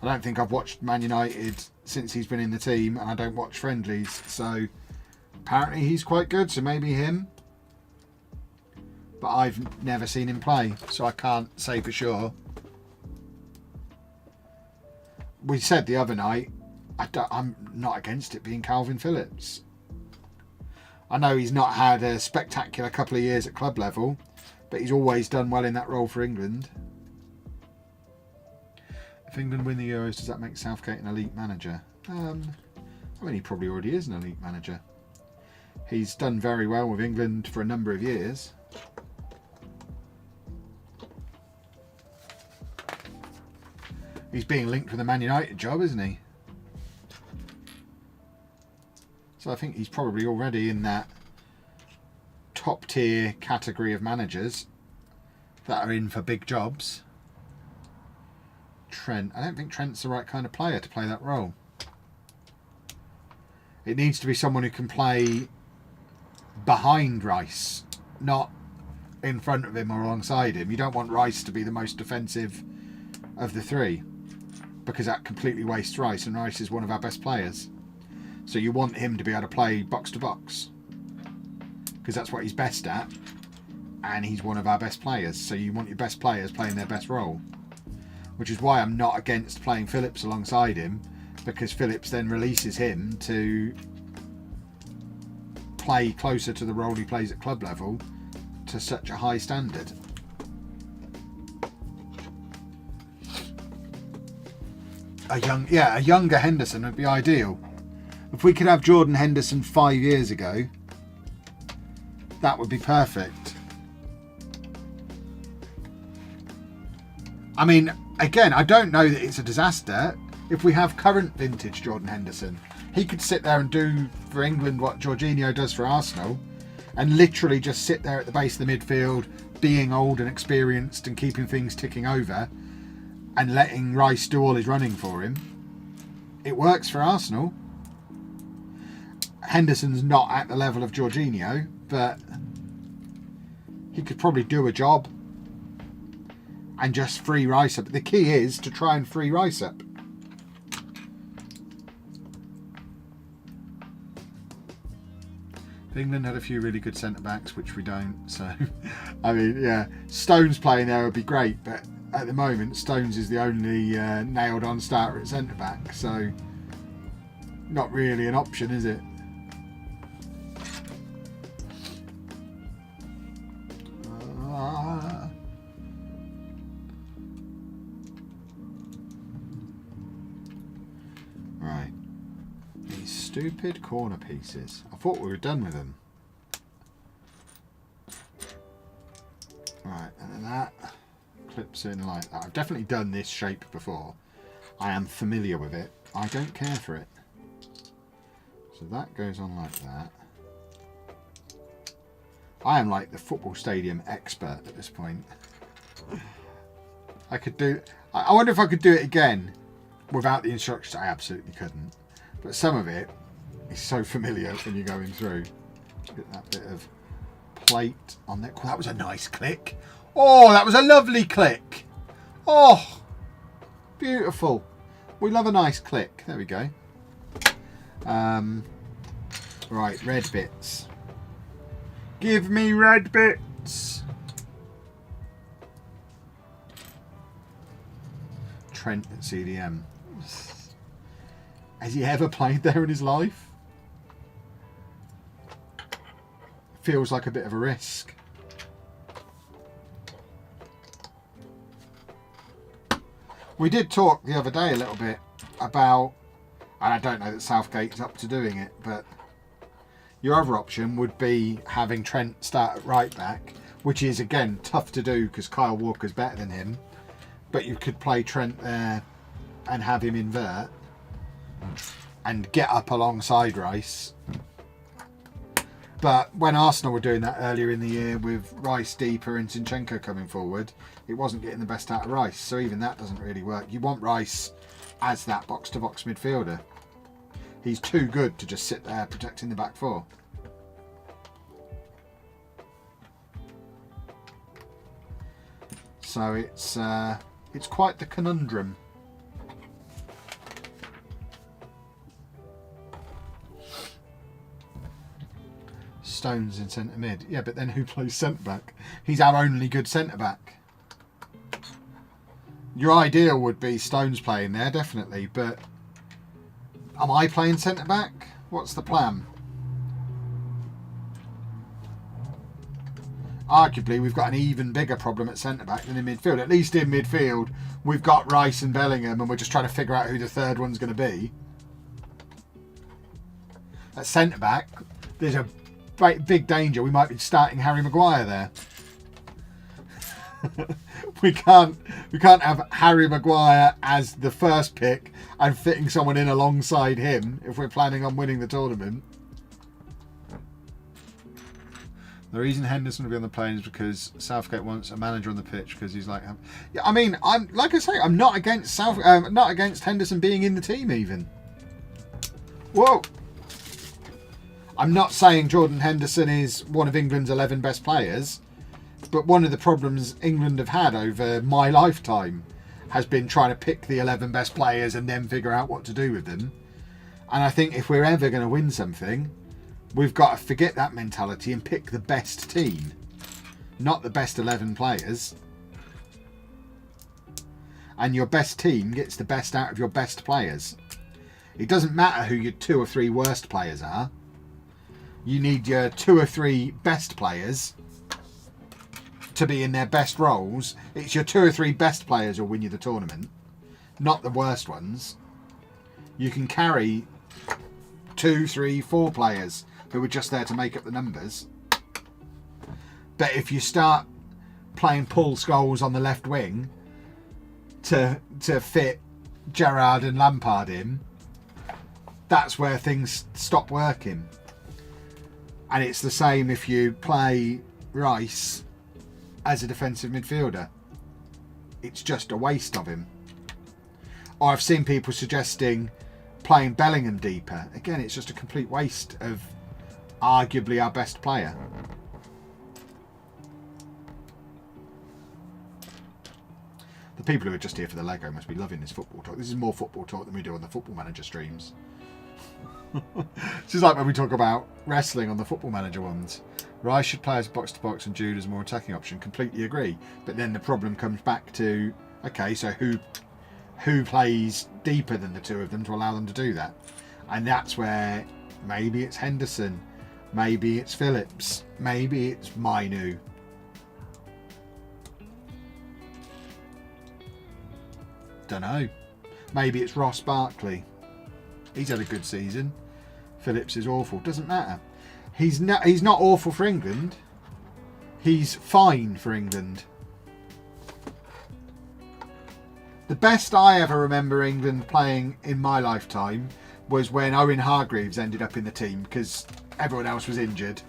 I don't think I've watched Man United since he's been in the team, and I don't watch friendlies, so apparently he's quite good, so maybe him. But I've never seen him play, so I can't say for sure. We said the other night, I'm not against it being Calvin Phillips. I know he's not had a spectacular couple of years at club level, but he's always done well in that role for England. If England win the Euros, does that make Southgate an elite manager? I mean, he probably already is an elite manager. He's done very well with England for a number of years. He's being linked with a Man United job, isn't he? So I think he's probably already in that top tier category of managers that are in for big jobs. Trent. I don't think Trent's the right kind of player to play that role. It needs to be someone who can play behind Rice, not in front of him or alongside him. You don't want Rice to be the most defensive of the three, because that completely wastes Rice, and Rice is one of our best players. So you want him to be able to play box to box, because that's what he's best at, and he's one of our best players. So you want your best players playing their best role, which is why I'm not against playing Phillips alongside him, because Phillips then releases him to play closer to the role he plays at club level to such a high standard. A younger Henderson would be ideal. If we could have Jordan Henderson 5 years ago, that would be perfect. I mean, again, I don't know that it's a disaster if we have current vintage Jordan Henderson. He could sit there and do for England what Jorginho does for Arsenal, and literally just sit there at the base of the midfield, being old and experienced and keeping things ticking over, and letting Rice do all his running for him. It works for Arsenal. Henderson's not at the level of Jorginho, but he could probably do a job and just free Rice up. The key is to try and free Rice up. England had a few really good centre-backs, which we don't, so I mean, yeah, Stones playing there would be great, but at the moment Stones is the only nailed-on starter at centre-back, so not really an option, is it? Right. These stupid corner pieces. I thought we were done with them. Right, and then that clips in like that. I've definitely done this shape before. I am familiar with it. I don't care for it. So that goes on like that. I am like the football stadium expert at this point. I could do... I wonder if I could do it again without the instructions. I absolutely couldn't. But some of it is so familiar when you're going through. Get that bit of plate on there. Oh, that was a nice click. Oh, that was a lovely click. Oh, beautiful. We love a nice click. There we go. Right, red bits. Give me red bits. Trent at CDM. Has he ever played there in his life? Feels like a bit of a risk. We did talk the other day a little bit about, and I don't know that Southgate's up to doing it, but your other option would be having Trent start at right back, which is, again, tough to do because Kyle Walker's better than him. But you could play Trent there and have him invert and get up alongside Rice. But when Arsenal were doing that earlier in the year with Rice deeper and Zinchenko coming forward, it wasn't getting the best out of Rice. So even that doesn't really work. You want Rice as that box-to-box midfielder. He's too good to just sit there protecting the back four. So it's quite the conundrum. Stones in centre mid. Yeah, but then who plays centre back? He's our only good centre back. Your ideal would be Stones playing there, definitely, but am I playing centre back? What's the plan? Arguably, we've got an even bigger problem at centre back than in midfield. At least in midfield, we've got Rice and Bellingham, and we're just trying to figure out who the third one's going to be. At centre back, there's a big danger. We might be starting Harry Maguire there. we can't have Harry Maguire as the first pick and fitting someone in alongside him if we're planning on winning the tournament. The reason Henderson will be on the plane is because Southgate wants a manager on the pitch because he's like, yeah. I mean, I'm like I say, I'm not against not against Henderson being in the team even. Whoa. I'm not saying Jordan Henderson is one of England's 11 best players, but one of the problems England have had over my lifetime has been trying to pick the 11 best players and then figure out what to do with them. And I think if we're ever going to win something, we've got to forget that mentality and pick the best team, not the best 11 players. And your best team gets the best out of your best players. It doesn't matter who your 2 or 3 worst players are. You need your 2 or 3 best players to be in their best roles. It's your 2 or 3 best players who'll win you the tournament, not the worst ones. You can carry 2, 3, 4 players who are just there to make up the numbers. But if you start playing Paul Scholes on the left wing to fit Gerrard and Lampard in, that's where things stop working. And it's the same if you play Rice as a defensive midfielder. It's just a waste of him. Or I've seen people suggesting playing Bellingham deeper. Again, it's just a complete waste of arguably our best player. The people who are just here for the Lego must be loving this football talk. This is more football talk than we do on the Football Manager streams. This is like when we talk about wrestling on the Football Manager ones. Rice should play as box-to-box and Jude as a more attacking option. Completely agree. But then the problem comes back to, okay, so who plays deeper than the two of them to allow them to do that? And that's where maybe it's Henderson, maybe it's Phillips, maybe it's Mainu. Don't know. Maybe it's Ross Barkley. He's had a good season. Phillips is awful. Doesn't matter. He's not awful for England. He's fine for England. The best I ever remember England playing in my lifetime was when Owen Hargreaves ended up in the team because everyone else was injured.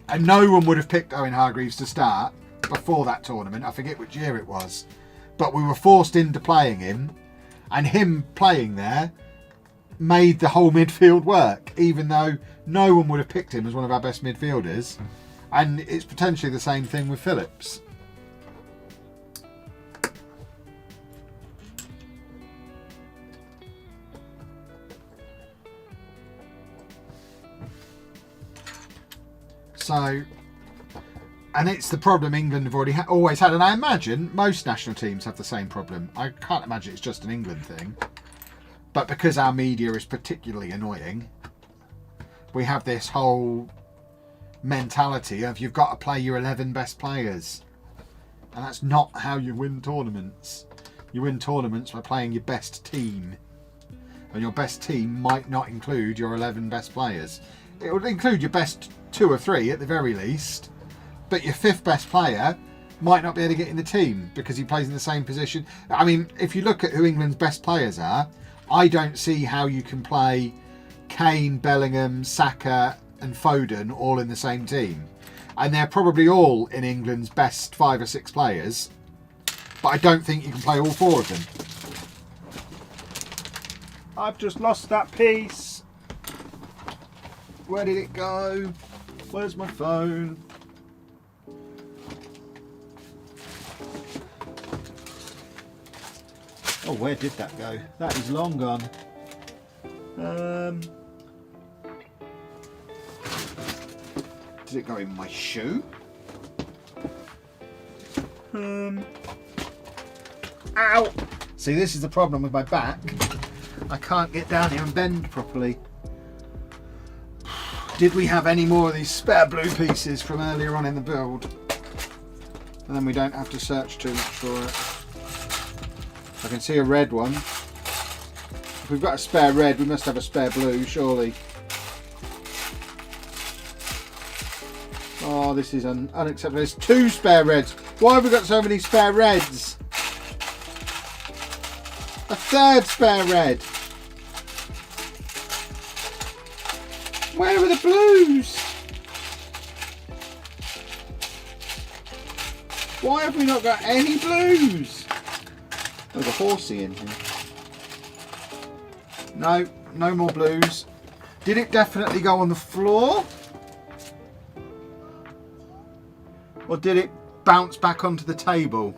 And no one would have picked Owen Hargreaves to start before that tournament. I forget which year it was. But we were forced into playing him. And him playing there made the whole midfield work, even though no one would have picked him as one of our best midfielders. And it's potentially the same thing with Phillips. So, and it's the problem England have already always had, and I imagine most national teams have the same problem. I can't imagine it's just an England thing. But because our media is particularly annoying, we have this whole mentality of you've got to play your 11 best players. And that's not how you win tournaments. You win tournaments by playing your best team. And your best team might not include your 11 best players. It would include your best 2 or 3 at the very least. But your 5th best player might not be able to get in the team because he plays in the same position. I mean, if you look at who England's best players are, I don't see how you can play Kane, Bellingham, Saka and Foden all in the same team. And they're probably all in England's best 5 or 6 players. But I don't think you can play all 4 of them. I've just lost that piece. Where did it go? Where's my phone? Oh, where did that go? That is long gone. Did it go in my shoe? Ow! See, this is the problem with my back. I can't get down here and bend properly. Did we have any more of these spare blue pieces from earlier on in the build? And then we don't have to search too much for it. I can see a red one. If we've got a spare red, we must have a spare blue, surely. Oh, this is unacceptable. There's 2 spare reds. Why have we got so many spare reds? A 3rd spare red. Where are the blues? Why have we not got any blues? There's a horsey in here. No, no more blues. Did it definitely go on the floor? Or did it bounce back onto the table?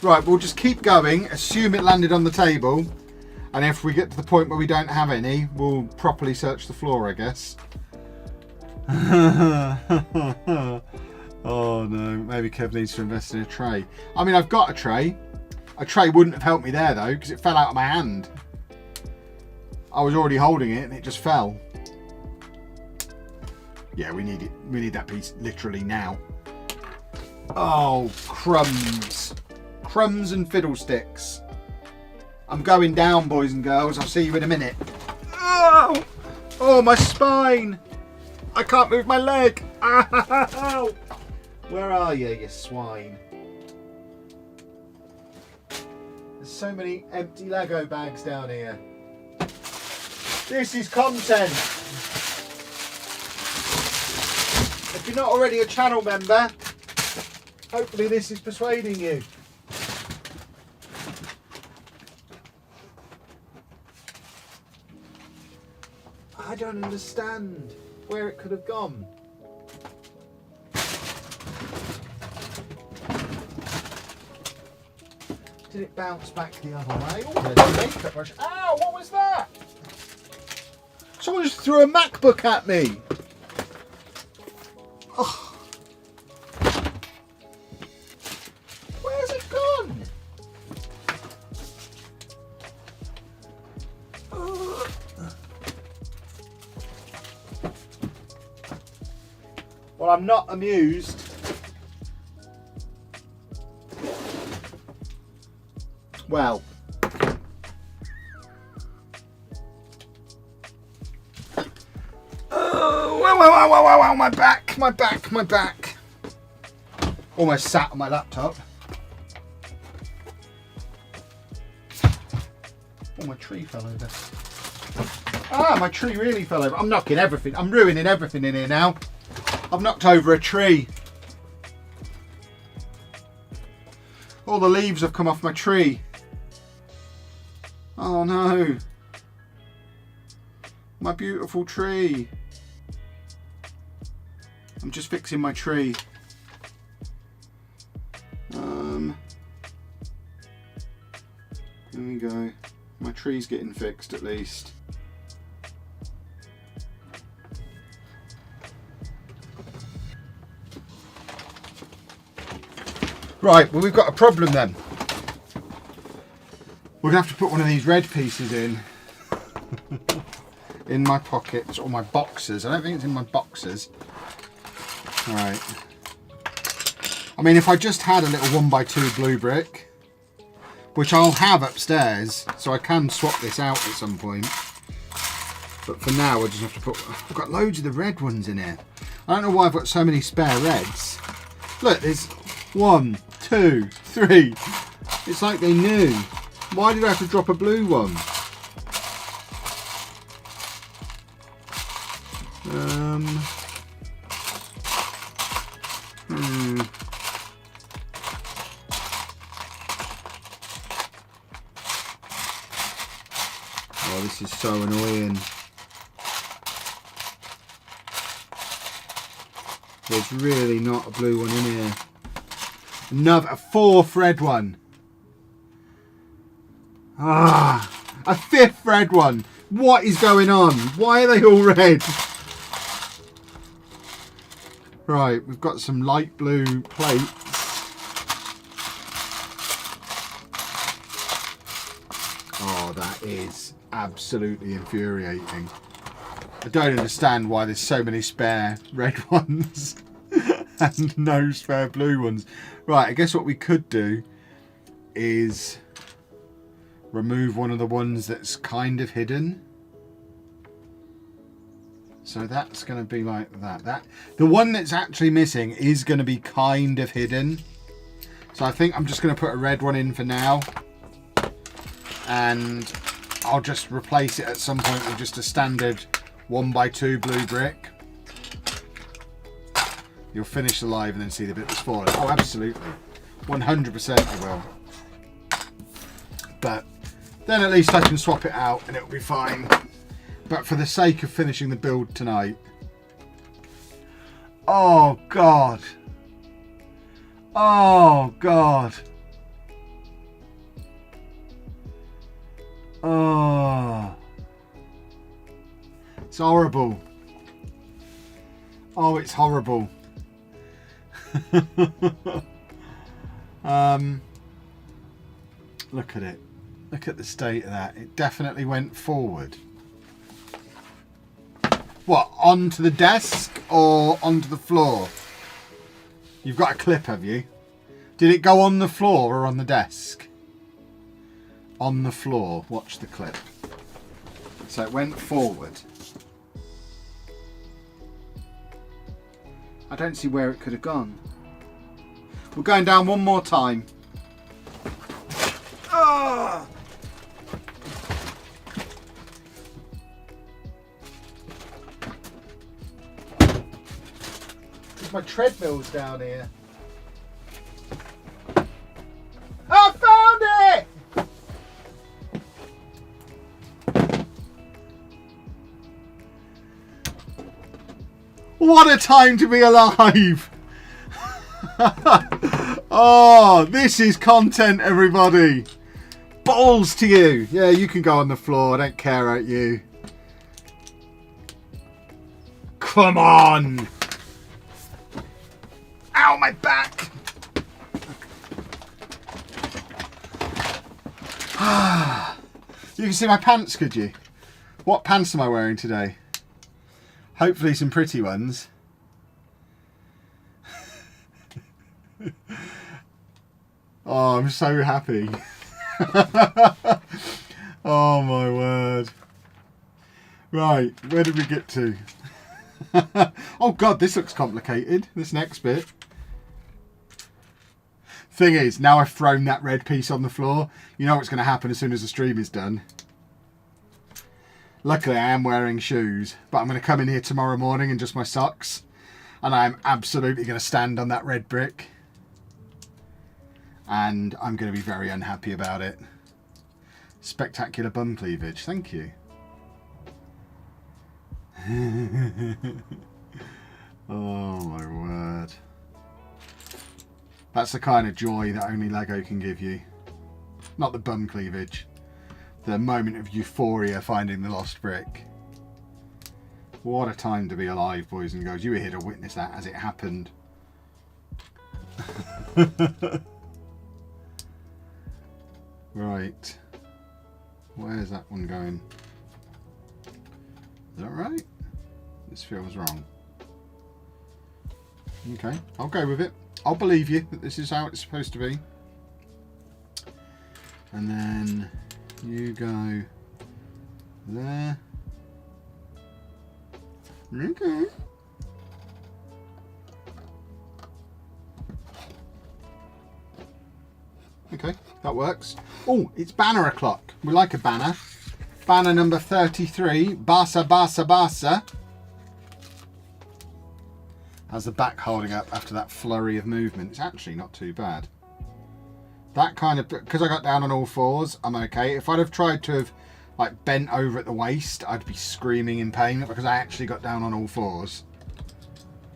Right, we'll just keep going, assume it landed on the table, and if we get to the point where we don't have any, we'll properly search the floor, I guess. Oh no, maybe Kev needs to invest in a tray. I mean, I've got a tray. A tray wouldn't have helped me there though, because it fell out of my hand. I was already holding it and it just fell. Yeah, we need it. We need that piece literally now. Oh, crumbs. Crumbs and fiddlesticks. I'm going down, boys and girls. I'll see you in a minute. Oh, oh, my spine. I can't move my leg. Ow. Where are you, you swine? There's so many empty Lego bags down here. This is content. If you're not already a channel member, hopefully this is persuading you. I don't understand where it could have gone. Did it bounce back the other way? Oh, there's a makeup brush. Ow, what was that? Someone just threw a MacBook at me. Oh. Where's it gone? Oh. Well, I'm not amused. Well. Oh, my back, my back, my back. Almost sat on my laptop. Oh, my tree fell over. Ah, my tree really fell over. I'm knocking everything. I'm ruining everything in here now. I've knocked over a tree. All the leaves have come off my tree. Oh no. My beautiful tree. I'm just fixing my tree. There we go. My tree's getting fixed at least. Right, well, we've got a problem then. We're gonna have to put one of these red pieces in. In my pockets or my boxes. I don't think it's in my boxes. Right. I mean, if I just had a little 1x2 blue brick, which I'll have upstairs, so I can swap this out at some point. But for now, I just have to put... I've got loads of the red ones in here. I don't know why I've got so many spare reds. Look, there's 1, 2, 3. It's like they knew. Why did I have to drop a blue one? Oh, this is so annoying. There's really not a blue one in here. Another, a 4th red one. Ah, a 5th red one. What is going on? Why are they all red? Right, we've got some light blue plates. Oh, that is absolutely infuriating. I don't understand why there's so many spare red ones and no spare blue ones. Right, I guess what we could do is remove one of the ones that's kind of hidden. So that's going to be like that. The one that's actually missing is going to be kind of hidden. So I think I'm just going to put a red one in for now. And I'll just replace it at some point with just a standard 1x2 blue brick. You'll finish the live and then see the bit that's fallen. Oh, absolutely. 100% I will. But then at least I can swap it out and it'll be fine. But for the sake of finishing the build tonight. Oh, God. Oh, God. Oh. It's horrible. Oh, it's horrible. Look at it. Look at the state of that. It definitely went forward. What, onto the desk or onto the floor? You've got a clip, have you? Did it go on the floor or on the desk? On the floor. Watch the clip. So it went forward. I don't see where it could have gone. We're going down one more time. Ah! My treadmill's down here. I found it! What a time to be alive! Oh, this is content, everybody. Balls to you. Yeah, you can go on the floor. I don't care about you. Come on! Ow, my back! You can see my pants, could you? What pants am I wearing today? Hopefully some pretty ones. Oh, I'm so happy. Oh my word. Right, where did we get to? Oh God, this looks complicated, this next bit. Thing is, now I've thrown that red piece on the floor, you know what's going to happen as soon as the stream is done. Luckily I am wearing shoes, but I'm going to come in here tomorrow morning in just my socks, and I'm absolutely going to stand on that red brick. And I'm going to be very unhappy about it. Spectacular bum cleavage, thank you. Oh my word. That's the kind of joy that only Lego can give you. Not the bum cleavage. The moment of euphoria finding the lost brick. What a time to be alive, boys and girls. You were here to witness that as it happened. Right. Where's that one going? Is that right? This feels wrong. Okay, I'll go with it. I'll believe you that this is how it's supposed to be. And then you go there. Okay. Okay, that works. Oh, it's banner o'clock. We like a banner. Banner number 33. Barca, Barca, Barca. How's the back holding up after that flurry of movement? It's actually not too bad. That kind of, because I got down on all fours, I'm okay. If I'd have tried to have like bent over at the waist, I'd be screaming in pain because I actually got down on all fours.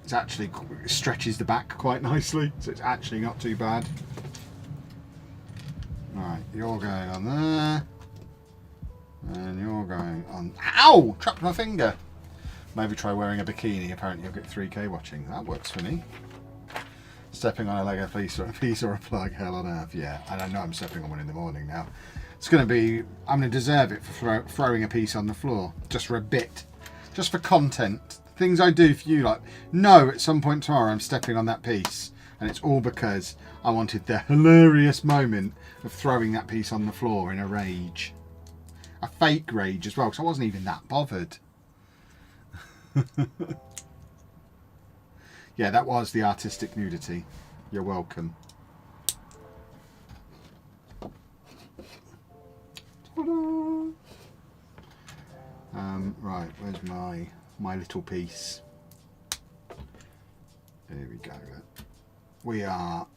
It's actually it stretches the back quite nicely, so it's actually not too bad. Right, you're going on there, and you're going on. Ow! Trapped my finger. Maybe try wearing a bikini. Apparently, you'll get 3K watching. That works for me. Stepping on a Lego piece or a plug, hell on earth. Yeah, and I know I'm stepping on one in the morning now. It's going to be. I'm going to deserve it for throwing a piece on the floor, just for a bit, just for content. Things I do for you, like no, at some point tomorrow I'm stepping on that piece, and it's all because I wanted the hilarious moment of throwing that piece on the floor in a rage, a fake rage as well, because I wasn't even that bothered. Yeah, that was the artistic nudity. You're welcome. Ta-da! Right, where's my little piece? There we go. We are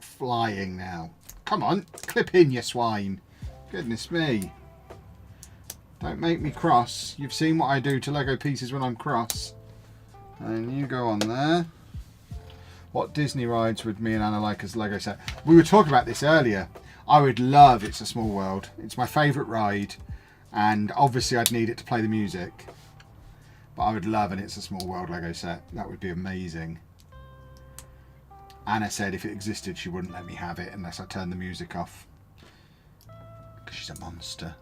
flying now. Come on, clip in, you swine. Goodness me. Don't make me cross. You've seen what I do to Lego pieces when I'm cross. And you go on there. What Disney rides would me and Anna like as Lego set? We were talking about this earlier. I would love It's a Small World. It's my favourite ride. And obviously I'd need it to play the music. But I would love an It's a Small World Lego set. That would be amazing. Anna said if it existed she wouldn't let me have it unless I turned the music off. Because she's a monster.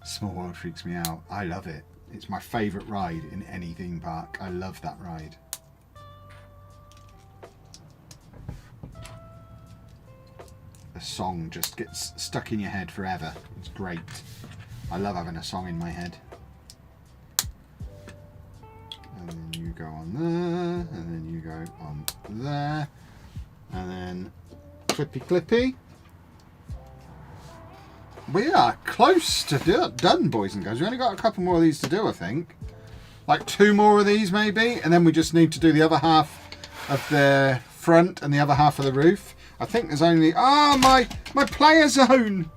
Small World freaks me out. I love it. It's my favourite ride in any theme park. I love that ride. The song just gets stuck in your head forever. It's great. I love having a song in my head. And then you go on there, and then you go on there, and then clippy clippy. We are close to done, boys and girls. We only got a couple more of these to do, I think. Like 2 more of these maybe, and then we just need to do the other half of the front and the other half of the roof. I think there's only... my player zone!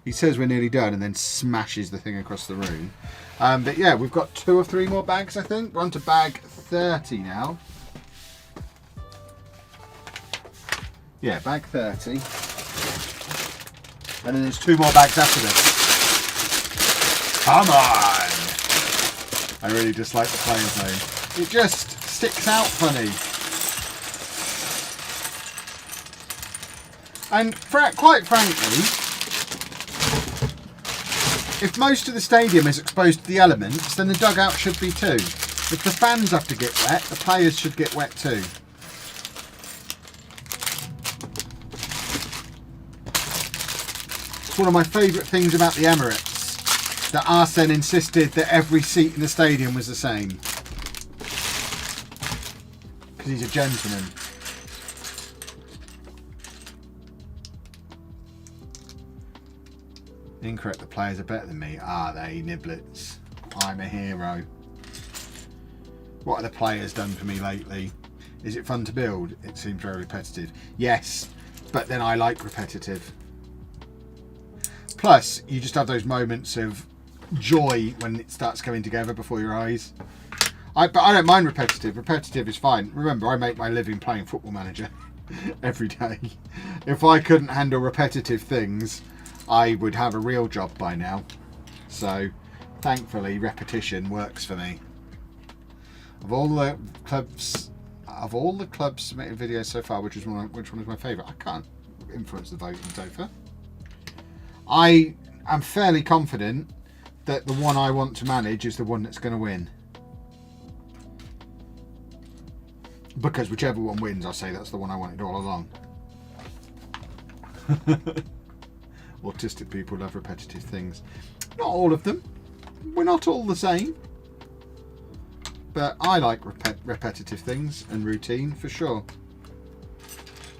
He says we're nearly done and then smashes the thing across the room. But yeah, we've got 2 or 3 more bags, I think. We're on to bag 30 now. Yeah, bag 30. And then there's 2 more bags after this. Come on! I really dislike the player zone. It just sticks out funny. And quite frankly, if most of the stadium is exposed to the elements, then the dugout should be too. If the fans have to get wet, the players should get wet too. It's one of my favourite things about the Emirates, that Arsene insisted that every seat in the stadium was the same. Because he's a gentleman. Incorrect, the players are better than me. Are they, niblets? I'm a hero. What have the players done for me lately? Is it fun to build? It seems very repetitive. Yes, but then I like repetitive. Plus, you just have those moments of joy when it starts coming together before your eyes. But I don't mind repetitive. Repetitive is fine. Remember, I make my living playing Football Manager every day. If I couldn't handle repetitive things, I would have a real job by now. So, thankfully, repetition works for me. Of all the clubs submitted videos so far, which one is my favourite? I can't influence the voting so far. I am fairly confident that the one I want to manage is the one that's going to win. Because whichever one wins, I'll say that's the one I wanted all along. Autistic people love repetitive things. Not all of them. We're not all the same. But I like repetitive things and routine for sure.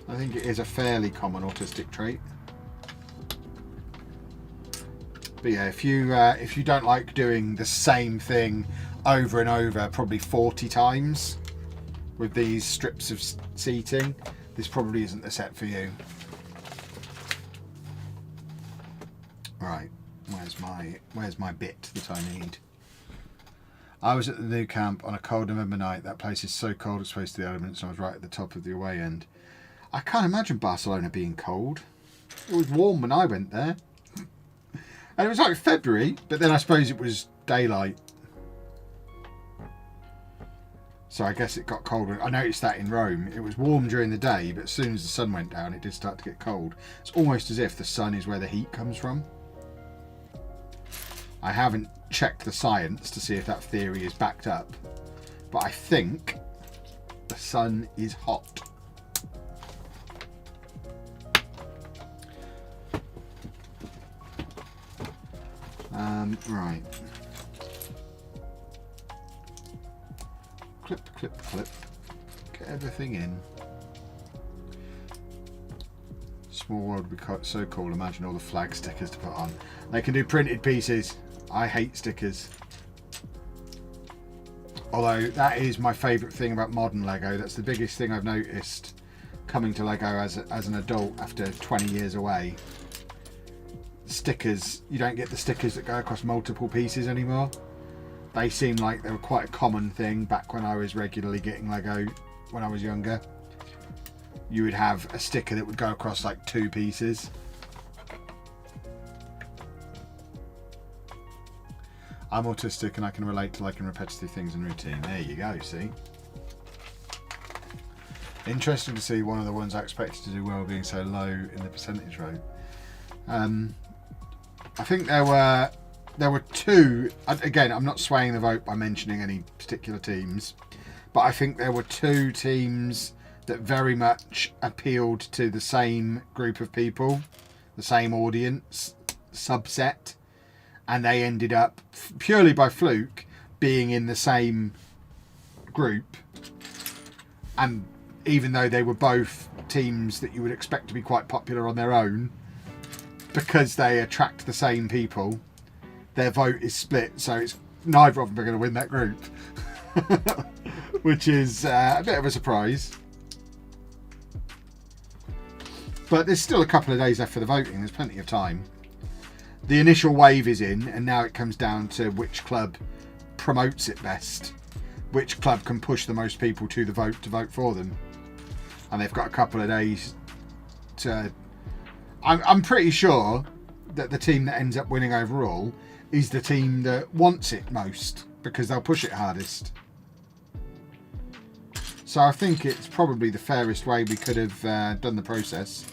I think it is a fairly common autistic trait. But yeah, if you don't like doing the same thing over and over, probably 40 times with these strips of seating, this probably isn't the set for you. Right, where's my bit that I need? I was at the new camp on a cold November night. That place is so cold exposed to the elements, and I was right at the top of the away end. I can't imagine Barcelona being cold. It was warm when I went there. And it was like February, but then I suppose it was daylight. So I guess it got colder. I noticed that in Rome. It was warm during the day, but as soon as the sun went down, it did start to get cold. It's almost as if the sun is where the heat comes from. I haven't checked the science to see if that theory is backed up, but I think the sun is hot. Right. Clip, clip, clip. Get everything in. Small world would be so cool. Imagine all the flag stickers to put on. They can do printed pieces. I hate stickers. Although that is my favourite thing about modern Lego. That's the biggest thing I've noticed coming to Lego as an adult after 20 years away. Stickers, you don't get the stickers that go across multiple pieces anymore. They seem like they were quite a common thing back when I was regularly getting Lego when I was younger. You would have a sticker that would go across like 2 pieces. I'm autistic and I can relate to liking repetitive things and routine. There you go, see? Interesting to see one of the ones I expected to do well being so low in the percentage rate. I think there were 2, again, I'm not swaying the vote by mentioning any particular teams, but I think there were 2 teams that very much appealed to the same group of people, the same audience subset, and they ended up, purely by fluke, being in the same group. And even though they were both teams that you would expect to be quite popular on their own, because they attract the same people, their vote is split, so it's neither of them are going to win that group. Which is a bit of a surprise. But there's still a couple of days left for the voting. There's plenty of time. The initial wave is in, and now it comes down to which club promotes it best. Which club can push the most people to the vote to vote for them. And they've got a couple of days to... I'm pretty sure that the team that ends up winning overall is the team that wants it most, because they'll push it hardest. So I think it's probably the fairest way we could have done the process.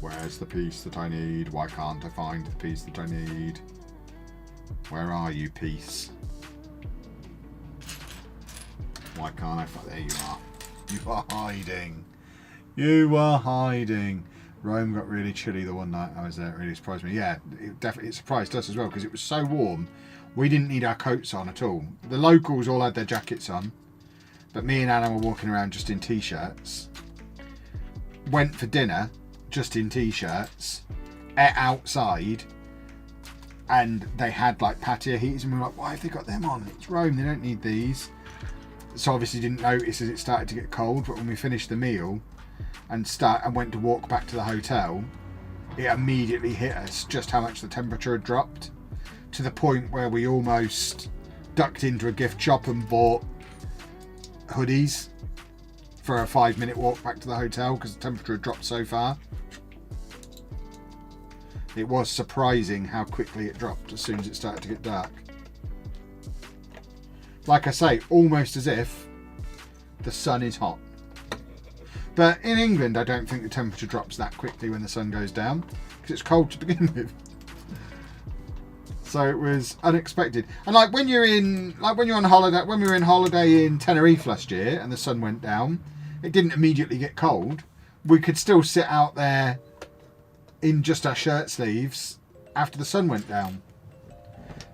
Where's the piece that I need? Why can't I find the piece that I need? Where are you, piece? Why can't I find... There you are. You are hiding. You are hiding. Rome got really chilly the one night I was there. It really surprised me. Yeah, it surprised us as well, because it was so warm. We didn't need our coats on at all. The locals all had their jackets on, but me and Anna were walking around just in t-shirts. Went for dinner just in t-shirts. Ate outside, and they had like patio heaters, and we were like, why have they got them on? It's Rome, they don't need these. So obviously didn't notice as it started to get cold, but when we finished the meal and went to walk back to the hotel, it immediately hit us just how much the temperature had dropped, to the point where we almost ducked into a gift shop and bought hoodies for a 5-minute walk back to the hotel because the temperature had dropped so far. It was surprising how quickly it dropped as soon as it started to get dark. Like I say, almost as if the sun is hot. But in England, I don't think the temperature drops that quickly when the sun goes down, because it's cold to begin with. So it was unexpected. And like when you're on holiday, when we were on holiday in Tenerife last year and the sun went down, it didn't immediately get cold. We could still sit out there in just our shirt sleeves after the sun went down.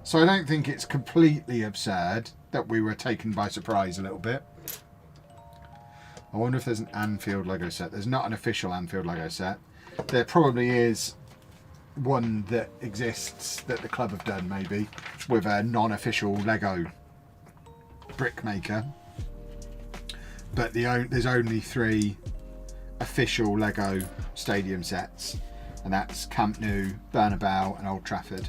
So I don't think it's completely absurd that we were taken by surprise a little bit. I wonder if there's an Anfield Lego set. There's not an official Anfield Lego set. There probably is one that exists that the club have done, maybe, with a non-official Lego brick maker. But there's only 3 official Lego stadium sets, and that's Camp Nou, Bernabeu and Old Trafford.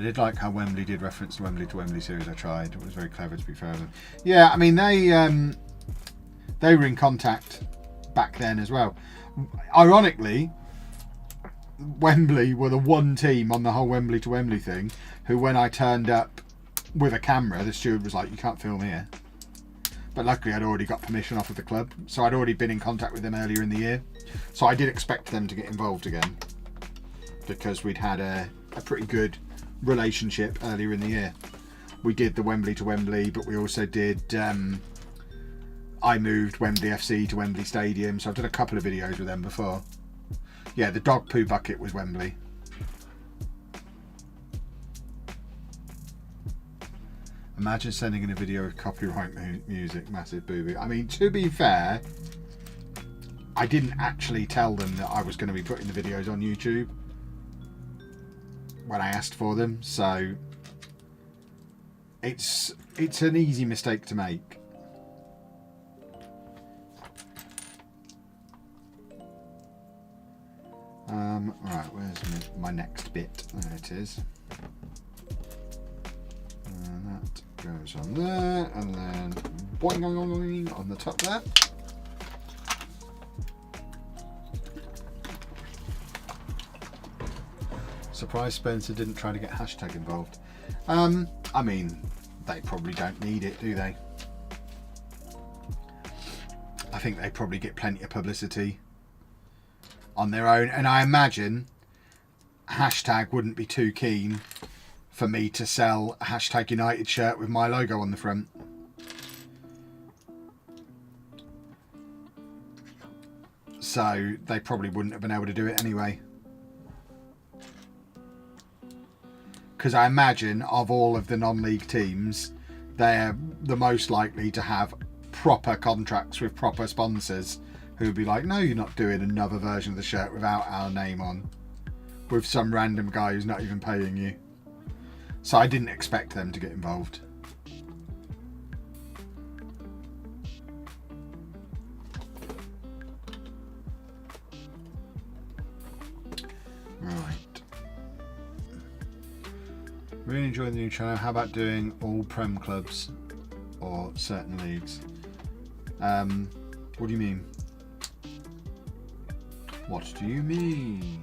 I did like how Wembley did reference the Wembley to Wembley series I tried. It was very clever, to be fair with them. Yeah, I mean, they were in contact back then as well. Ironically, Wembley were the one team on the whole Wembley to Wembley thing who, when I turned up with a camera, the steward was like, you can't film here. But luckily I'd already got permission off of the club, so I'd already been in contact with them earlier in the year. So I did expect them to get involved again, because we'd had a pretty good relationship earlier in the year. We did the Wembley to Wembley, but we also did I moved Wembley FC to Wembley Stadium, so I've done a couple of videos with them before. Yeah, the dog poo bucket was Wembley. Imagine sending in a video with copyright music, massive booby. I mean, to be fair, I didn't actually tell them that I was going to be putting the videos on YouTube when I asked for them, so it's an easy mistake to make. Right, where's my next bit? There it is. And that goes on there, and then boing, boing, boing, boing on the top there. Surprise Spencer didn't try to get hashtag involved. I mean, they probably don't need it, do they? I think they probably get plenty of publicity on their own, and I imagine hashtag wouldn't be too keen for me to sell a hashtag United shirt with my logo on the front. So they probably wouldn't have been able to do it anyway. Because I imagine of all of the non-league teams, they're the most likely to have proper contracts with proper sponsors who would be like, no, you're not doing another version of the shirt without our name on, with some random guy who's not even paying you. So I didn't expect them to get involved. Right. Really enjoying the new channel. How about doing all Prem clubs or certain leagues? What do you mean? What do you mean?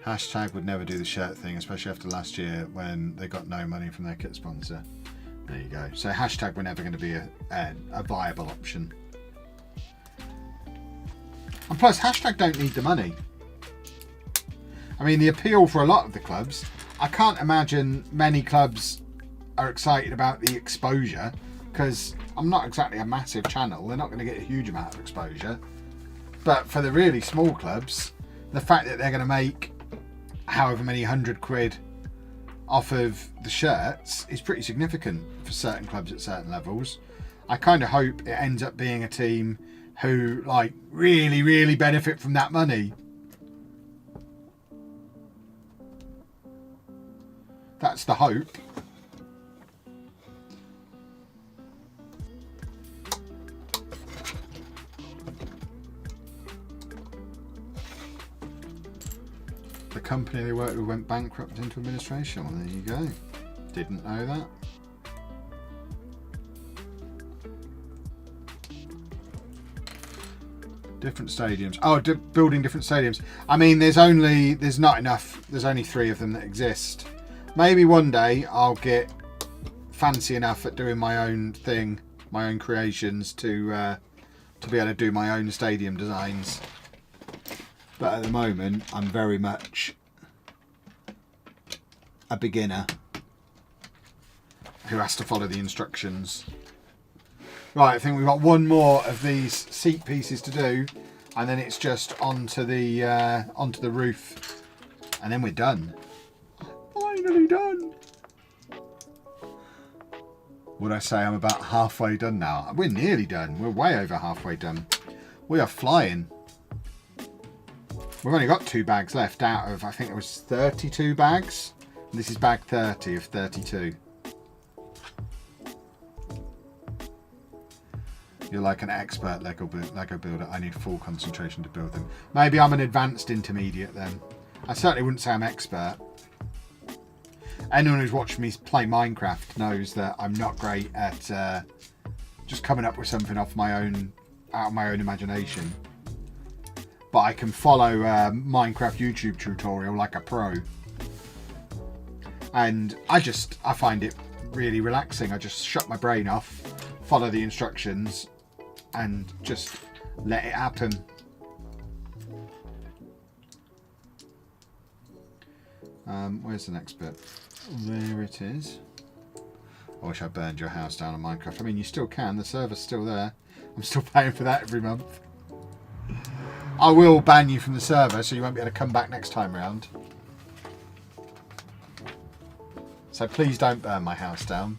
Hashtag would never do the shirt thing, especially after last year when they got no money from their kit sponsor. There you go. So hashtag were never going to be a viable option. And plus, hashtag don't need the money. I mean, the appeal for a lot of the clubs, I can't imagine many clubs are excited about the exposure, because I'm not exactly a massive channel. They're not going to get a huge amount of exposure. But for the really small clubs, the fact that they're going to make however many £100 off of the shirts is pretty significant for certain clubs at certain levels. I kind of hope it ends up being a team who like really benefit from that money. That's the hope. The company they worked with went bankrupt into administration. Well, there you go. Didn't know that. Different stadiums. Oh, building different stadiums. I mean, there's not enough. There's only 3 of them that exist. Maybe one day I'll get fancy enough at doing my own thing, my own creations, to be able to do my own stadium designs. But at the moment, I'm very much a beginner who has to follow the instructions. Right, I think we've got one more of these seat pieces to do, and then it's just onto the roof, and then we're done. Finally done. Would I say I'm about halfway done now? We're nearly done. We're way over halfway done. We are flying. We've only got 2 bags left out of, I think it was 32 bags. This is bag 30 of 32. You're like an expert Lego builder. I need full concentration to build them. Maybe I'm an advanced intermediate then. I certainly wouldn't say I'm expert. Anyone who's watched me play Minecraft knows that I'm not great at just coming up with something out of my own imagination. But I can follow a Minecraft YouTube tutorial like a pro. And I find it really relaxing. I just shut my brain off, follow the instructions, and just let it happen. Where's the next bit? There it is. I wish I burned your house down on Minecraft. I mean, you still can. The server's still there. I'm still paying for that every month. I will ban you from the server, so you won't be able to come back next time round. So please don't burn my house down.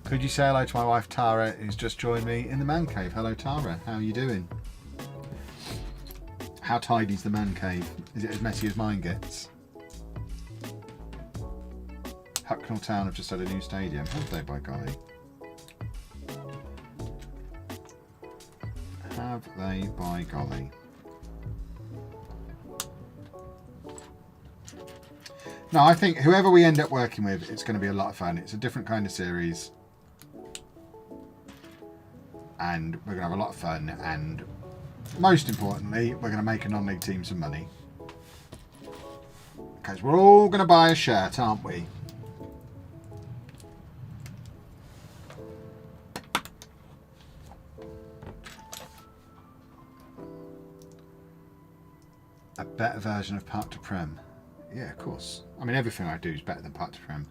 Could you say hello to my wife Tara, who's just joined me in the man cave? Hello Tara, how are you doing? How tidy's the man cave? Is it as messy as mine gets? Hucknall Town have just had a new stadium, have they, by golly? Have they, by golly? No, I think whoever we end up working with, it's going to be a lot of fun. It's a different kind of series. And we're going to have a lot of fun. And most importantly, we're going to make a non-league team some money. Because we're all going to buy a shirt, aren't we? A better version of Park to Prem. Yeah, of course. I mean, everything I do is better than Park to Prem.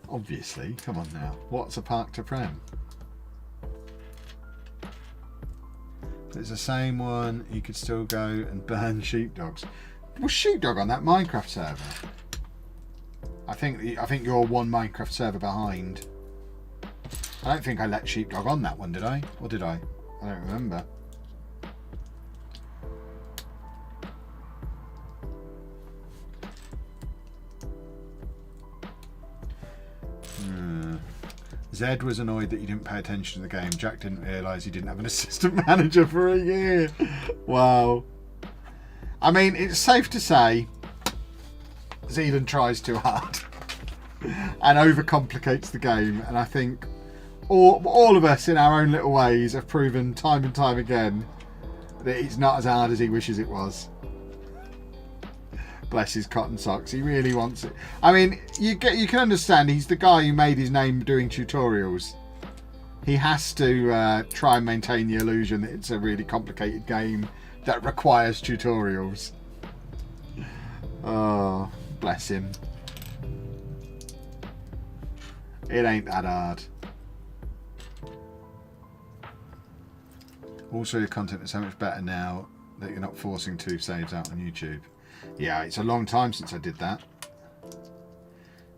Obviously, come on now. What's a Park to Prem? It's the same one. You could still go and burn sheepdogs. Was sheepdog on that Minecraft server? I think you're one Minecraft server behind. I don't think I let sheepdog on that one, did I? Or did I? I don't remember. Zed was annoyed that you didn't pay attention to the game. Jack didn't realise he didn't have an assistant manager for a year. Wow. I mean, it's safe to say Zealand tries too hard and overcomplicates the game. And I think all of us in our own little ways have proven time and time again that it's not as hard as he wishes it was. Bless his cotton socks. He really wants it. I mean, you can understand. He's the guy who made his name doing tutorials. He has to try and maintain the illusion that it's a really complicated game that requires tutorials. Oh, bless him. It ain't that hard. Also, your content is so much better now that you're not forcing 2 saves out on YouTube. Yeah, it's a long time since I did that.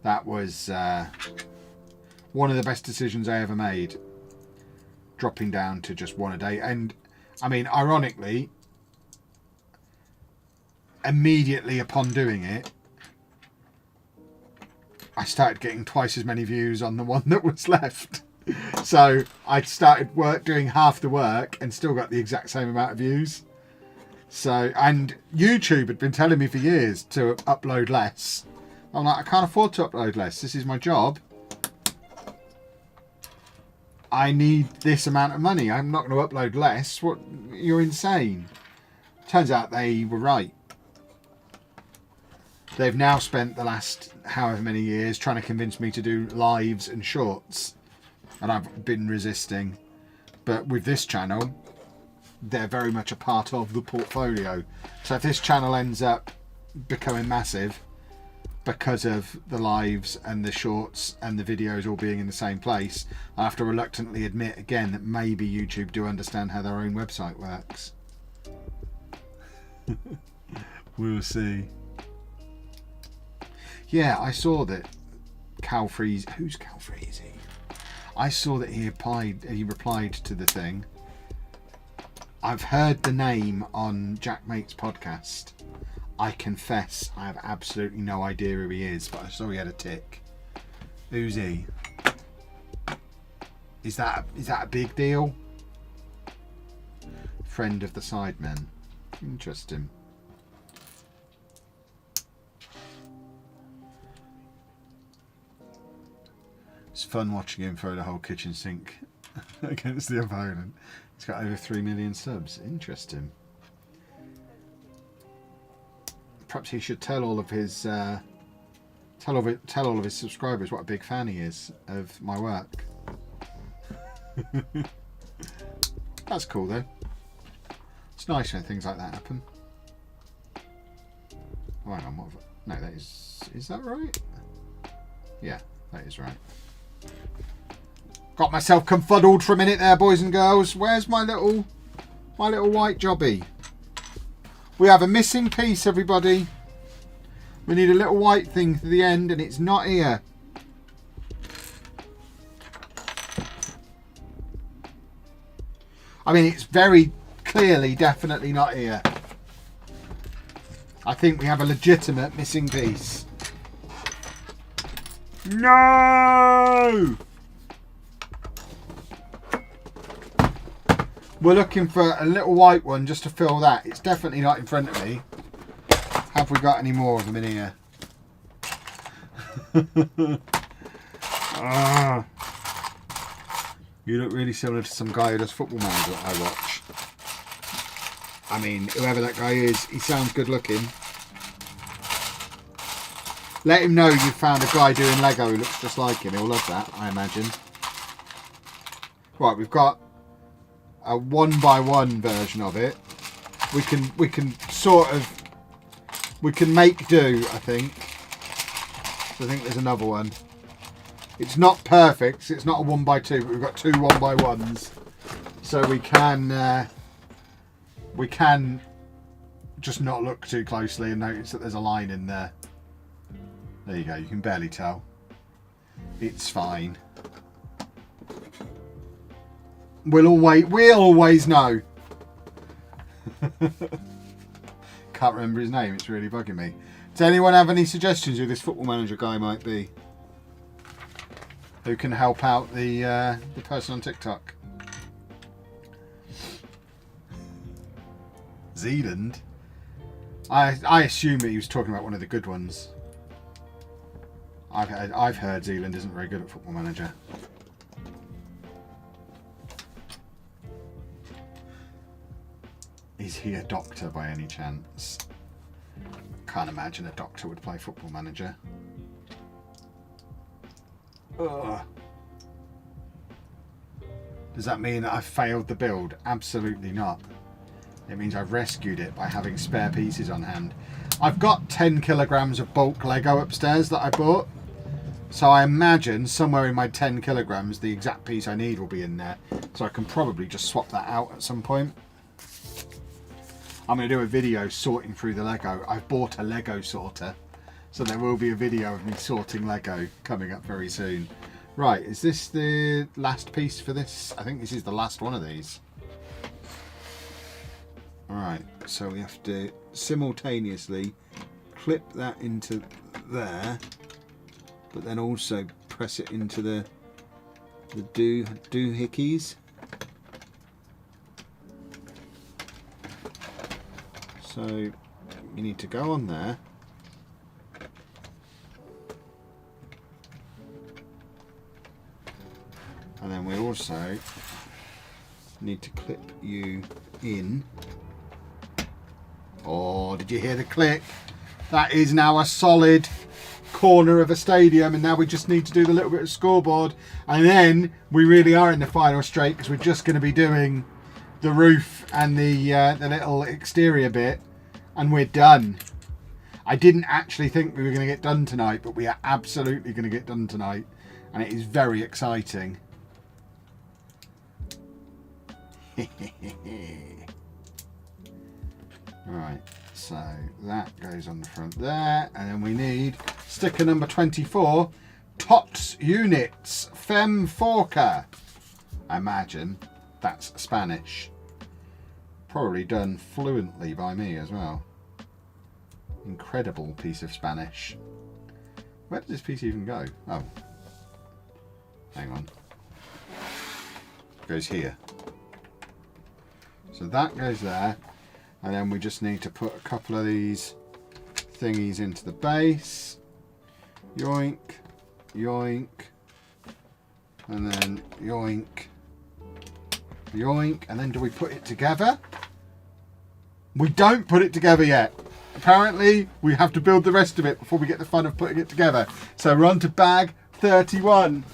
That was one of the best decisions I ever made. Dropping down to just 1 a day. And, I mean, ironically, immediately upon doing it, I started getting twice as many views on the one that was left. So I started doing half the work and still got the exact same amount of views. So, and YouTube had been telling me for years to upload less. I'm like, I can't afford to upload less. This is my job. I need this amount of money. I'm not going to upload less. What? You're insane. Turns out they were right. They've now spent the last however many years trying to convince me to do lives and shorts. And I've been resisting. But with this channel, they're very much a part of the portfolio. So if this channel ends up becoming massive because of the lives and the shorts and the videos all being in the same place, I have to reluctantly admit again that maybe YouTube do understand how their own website works. We'll see. Yeah, I saw that Cal Freeze. Who's Cal Freezy? I saw that he replied to the thing. I've heard the name on Jack Mate's podcast. I confess I have absolutely no idea who he is, but I saw he had a tick. Who's he? Is that a big deal? friend of the Sidemen. Interesting. It's fun watching him throw the whole kitchen sink against the opponent. He's got over 3 million subs. Interesting. Perhaps he should tell all of his tell all of his subscribers what a big fan he is of my work. That's cool though. It's nice when things like that happen. Oh, hang on, what have I, no, that is that right? Yeah, that is right. Got myself confuddled for a minute there, boys and girls. Where's my little white jobby? We have a missing piece, everybody. We need a little white thing to the end, and it's not here. I mean, it's very clearly, definitely not here. I think we have a legitimate missing piece. No! We're looking for a little white one just to fill that. It's definitely not in front of me. Have we got any more of them in here? Ah. You look really similar to some guy who does Football Manager that I watch. I mean, whoever that guy is, he sounds good looking. Let him know you found a guy doing Lego who looks just like him. He'll love that, I imagine. Right, we've got a 1x1 version of it. We can sort of make do, I think. So I think there's another one. It's not perfect. It's not a 1x2, but we've got two 1x1s, so we can just not look too closely and notice that there's a line in there. There you go. You can barely tell. It's fine. We'll always know. Can't remember his name. It's really bugging me. Does anyone have any suggestions who this Football Manager guy might be? Who can help out the person on TikTok? Zealand? I assume that he was talking about one of the good ones. I've heard Zealand isn't very good at Football Manager. Is he a doctor by any chance? Can't imagine a doctor would play Football Manager. Ugh. Does that mean that I've failed the build? Absolutely not. It means I've rescued it by having spare pieces on hand. I've got 10 kilograms of bulk Lego upstairs that I bought. So I imagine somewhere in my 10 kilograms the exact piece I need will be in there. So I can probably just swap that out at some point. I'm going to do a video sorting through the Lego. I've bought a Lego sorter. So there will be a video of me sorting Lego coming up very soon. Right, is this the last piece for this? I think this is the last one of these. Alright, so we have to simultaneously clip that into there, but then also press it into the doohickeys. So you need to go on there. And then we also need to clip you in. Oh, did you hear the click? That is now a solid corner of a stadium, and now we just need to do the little bit of scoreboard, and then we really are in the final straight, because we're just going to be doing the roof and the little exterior bit, and we're done. I didn't actually think we were going to get done tonight, but we are absolutely going to get done tonight, and it is very exciting. Right, so that goes on the front there, and then we need sticker number 24, TOTS units, Fem Forca. I imagine that's Spanish. Probably done fluently by me as well. Incredible piece of Spanish. Where does this piece even go? Oh, hang on. It goes here. So that goes there. And then we just need to put a couple of these thingies into the base. Yoink, yoink. And then yoink, yoink. And then do we put it together? We don't put it together yet. Apparently, we have to build the rest of it before we get the fun of putting it together. So we're on to bag 31.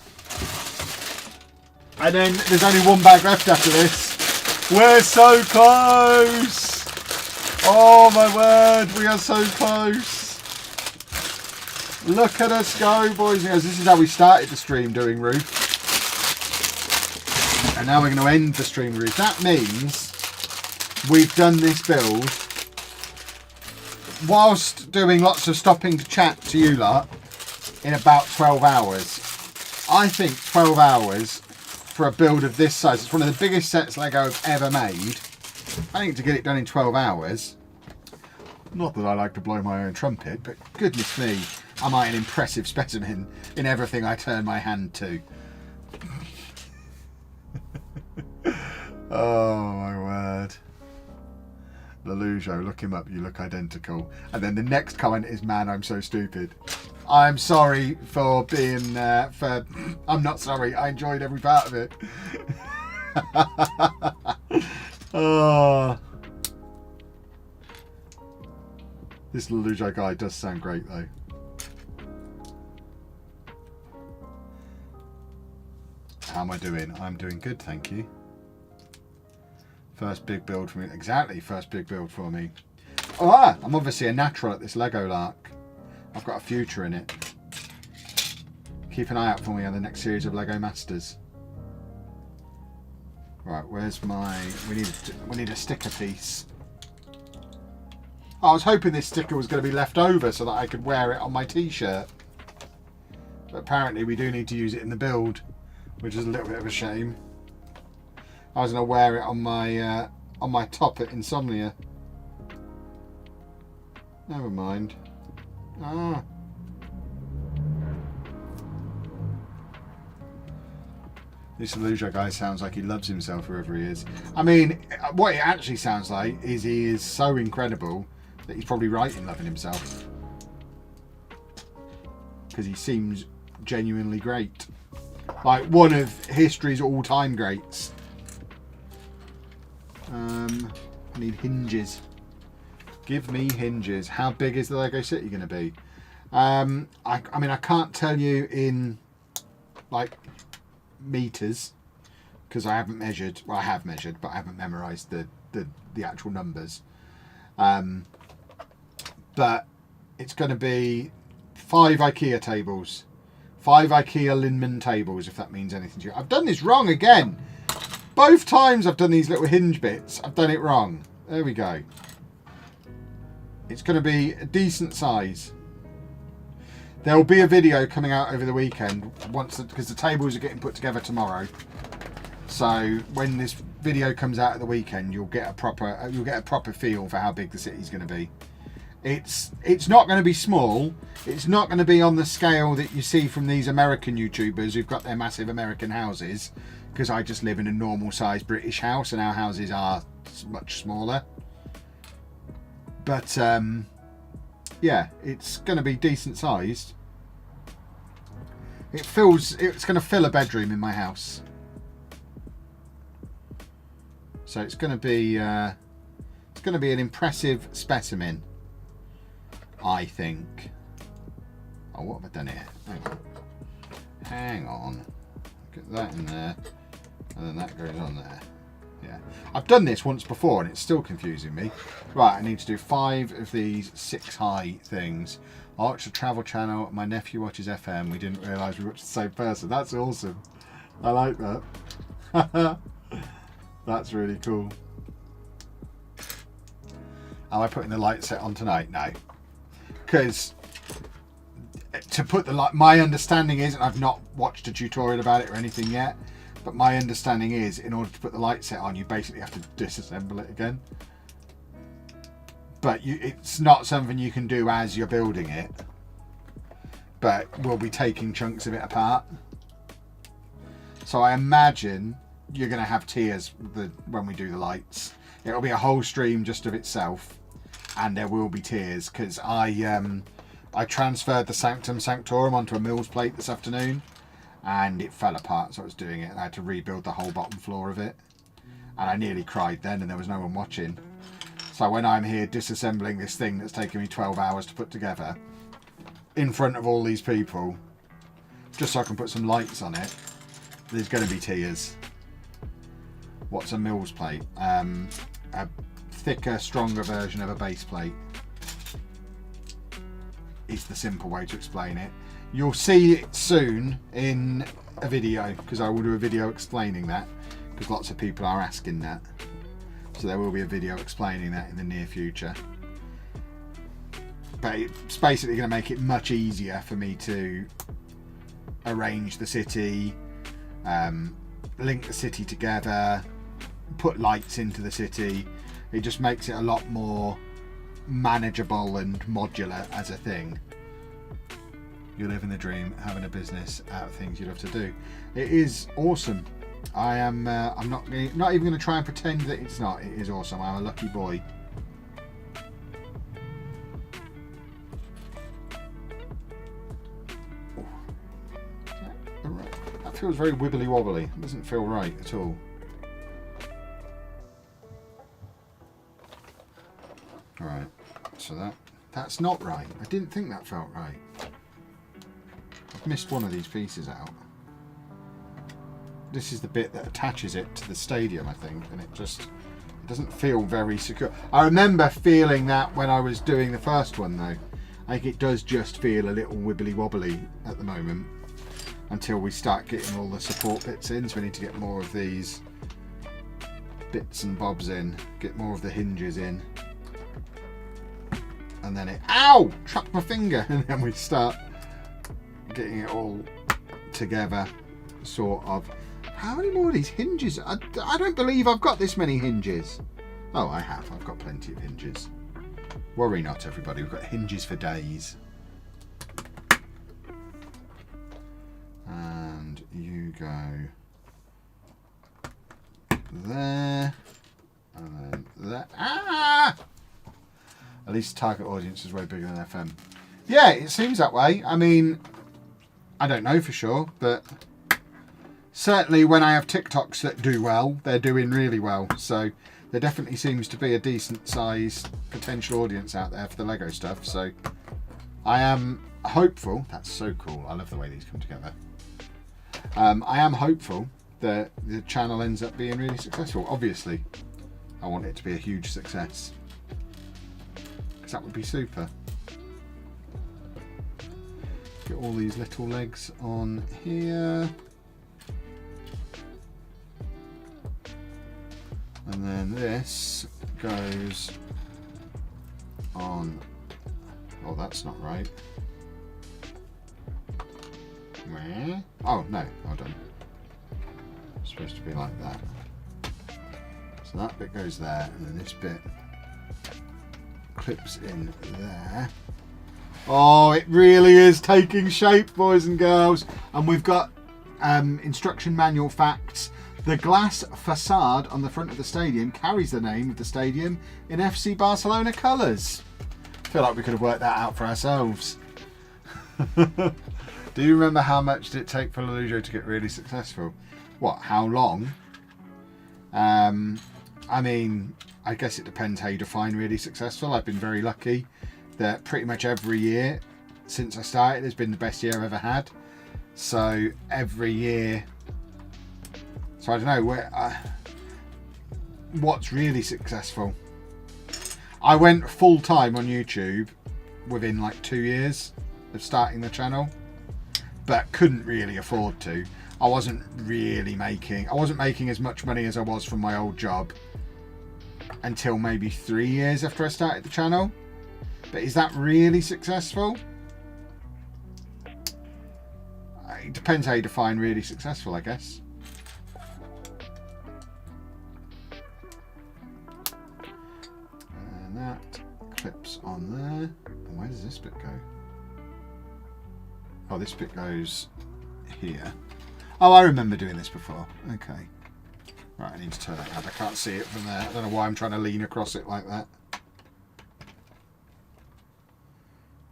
And then there's only one bag left after this. We're so close! Oh my word, we are so close. Look at us go, boys and girls. This is how we started the stream, doing roof. And now we're going to end the stream roof. That means we've done this build whilst doing lots of stopping to chat to you lot in about 12 hours. I think 12 hours for a build of this size, it's one of the biggest sets Lego have ever made. I think to get it done in 12 hours, not that I like to blow my own trumpet, but goodness me, am I an impressive specimen in everything I turn my hand to. Oh my word. Lelujo, look him up, you look identical. And then the next comment is, man, I'm so stupid. I'm sorry for being, I'm not sorry, I enjoyed every part of it. Oh. This Lelujo guy does sound great though. How am I doing? I'm doing good, thank you. First big build for me. Exactly, first big build for me. Oh, I'm obviously a natural at this Lego lark. I've got a future in it. Keep an eye out for me on the next series of Lego Masters. Right, where's my... We need a sticker piece. I was hoping this sticker was going to be left over so that I could wear it on my t-shirt. But apparently we do need to use it in the build, which is a little bit of a shame. I was going to wear it on my top at Insomnia. Never mind. Ah. This Lelujo guy sounds like he loves himself wherever he is. I mean, what it actually sounds like is he is so incredible that he's probably right in loving himself. Because he seems genuinely great. Like one of history's all-time greats. I need hinges. Give me hinges. How big is the Lego City going to be? I mean, I can't tell you in like meters because I haven't measured. Well, I have measured, but I haven't memorized the actual numbers. But it's going to be 5 IKEA tables, 5 IKEA Linman tables, if that means anything to you. I've done this wrong again. Both times I've done these little hinge bits, I've done it wrong. There we go. It's going to be a decent size. There will be a video coming out over the weekend because the tables are getting put together tomorrow. So when this video comes out at the weekend, you'll get a proper feel for how big the city's going to be. It's not going to be small. It's not going to be on the scale that you see from these American YouTubers who've got their massive American houses. Because I just live in a normal sized British house and our houses are much smaller. But yeah, it's going to be decent sized. It's going to fill a bedroom in my house. So it's going to be an impressive specimen, I think. Oh, what have I done here? Hang on. Get that in there. And then that goes on there. Yeah. I've done this once before and it's still confusing me. Right, I need to do 5 of these 6 high things. I watch the Travel Channel. My nephew watches FM. We didn't realise we watched the same person. That's awesome. I like that. That's really cool. Am I putting the light set on tonight? No. Because to put the light, my understanding is, and I've not watched a tutorial about it or anything yet, but my understanding is in order to put the light set on, you basically have to disassemble it again. But it's not something you can do as you're building it. But we'll be taking chunks of it apart. So I imagine you're going to have tears when we do the lights. It'll be a whole stream just of itself, and there will be tears because I transferred the Sanctum Sanctorum onto a Mills plate this afternoon, and it fell apart. So I was doing it, and I had to rebuild the whole bottom floor of it, and I nearly cried then, and there was no one watching. So when I'm here disassembling this thing that's taken me 12 hours to put together, in front of all these people, just so I can put some lights on it, there's going to be tears. What's a Mills plate? A thicker, stronger version of a base plate. Is the simple way to explain it. You'll see it soon in a video, because I will do a video explaining that, because lots of people are asking that. So there will be a video explaining that in the near future. But it's basically going to make it much easier for me to arrange the city, link the city together, put lights into the city. It just makes it a lot more manageable and modular as a thing. You're living the dream, having a business out of things you love to do. It is awesome. I'm not even going to try and pretend that it's not. It is awesome. I'm a lucky boy. That feels very wibbly wobbly. It doesn't feel right at all. Alright, so that's not right. I didn't think that felt right. I've missed one of these pieces out. This is the bit that attaches it to the stadium, I think, and it doesn't feel very secure. I remember feeling that when I was doing the first one, though. I think it does just feel a little wibbly wobbly at the moment, until we start getting all the support bits in. So we need to get more of these bits and bobs in, get more of the hinges in, and then ow! Trapped my finger, and then we start getting it all together, sort of. How many more of these hinges? I don't believe I've got this many hinges. Oh, I have. I've got plenty of hinges. Worry not, everybody. We've got hinges for days. And you go there. And then there. Ah! At least target audience is way bigger than FM. Yeah, it seems that way. I mean, I don't know for sure, but certainly when I have TikToks that do well, they're doing really well. So there definitely seems to be a decent sized potential audience out there for the Lego stuff. So I am hopeful. That's so cool. I love the way these come together. I am hopeful that the channel ends up being really successful. Obviously, I want it to be a huge success, because that would be super. Get all these little legs on here. And then this goes on. Oh, that's not right. Where? Oh, no, hold on. It's supposed to be like that. So that bit goes there, and then this bit clips in there. Oh, it really is taking shape, boys and girls. And we've got instruction manual facts. The glass facade on the front of the stadium carries the name of the stadium in FC Barcelona colours. I feel like we could have worked that out for ourselves. Do you remember how much did it take for Lelujo to get really successful? What, how long? I mean, I guess it depends how you define really successful. I've been very lucky that pretty much every year since I started has been the best year I've ever had. So every year, so I don't know what's really successful. I went full time on YouTube within like 2 years of starting the channel, but couldn't really afford to. I wasn't making as much money as I was from my old job until maybe 3 years after I started the channel. But is that really successful? It depends how you define really successful, I guess. And that clips on there. And where does this bit go? Oh, this bit goes here. Oh, I remember doing this before. Okay. Right, I need to turn it up. I can't see it from there. I don't know why I'm trying to lean across it like that.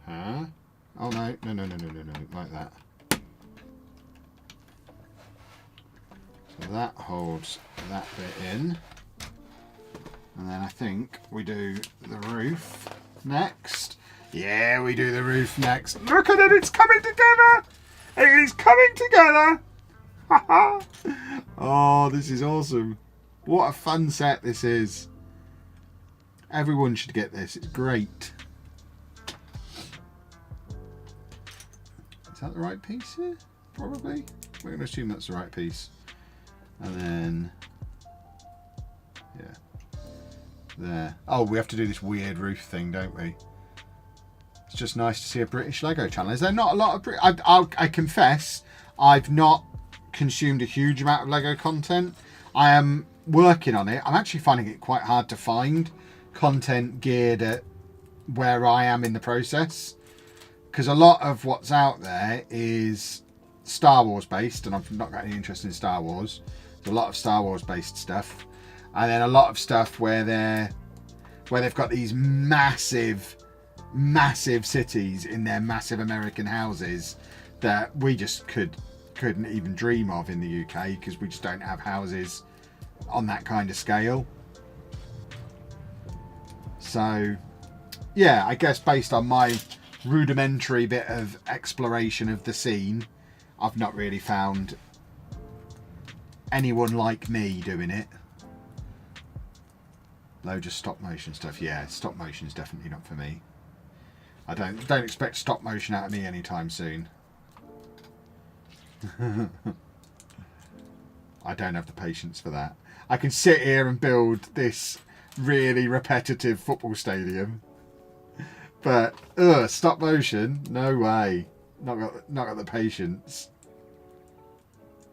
Huh? Oh no, no, like that. So that holds that bit in. And then I think we do the roof next. Yeah, we do the roof next. Look at it, it's coming together! It is coming together! Oh, this is awesome. What a fun set this is. Everyone should get this, it's great. Is that the right piece here? Probably. We're going to assume that's the right piece. And then, yeah, there. Oh, we have to do this weird roof thing, don't we? It's just nice to see a British Lego channel. Is there not a lot of... I confess, I've not consumed a huge amount of Lego content. I am working on it. I'm actually finding it quite hard to find content geared at where I am in the process. Because a lot of what's out there is Star Wars based, and I've not got any interest in Star Wars. There's a lot of Star Wars based stuff. And then a lot of stuff where they've got these massive cities in their massive American houses that we just couldn't even dream of in the UK, because we just don't have houses on that kind of scale. So yeah, I guess based on my rudimentary bit of exploration of the scene, I've not really found anyone like me doing it. Loads of stop motion stuff. Yeah, stop motion is definitely not for me. I don't expect stop motion out of me anytime soon. I don't have the patience for that. I can sit here and build this really repetitive football stadium, but stop motion, no way. Not got the patience.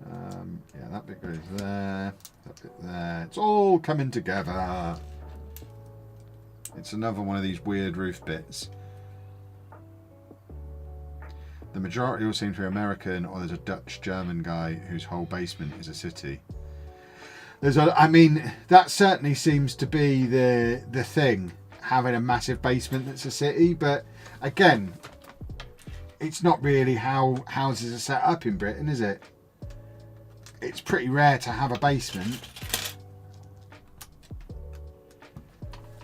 Yeah, that bit goes there, that bit there. It's all coming together. It's another one of these weird roof bits. The majority all seem to be American, or there's a Dutch-German guy whose whole basement is a city. I mean, that certainly seems to be the thing, having a massive basement that's a city. But again, it's not really how houses are set up in Britain, is it? It's pretty rare to have a basement.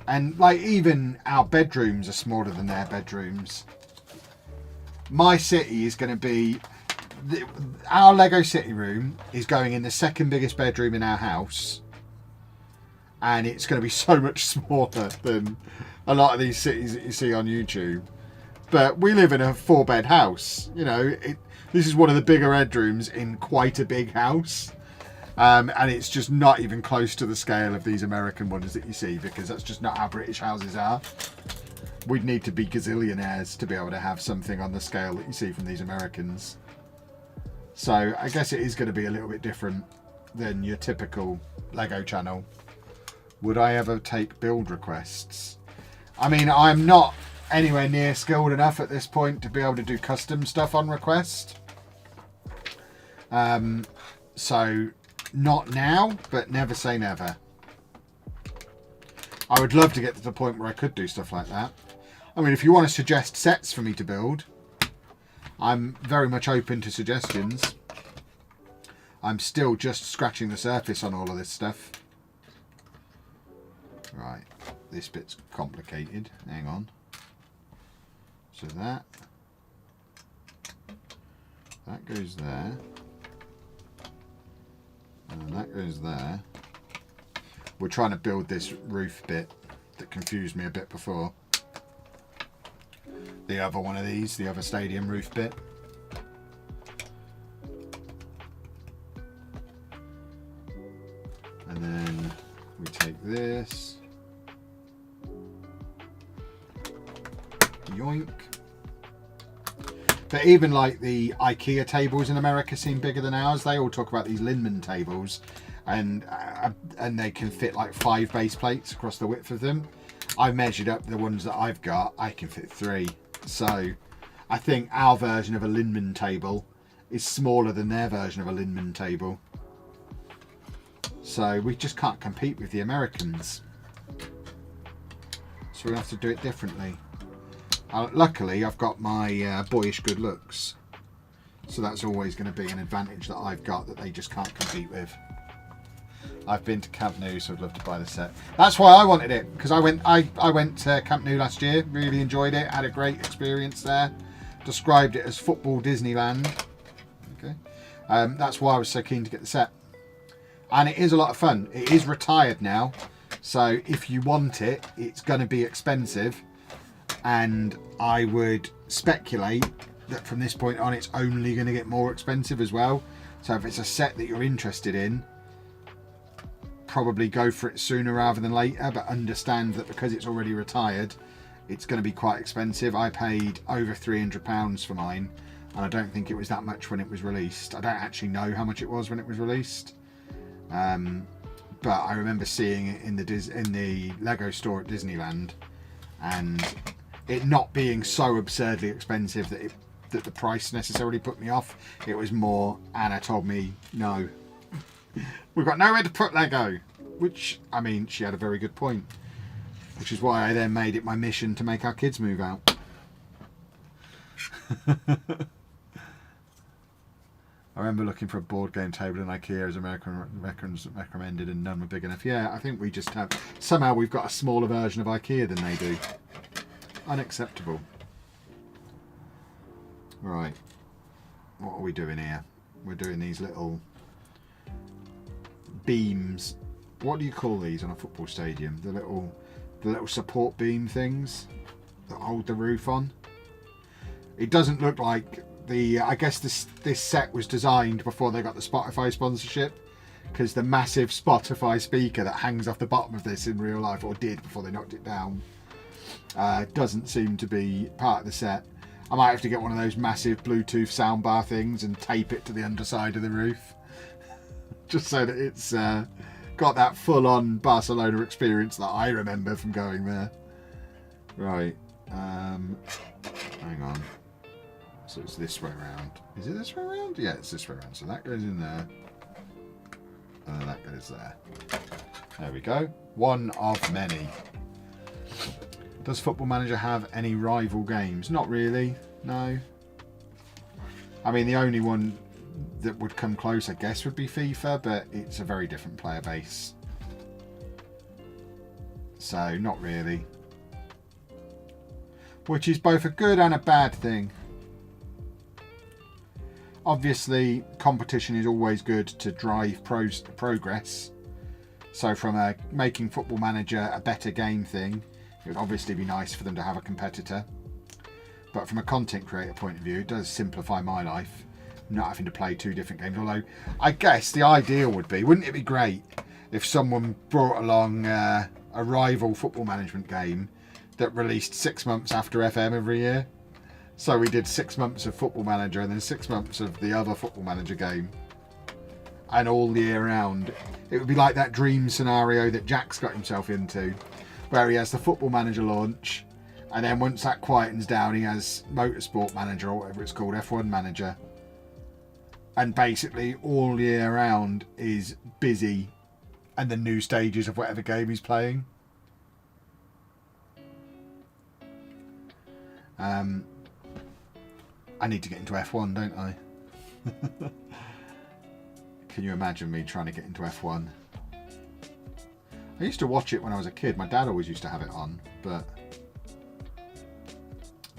And like, even our bedrooms are smaller than their bedrooms. My city is going to be... Our Lego City room is going in the second biggest bedroom in our house. And it's going to be so much smaller than a lot of these cities that you see on YouTube. But we live in a 4-bed house. You know, this is one of the bigger bedrooms in quite a big house. And it's just not even close to the scale of these American ones that you see, because that's just not how British houses are. We'd need to be gazillionaires to be able to have something on the scale that you see from these Americans. So I guess it is going to be a little bit different than your typical Lego channel. Would I ever take build requests? I mean, I'm not anywhere near skilled enough at this point to be able to do custom stuff on request. So not now, but never say never. I would love to get to the point where I could do stuff like that. I mean, if you want to suggest sets for me to build, I'm very much open to suggestions. I'm still just scratching the surface on all of this stuff. Right, this bit's complicated. Hang on. So that goes there. And that goes there. We're trying to build this roof bit that confused me a bit before. The other one of these, the other stadium roof bit. And then we take this. Yoink. But even like the IKEA tables in America seem bigger than ours. They all talk about these Linman tables, and they can fit like 5 base plates across the width of them. I've measured up the ones that I've got. I can fit 3. So I think our version of a Linman table is smaller than their version of a Linman table. So we just can't compete with the Americans. So we have to do it differently. Luckily, I've got my boyish good looks. So that's always going to be an advantage that I've got that they just can't compete with. I've been to Camp Nou, so I'd love to buy the set. That's why I wanted it, because I went to Camp Nou last year, really enjoyed it, had a great experience there. Described it as football Disneyland. Okay, that's why I was so keen to get the set. And it is a lot of fun. It is retired now, so if you want it, it's going to be expensive. And I would speculate that from this point on, it's only going to get more expensive as well. So if it's a set that you're interested in, probably go for it sooner rather than later, but understand that because it's already retired, it's going to be quite expensive. I paid over £300 for mine, and I don't think it was that much when it was released. I don't actually know how much it was when it was released, but I remember seeing it in the Lego store at Disneyland, and it not being so absurdly expensive that the price necessarily put me off. It was more, Anna told me, no, we've got nowhere to put Lego, which, I mean, she had a very good point, which is why I then made it my mission to make our kids move out. I remember looking for a board game table in IKEA as Americans recommended, and none were big enough. Yeah, I think we just have, somehow we've got a smaller version of IKEA than they do. Unacceptable. Right, what are we doing here? We're doing these little beams. What do you call these on a football stadium? The little support beam things that hold the roof on. It doesn't look like the. I guess this set was designed before they got the Spotify sponsorship, because the massive Spotify speaker that hangs off the bottom of this in real life, or did before they knocked it down, doesn't seem to be part of the set. I might have to get one of those massive Bluetooth soundbar things and tape it to the underside of the roof, just so that it's got that full-on Barcelona experience that I remember from going there. Right, hang on. So it's this way around. Is it this way around? Yeah, it's this way around. So that goes in there, and then that goes there. There we go. One of many. Does Football Manager have any rival games? Not really, no. I mean, the only one that would come close, I guess, would be FIFA, but it's a very different player base. So, not really. Which is both a good and a bad thing. Obviously, competition is always good to drive progress. So from making Football Manager a better game thing, it would obviously be nice for them to have a competitor. But from a content creator point of view, it does simplify my life, not having to play two different games. Although, I guess the ideal would be, wouldn't it be great if someone brought along a rival football management game that released 6 months after FM every year? So we did 6 months of Football Manager and then 6 months of the other Football Manager game. And all year round. It would be like that dream scenario that Jack's got himself into, where he has the Football Manager launch, and then once that quietens down, he has Motorsport Manager, or whatever it's called, F1 Manager. And basically all year round is busy and the new stages of whatever game he's playing. I need to get into F1, don't I? Can you imagine me trying to get into F1? I used to watch it when I was a kid. My dad always used to have it on, but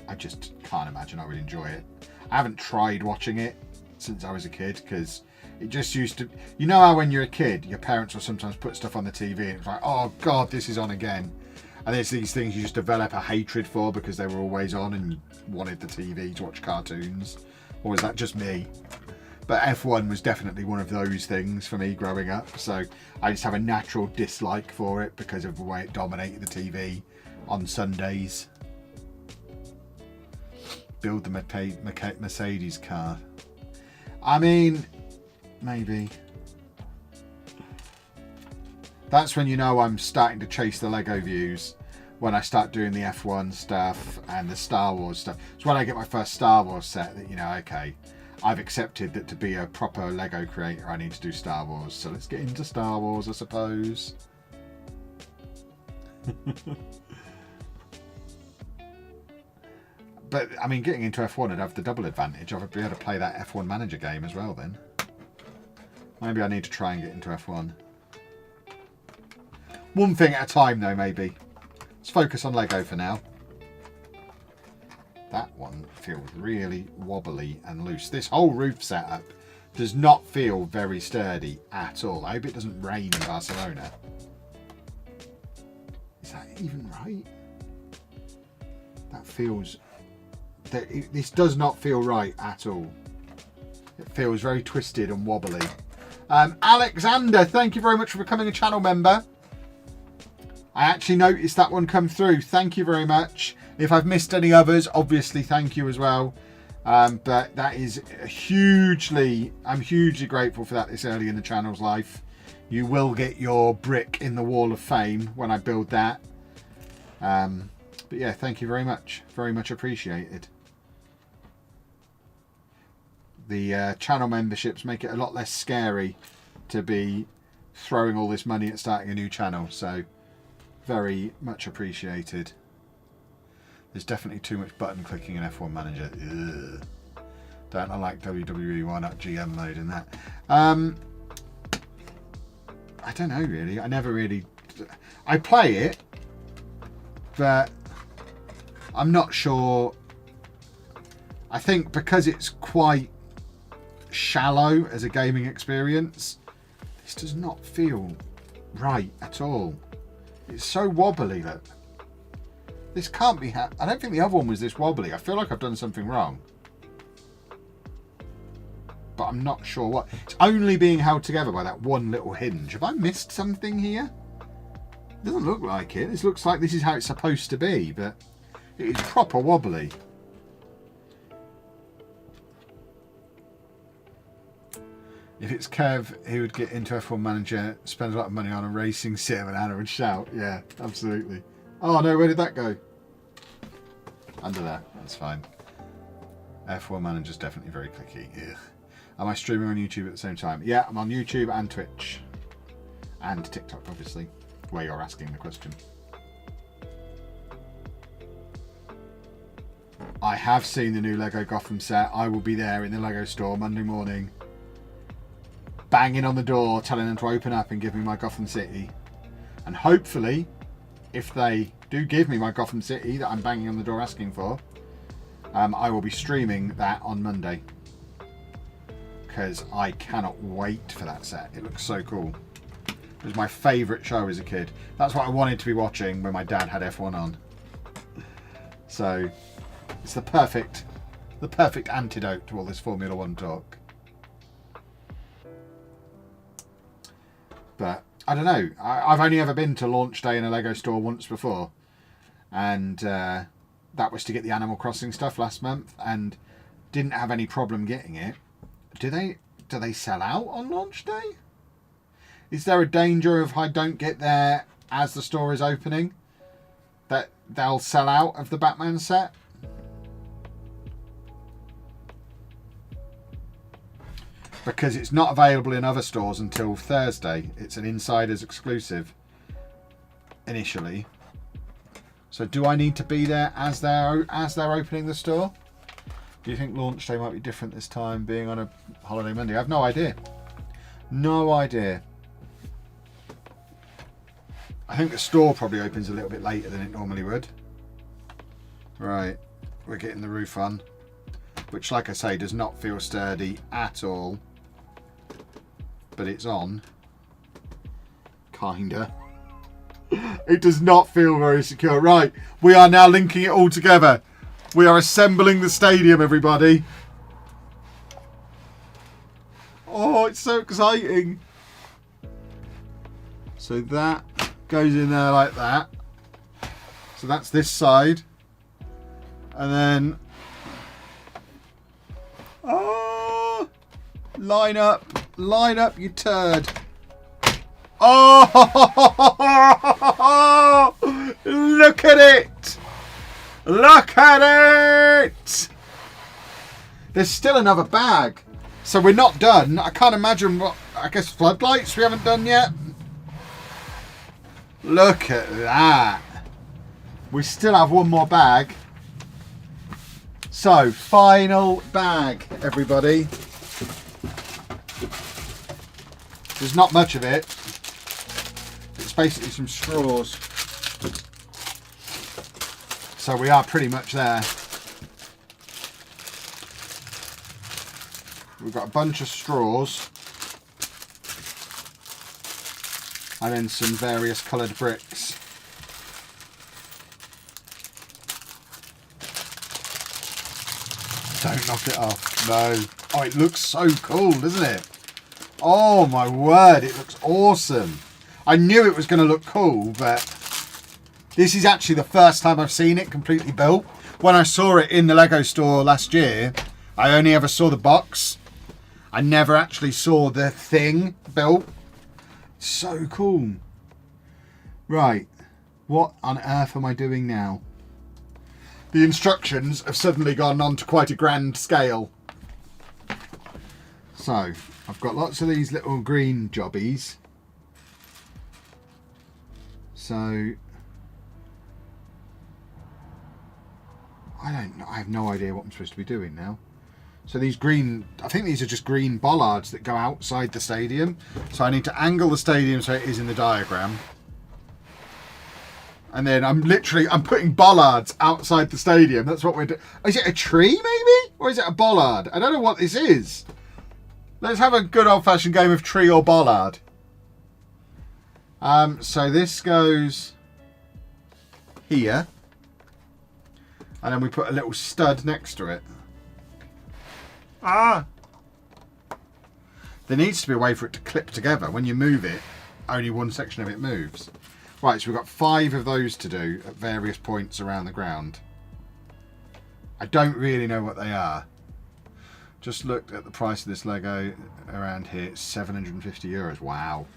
I just can't imagine I would enjoy it. I haven't tried watching it since I was a kid, because it just used to... You know how when you're a kid, your parents will sometimes put stuff on the TV and it's like, oh God, this is on again. And there's these things you just develop a hatred for because they were always on and you wanted the TV to watch cartoons. Or is that just me? But F1 was definitely one of those things for me growing up. So I just have a natural dislike for it because of the way it dominated the TV on Sundays. Build the Mercedes car. I mean, maybe. That's when you know I'm starting to chase the Lego views. When I start doing the F1 stuff and the Star Wars stuff. It's when I get my first Star Wars set that, you know, okay, I've accepted that to be a proper Lego creator, I need to do Star Wars. So let's get into Star Wars, I suppose. But, I mean, getting into F1, I'd have the double advantage. I would be able to play that F1 manager game as well then. Maybe I need to try and get into F1. One thing at a time, though, maybe. Let's focus on Lego for now. That one feels really wobbly and loose. This whole roof setup does not feel very sturdy at all. I hope it doesn't rain in Barcelona. Is that even right? That feels... This does not feel right at all. It feels very twisted and wobbly. Alexander, thank you very much for becoming a channel member. I actually noticed that one come through. Thank you very much. If I've missed any others, obviously thank you as well. But that is I'm hugely grateful for that this early in the channel's life. You will get your brick in the wall of fame when I build that. But yeah, thank you very much. Very much appreciated. The channel memberships make it a lot less scary to be throwing all this money at starting a new channel. So very much appreciated. There's definitely too much button clicking in F1 Manager. Ugh. Don't I like WWE? Why not GM mode in that? I don't know really. I never really... I play it, but I'm not sure. I think because it's quite shallow as a gaming experience, this does not feel right at all. It's so wobbly, look. This can't be... I don't think the other one was this wobbly. I feel like I've done something wrong. But I'm not sure what. It's only being held together by that one little hinge. Have I missed something here? It doesn't look like it. This looks like this is how it's supposed to be, but it is proper wobbly. If it's Kev, he would get into F1 Manager, spend a lot of money on a racing sim, and Anna would shout. Yeah, absolutely. Oh no, where did that go? Under there, that's fine. F1 Manager's definitely very clicky. Ugh. Am I streaming on YouTube at the same time? Yeah, I'm on YouTube and Twitch. And TikTok, obviously, where you're asking the question. I have seen the new Lego Gotham set. I will be there in the Lego store Monday morning, banging on the door, telling them to open up and give me my Gotham City. And hopefully, if they do give me my Gotham City that I'm banging on the door asking for, I will be streaming that on Monday. Because I cannot wait for that set. It looks so cool. It was my favourite show as a kid. That's what I wanted to be watching when my dad had F1 on. So, it's the perfect antidote to all this Formula 1 talk. But I don't know. I've only ever been to launch day in a Lego store once before, and that was to get the Animal Crossing stuff last month, and didn't have any problem getting it. Do they sell out on launch day? Is there a danger if I don't get there as the store is opening that they'll sell out of the Batman set? Because it's not available in other stores until Thursday. It's an insiders exclusive initially. So do I need to be there as they're opening the store? Do you think launch day might be different this time, being on a holiday Monday? I have no idea. No idea. I think the store probably opens a little bit later than it normally would. Right, we're getting the roof on, which, like I say, does not feel sturdy at all. But it's on. Kinda. It does not feel very secure. Right, we are now linking it all together. We are assembling the stadium, everybody. Oh, it's so exciting. So that goes in there like that. So that's this side. And then... oh! Line up, you turd. Oh! Look at it! Look at it! There's still another bag. So we're not done. I can't imagine what... I guess floodlights we haven't done yet. Look at that. We still have one more bag. So, final bag, everybody. There's not much of it. It's basically some straws. So we are pretty much there. We've got a bunch of straws. And then some various coloured bricks. Don't knock it off. No. Oh, it looks so cool, doesn't it? Oh my word, it looks awesome. I knew it was going to look cool, but this is actually the first time I've seen it completely built. When I saw it in the Lego store last year, I only ever saw the box. I never actually saw the thing built. So cool. Right, what on earth am I doing now? The instructions have suddenly gone on to quite a grand scale. So, I've got lots of these little green jobbies. So, I don't know. I have no idea what I'm supposed to be doing now. So these green, I think these are just green bollards that go outside the stadium. So I need to angle the stadium so it is in the diagram. And then I'm putting bollards outside the stadium. That's what we're doing. Is it a tree maybe? Or is it a bollard? I don't know what this is. Let's have a good old-fashioned game of tree or bollard. So this goes here. And then we put a little stud next to it. Ah! There needs to be a way for it to clip together. When you move it, only one section of it moves. Right, so we've got 5 of those to do at various points around the ground. I don't really know what they are. Just looked at the price of this Lego around here. It's €750. Wow.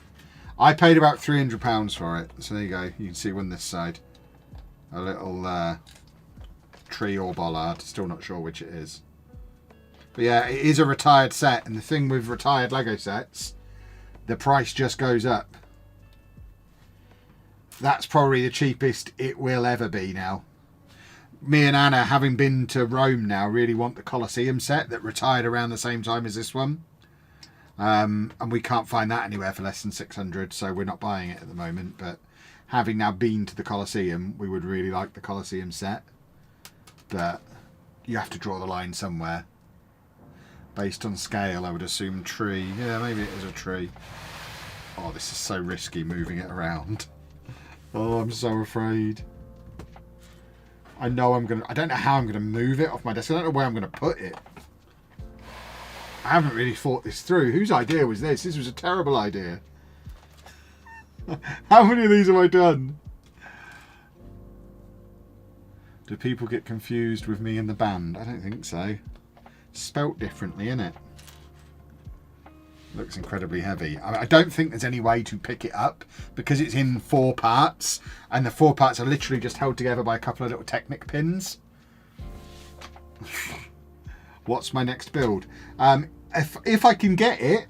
I paid about £300 for it. So there you go. You can see one this side. A little tree or bollard. Still not sure which it is. But yeah, it is a retired set. And the thing with retired Lego sets, the price just goes up. That's probably the cheapest it will ever be now. Me and Anna, having been to Rome now, really want the Colosseum set that retired around the same time as this one. And we can't find that anywhere for less than 600, so we're not buying it at the moment. But having now been to the Colosseum, we would really like the Colosseum set. But you have to draw the line somewhere. Based on scale, I would assume tree. Yeah, maybe it is a tree. Oh, this is so risky moving it around. Oh, I'm so afraid. I know I don't know how I'm gonna move it off my desk. I don't know where I'm gonna put it. I haven't really thought this through. Whose idea was this? This was a terrible idea. How many of these have I done? Do people get confused with me and the band? I don't think so. It's spelt differently, isn't it? Looks incredibly heavy. I don't think there's any way to pick it up because it's in 4 parts and the 4 parts are literally just held together by a couple of little Technic pins. What's my next build? If I can get it,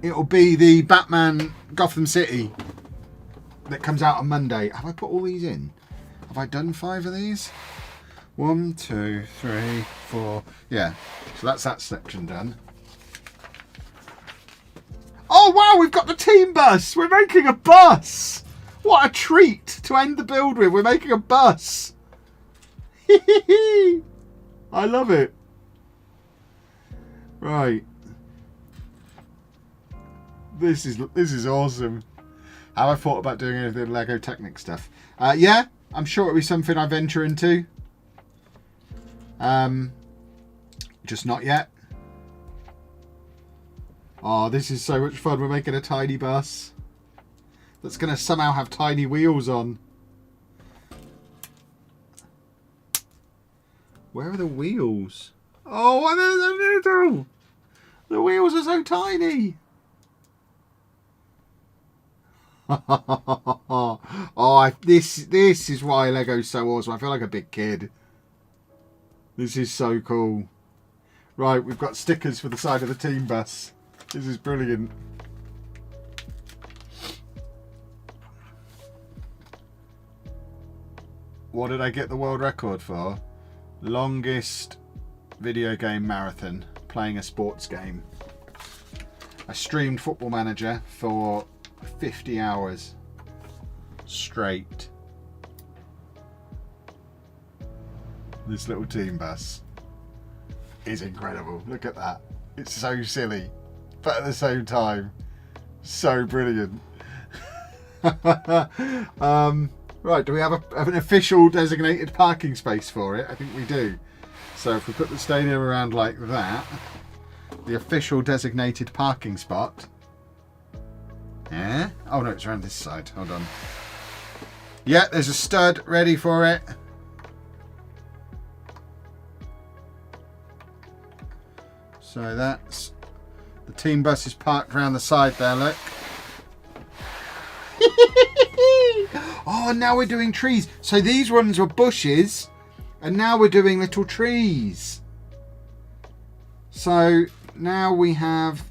it'll be the Batman Gotham City that comes out on Monday. Have I put all these in? Have I done 5 of these? 1, 2, 3, 4. Yeah, so that's that section done. Oh wow, we've got the team bus! We're making a bus! What a treat to end the build with. We're making a bus. I love it. Right. This is awesome. Have I thought about doing any of the Lego Technic stuff? Yeah, I'm sure it'll be something I venture into. Just not yet. Oh, this is so much fun. We're making a tiny bus that's going to somehow have tiny wheels on. Where are the wheels? Oh, they're so little. The wheels are so tiny. Oh, this is why Lego's so awesome. I feel like a big kid. This is so cool. Right, we've got stickers for the side of the team bus. This is brilliant. What did I get the world record for? Longest video game marathon, playing a sports game. I streamed Football Manager for 50 hours straight. This little team bus is incredible. Look at that. It's so silly, but at the same time, so brilliant. Right, do we have an official designated parking space for it? I think we do. So if we put the stadium around like that, the official designated parking spot. Yeah? Oh no, it's around this side. Hold on. Yeah, there's a stud ready for it. So that's the team bus is parked around the side there, look. Oh, now we're doing trees. So these ones were bushes, and now we're doing little trees. So now we have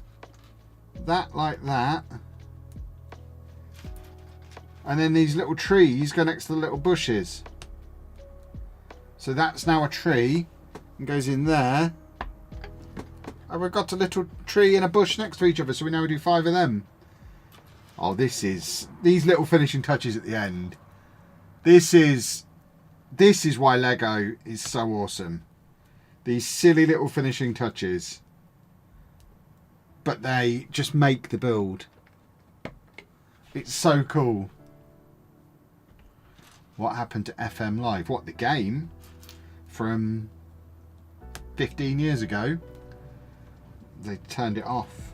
that like that. And then these little trees go next to the little bushes. So that's now a tree and goes in there. And we've got a little tree and a bush next to each other, so we now do 5 of them. Oh, these little finishing touches at the end. This is why Lego is so awesome. These silly little finishing touches. But they just make the build. It's so cool. What happened to FM Live? What, the game from 15 years ago? They turned it off.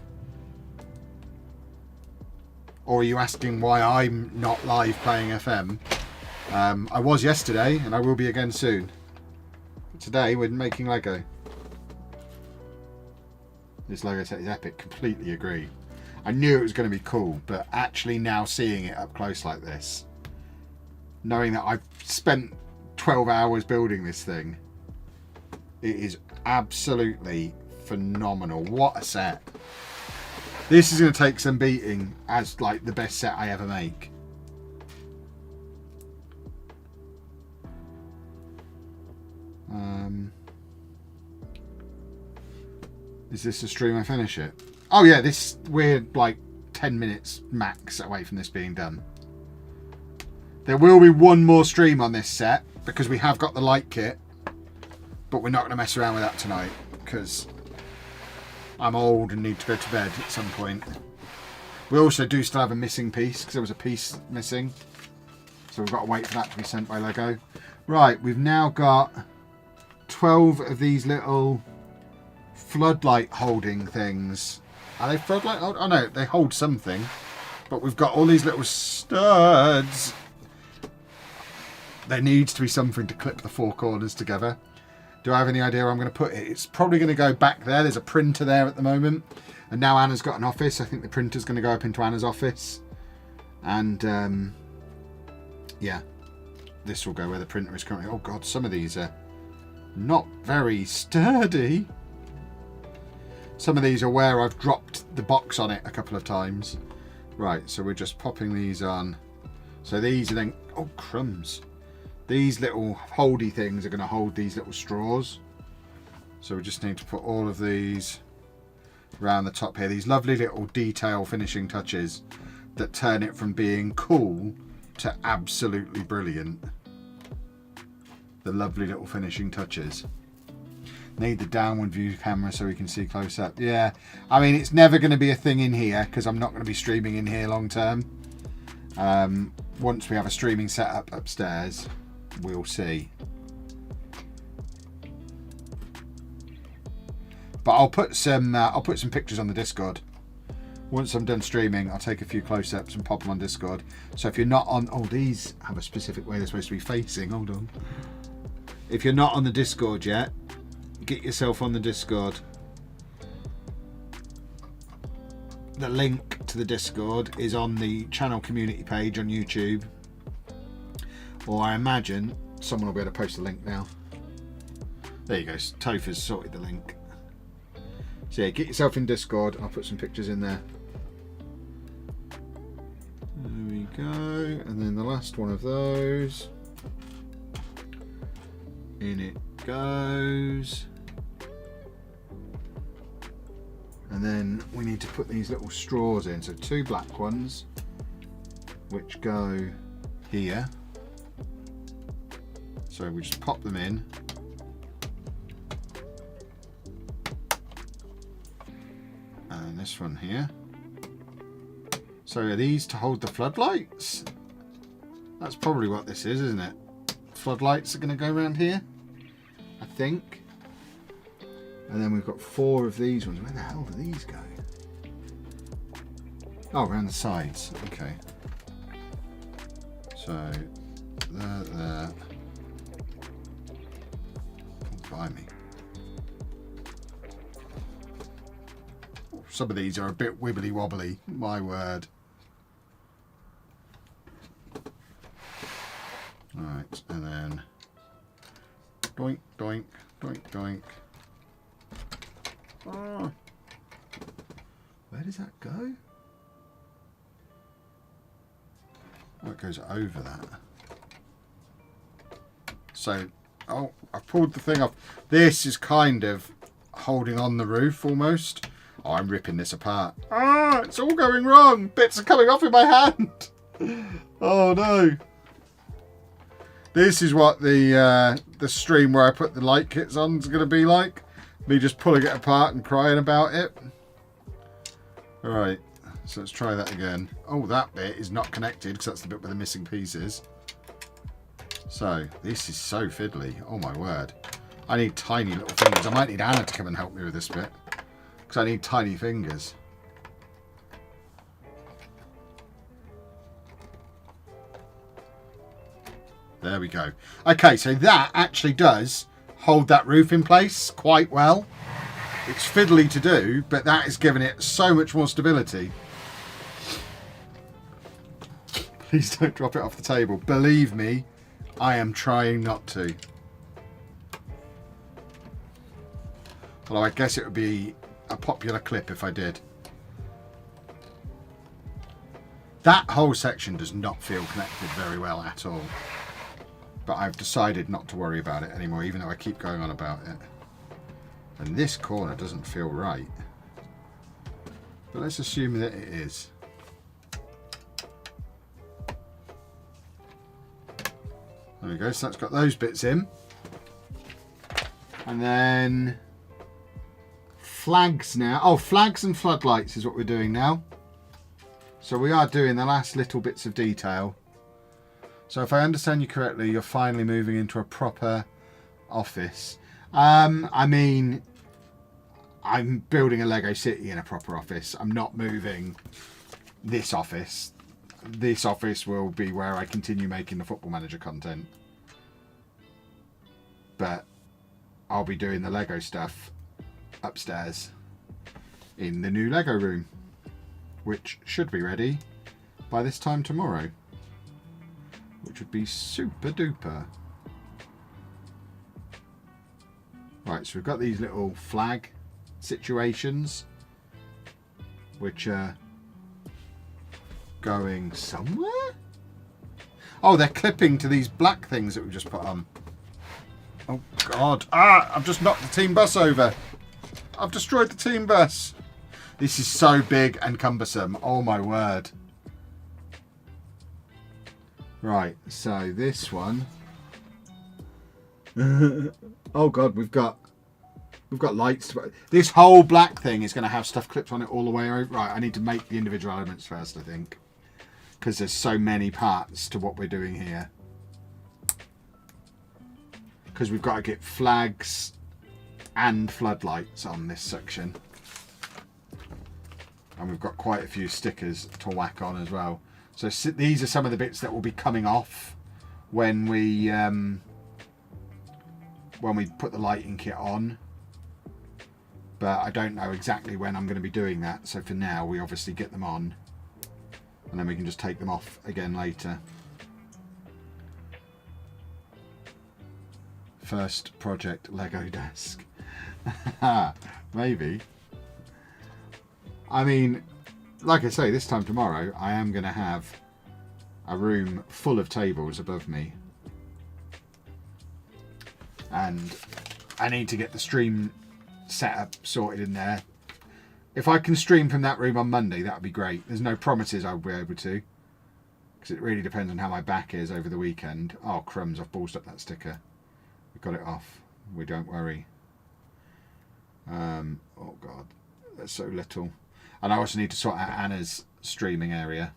Or are you asking why I'm not live playing FM? I was yesterday and I will be again soon. But today we're making Lego. This Lego set is epic, completely agree. I knew it was going to be cool, but actually now seeing it up close like this, knowing that I've spent 12 hours building this thing, it is absolutely phenomenal. What a set. This is going to take some beating as like the best set I ever make. Is this the stream I finish it? Oh yeah, we're like 10 minutes max away from this being done. There will be one more stream on this set because we have got the light kit, but we're not going to mess around with that tonight because I'm old and need to go to bed at some point. We also do still have a missing piece because there was a piece missing. So we've got to wait for that to be sent by Lego. Right, we've now got 12 of these little floodlight holding things. Are they floodlight? Oh no, they hold something. But we've got all these little studs. There needs to be something to clip the 4 corners together. Do I have any idea where I'm going to put it? It's probably going to go back there. There's a printer there at the moment. And now Anna's got an office. I think the printer's going to go up into Anna's office. And yeah, this will go where the printer is currently. Oh God, some of these are not very sturdy. Some of these are where I've dropped the box on it a couple of times. Right, so we're just popping these on. So these are then, oh crumbs. These little holdy things are going to hold these little straws. So we just need to put all of these around the top here. These lovely little detail finishing touches that turn it from being cool to absolutely brilliant. The lovely little finishing touches. Need the downward view camera so we can see close up. Yeah, I mean, it's never going to be a thing in here because I'm not going to be streaming in here long term. Once we have a streaming setup upstairs, we'll see. But I'll put some pictures on the Discord. Once I'm done streaming, I'll take a few close-ups and pop them on Discord. So if you're not on, oh, these have a specific way they're supposed to be facing. Hold on. If you're not on the Discord yet, get yourself on the Discord. The link to the Discord is on the channel community page on YouTube. Or I imagine someone will be able to post the link now. There you go. Topher's sorted the link. So yeah, get yourself in Discord. I'll put some pictures in there. There we go. And then the last one of those. In it goes. And then we need to put these little straws in. So 2 black ones, which go here. So we just pop them in. And this one here. So are these to hold the floodlights? That's probably what this is, isn't it? Floodlights are going to go around here, I think. And then we've got 4 of these ones. Where the hell do these go? Oh, around the sides. Okay. So, there. By me. Some of these are a bit wibbly wobbly, my word. Alright, and then doink, doink, doink, doink. Oh. Where does that go? Oh, it goes over that. So, oh, I pulled the thing off. This is kind of holding on the roof almost. Oh, I'm ripping this apart. Ah, it's all going wrong. Bits are coming off in my hand. Oh no. This is what the stream where I put the light kits on is going to be like. Me just pulling it apart and crying about it. Alright, so let's try that again. Oh, that bit is not connected because that's the bit with the missing pieces. So, this is so fiddly. Oh my word. I need tiny little fingers. I might need Anna to come and help me with this bit. Because I need tiny fingers. There we go. Okay, so that actually does hold that roof in place quite well. It's fiddly to do, but that is giving it so much more stability. Please don't drop it off the table. Believe me, I am trying not to. Although I guess it would be a popular clip if I did. That whole section does not feel connected very well at all. But I've decided not to worry about it anymore, even though I keep going on about it. And this corner doesn't feel right. But let's assume that it is. There we go, so that's got those bits in. And then flags now. Oh, flags and floodlights is what we're doing now. So we are doing the last little bits of detail. So if I understand you correctly, you're finally moving into a proper office. I mean, I'm building a Lego city in a proper office. I'm not moving this office. This office will be where I continue making the Football Manager content. But I'll be doing the Lego stuff upstairs in the new Lego room, which should be ready by this time tomorrow. Which would be super duper. Right, so we've got these little flag situations which are going somewhere. Oh, they're clipping to these black things that we just put on. Oh god. Ah, I've just knocked the team bus over. I've destroyed the team bus. This is so big and cumbersome. Oh my word. Right, so this one. Oh god, we've got lights. This whole black thing is going to have stuff clipped on it all the way over. Right, I need to make the individual elements first, I think, because there's so many parts to what we're doing here. Because we've got to get flags and floodlights on this section, and we've got quite a few stickers to whack on as well. So these are some of the bits that will be coming off when we put the lighting kit on. But I don't know exactly when I'm going to be doing that. So for now, we obviously get them on, and then we can just take them off again later. First project Lego desk. Maybe. I mean, like I say, this time tomorrow, I am going to have a room full of tables above me. And I need to get the stream setup sorted in there. If I can stream from that room on Monday, that would be great. There's no promises I'll be able to, because it really depends on how my back is over the weekend. Oh, crumbs, I've ballsed up that sticker. We've got it off. We don't worry. Oh, God. There's so little. And I also need to sort out Anna's streaming area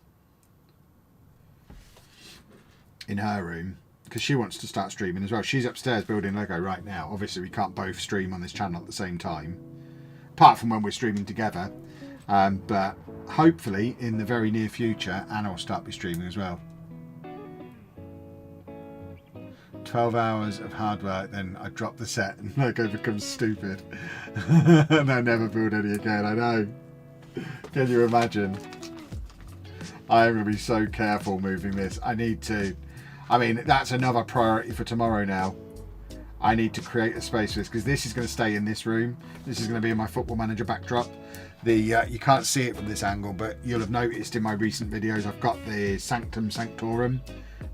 in her room, because she wants to start streaming as well. She's upstairs building Lego right now. Obviously, we can't both stream on this channel at the same time, apart from when we're streaming together. But hopefully, in the very near future, Anna will start be streaming as well. 12 hours of hard work, then I drop the set and Lego becomes stupid. And I never build any again, I know. Can you imagine? I am going to be so careful moving this. I need to. I mean, that's another priority for tomorrow now. I need to create a space for this, because this is going to stay in this room. This is going to be in my Football Manager backdrop. You can't see it from this angle, but you'll have noticed in my recent videos I've got the Sanctum Sanctorum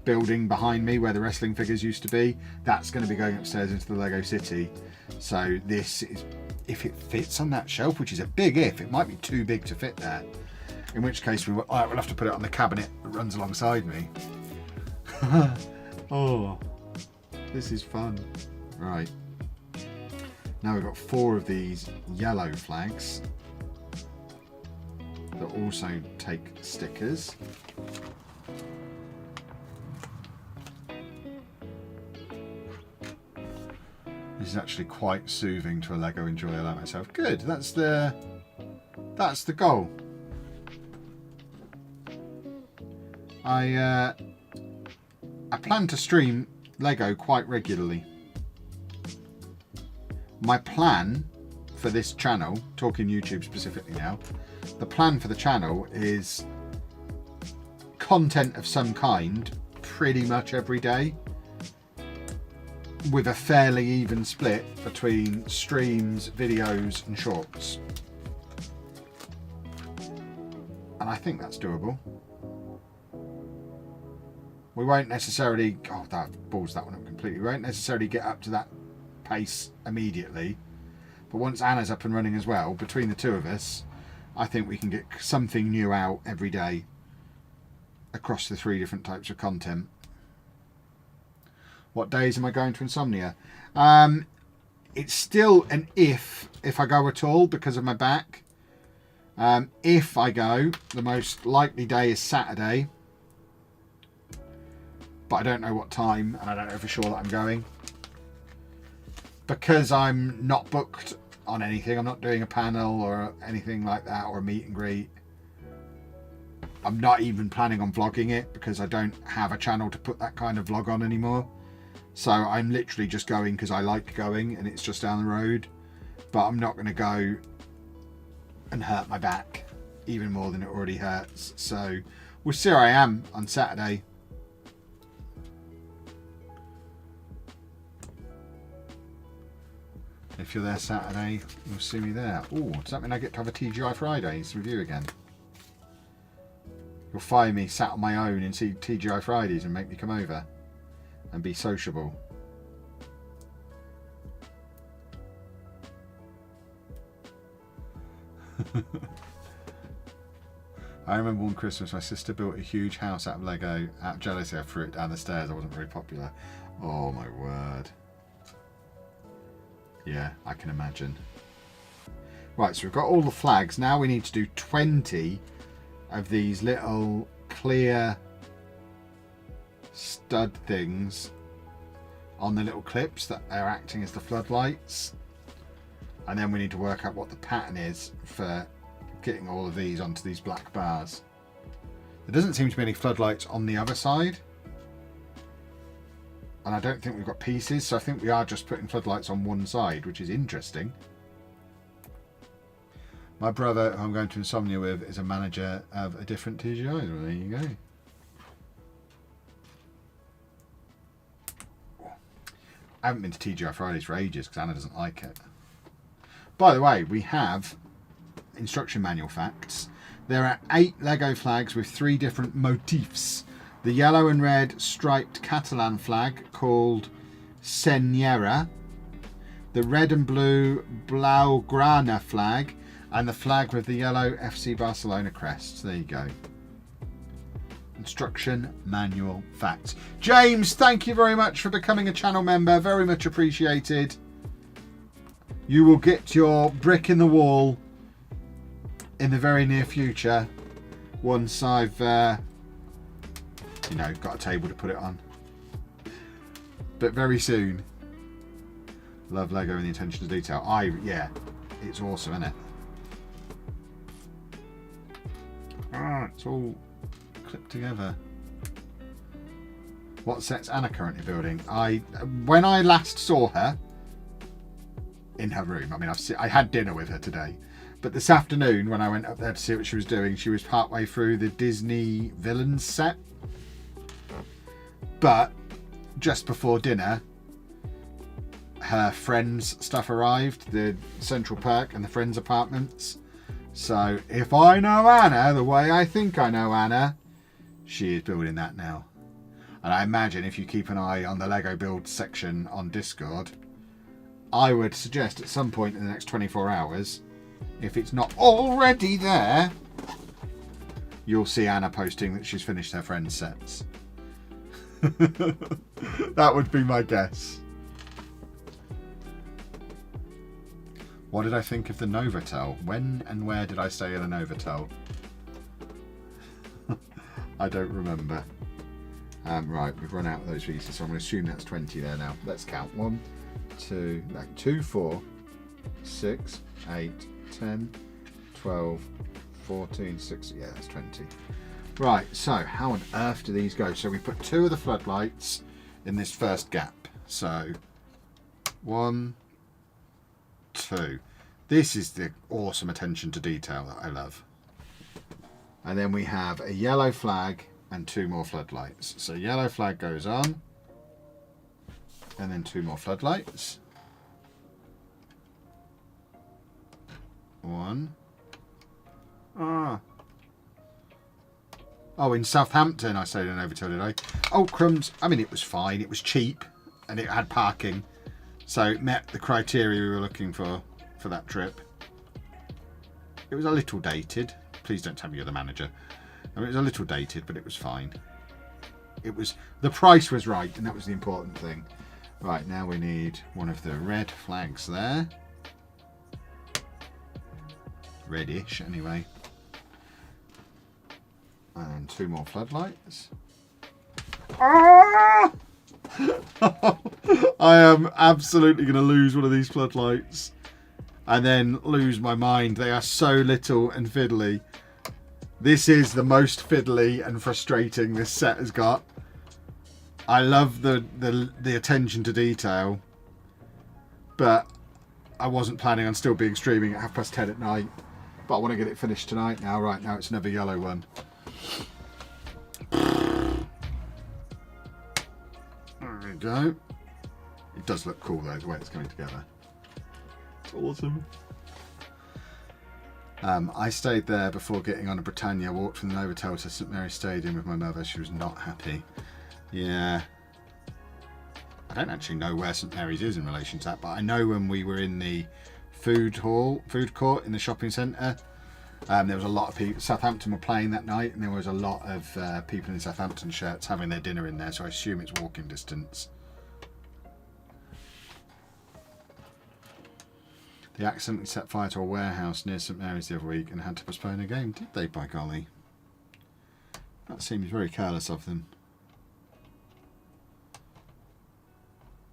building behind me where the wrestling figures used to be. That's going to be going upstairs into the Lego City. So this is, if it fits on that shelf, which is a big if, it might be too big to fit there. In which case we'll have to put it on the cabinet that runs alongside me. Oh, this is fun. Right. Now we've got 4 of these yellow flags that also take stickers. This is actually quite soothing to a Lego enjoyer like myself. Good, that's the goal. I plan to stream Lego quite regularly. My plan for this channel, talking YouTube specifically now, the plan for the channel is content of some kind pretty much every day, with a fairly even split between streams, videos and shorts. And I think that's doable. We won't necessarily, oh, that balls that one up completely. We won't necessarily get up to that pace immediately, but once Anna's up and running as well, between the two of us, I think we can get something new out every day across the 3 different types of content. What days am I going to Insomnia? It's still an if I go at all because of my back. If I go, the most likely day is Saturday, but I don't know what time, and I don't know for sure that I'm going. Because I'm not booked on anything, I'm not doing a panel or anything like that, or a meet and greet. I'm not even planning on vlogging it, because I don't have a channel to put that kind of vlog on anymore. So I'm literally just going because I like going, and it's just down the road. But I'm not going to go and hurt my back even more than it already hurts. So we'll see where I am on Saturday. If you're there Saturday, you'll see me there. Oh, does that mean I get to have a TGI Fridays review again? You'll find me sat on my own and see TGI Fridays and make me come over and be sociable. I remember one Christmas my sister built a huge house out of Lego. Out of jealousy, I threw it down the stairs. I wasn't very popular. Oh my word. Yeah, I can imagine. Right, so we've got all the flags. Now we need to do 20 of these little clear stud things on the little clips that are acting as the floodlights. And then we need to work out what the pattern is for getting all of these onto these black bars. There doesn't seem to be any floodlights on the other side. And I don't think we've got pieces, so I think we are just putting floodlights on one side, which is interesting. My brother, who I'm going to Insomnia with, is a manager of a different TGI. Well, there you go. I haven't been to TGI Fridays for ages because Anna doesn't like it. By the way, we have instruction manual facts. There are 8 Lego flags with 3 different motifs. The yellow and red striped Catalan flag called Senyera, the red and blue Blaugrana flag, and the flag with the yellow FC Barcelona crest. There you go. Instruction manual facts. James, thank you very much for becoming a channel member. Very much appreciated. You will get your brick in the wall in the very near future once I've got a table to put it on. But very soon. Love Lego and the attention to detail. Yeah, it's awesome, isn't it? It's all clipped together. What set's Anna currently building? When I last saw her in her room, I had dinner with her today, but this afternoon when I went up there to see what she was doing, she was partway through the Disney Villains set. But just before dinner, her friends' stuff arrived, the Central Perk and the Friends apartments. So if I know Anna the way I think I know Anna, she is building that now. And I imagine if you keep an eye on the Lego build section on Discord, I would suggest at some point in the next 24 hours, if it's not already there, you'll see Anna posting that she's finished her friends' sets. That would be my guess. What did I think of the Novotel? When and where did I stay in a Novotel? I don't remember. Right, we've run out of those pieces, so I'm going to assume that's 20 there now. Let's count. 1, 2, 4, 6, 8, 10, 12, 14, 16. Yeah, that's 20. Right, so how on earth do these go? So we put 2 of the floodlights in this first gap. So 1, 2. This is the awesome attention to detail that I love. And then we have a yellow flag and 2 more floodlights. So yellow flag goes on, and then 2 more floodlights. 1. Oh, in Southampton I stayed in Novotel, did I? Oh, crumbs. It was fine. It was cheap and it had parking. So it met the criteria we were looking for that trip. It was a little dated. Please don't tell me you're the manager. It was a little dated, but it was fine. The price was right, and that was the important thing. Right, now we need one of the red flags there. Reddish, anyway. And 2 more floodlights. Ah! I am absolutely going to lose one of these floodlights and then lose my mind. They are so little and fiddly. This is the most fiddly and frustrating this set has got. I love the attention to detail, but I wasn't planning on still being streaming at 10:30 at night. But I want to get it finished tonight now. Right, now it's another yellow one. There we go. It does look cool though, the way it's coming together. It's awesome. I stayed there before getting on a Britannia, walked from the Novotel to St Mary's Stadium with my mother. She was not happy. Yeah. I don't actually know where St Mary's is in relation to that, but I know when we were in the food court in the shopping centre, there was a lot of people. Southampton were playing that night, and there was a lot of people in Southampton shirts having their dinner in there, so I assume it's walking distance. They accidentally set fire to a warehouse near St Mary's the other week and had to postpone a game. Did they, by golly? That seems very careless of them.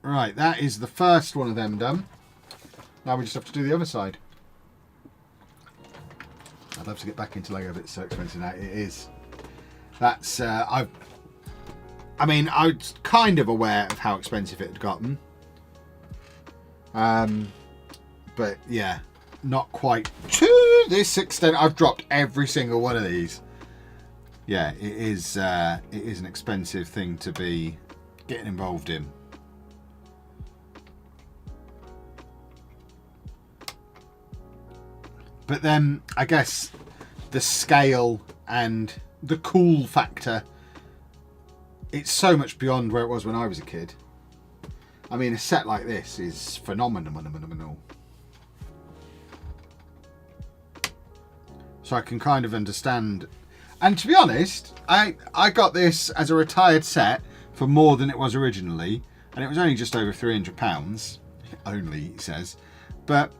Right, that is the first one of them done. Now we just have to do the other side. I'd love to get back into Lego, but it's so expensive now. It is. That's I was kind of aware of how expensive it had gotten. But yeah, not quite to this extent. I've dropped every single one of these. Yeah, it is an expensive thing to be getting involved in. But But then I guess the scale and the cool factor, it's so much beyond where it was when I was a kid. I mean, a set like this is phenomenal. So I can kind of understand. And to be honest, I got this as a retired set for more than it was originally. And it was only just over £300. Only, he says. But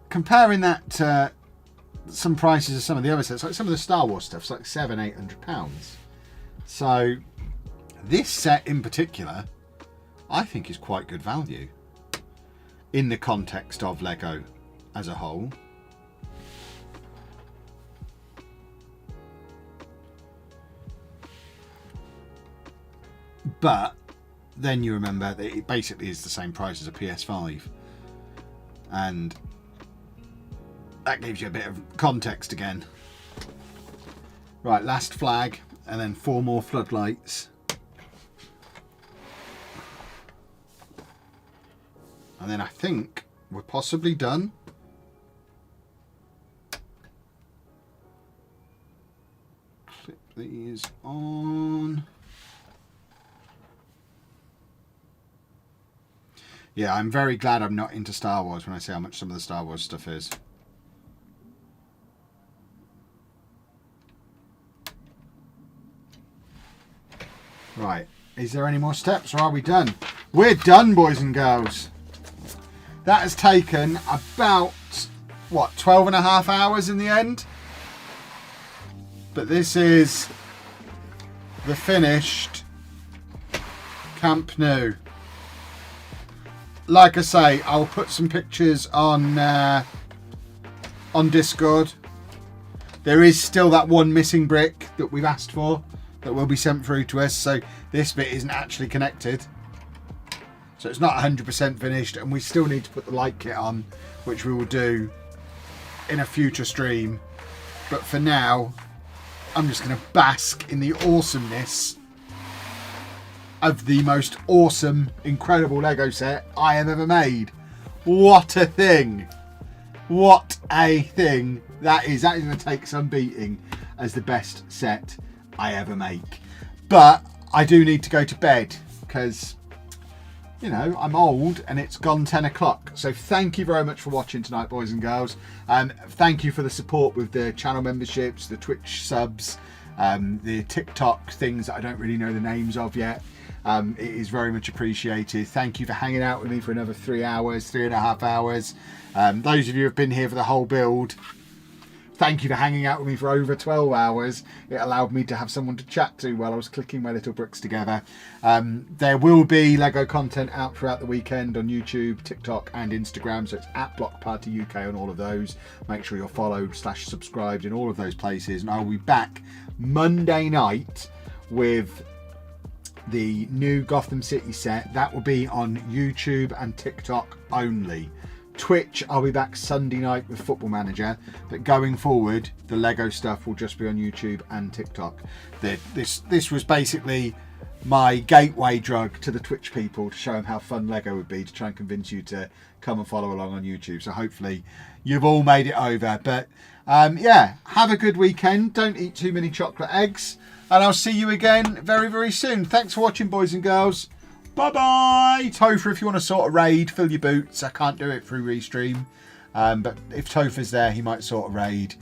comparing that to some prices of some of the other sets, like some of the Star Wars stuff, it's like £700-800. So this set in particular, I think is quite good value in the context of Lego as a whole. But then you remember that it basically is the same price as a PS5, and that gives you a bit of context again. Right, last flag, and then 4 more floodlights. And then I think we're possibly done. Clip these on. Yeah, I'm very glad I'm not into Star Wars when I say how much some of the Star Wars stuff is. Right, is there any more steps or are we done? We're done, boys and girls. That has taken about, what, 12 and a half hours in the end? But this is the finished Camp Nou. Like I say, I'll put some pictures on Discord. There is still that one missing brick that we've asked for that will be sent through to us. So this bit isn't actually connected. So it's not 100% finished, and we still need to put the light kit on, which we will do in a future stream. But for now, I'm just going to bask in the awesomeness of the most awesome, incredible Lego set I have ever made. What a thing! What a thing that is. That is going to take some beating as the best set I ever make. But I do need to go to bed because, you know, I'm old and it's gone 10 o'clock. So thank you very much for watching tonight, boys and girls. Thank you for the support with the channel memberships, the Twitch subs, the TikTok things that I don't really know the names of yet. It is very much appreciated. Thank you for hanging out with me for another 3 hours, 3.5 hours. Those of you who have been here for the whole build, thank you for hanging out with me for over 12 hours. It allowed me to have someone to chat to while I was clicking my little bricks together. There will be Lego content out throughout the weekend on YouTube, TikTok and Instagram. So it's at Block Party UK on all of those. Make sure you're followed / subscribed in all of those places. And I'll be back Monday night with the new Gotham City set. That will be on YouTube and TikTok only. Twitch, I'll be back Sunday night with Football Manager, but going forward, the Lego stuff will just be on YouTube and TikTok. This was basically my gateway drug to the Twitch people to show them how fun Lego would be, to try and convince you to come and follow along on YouTube. So hopefully you've all made it over. But yeah, have a good weekend. Don't eat too many chocolate eggs. And I'll see you again very, very soon. Thanks for watching, boys and girls. Bye-bye. Topher, if you want to sort of raid, fill your boots. I can't do it through Restream. But if Topher's there, he might sort of raid.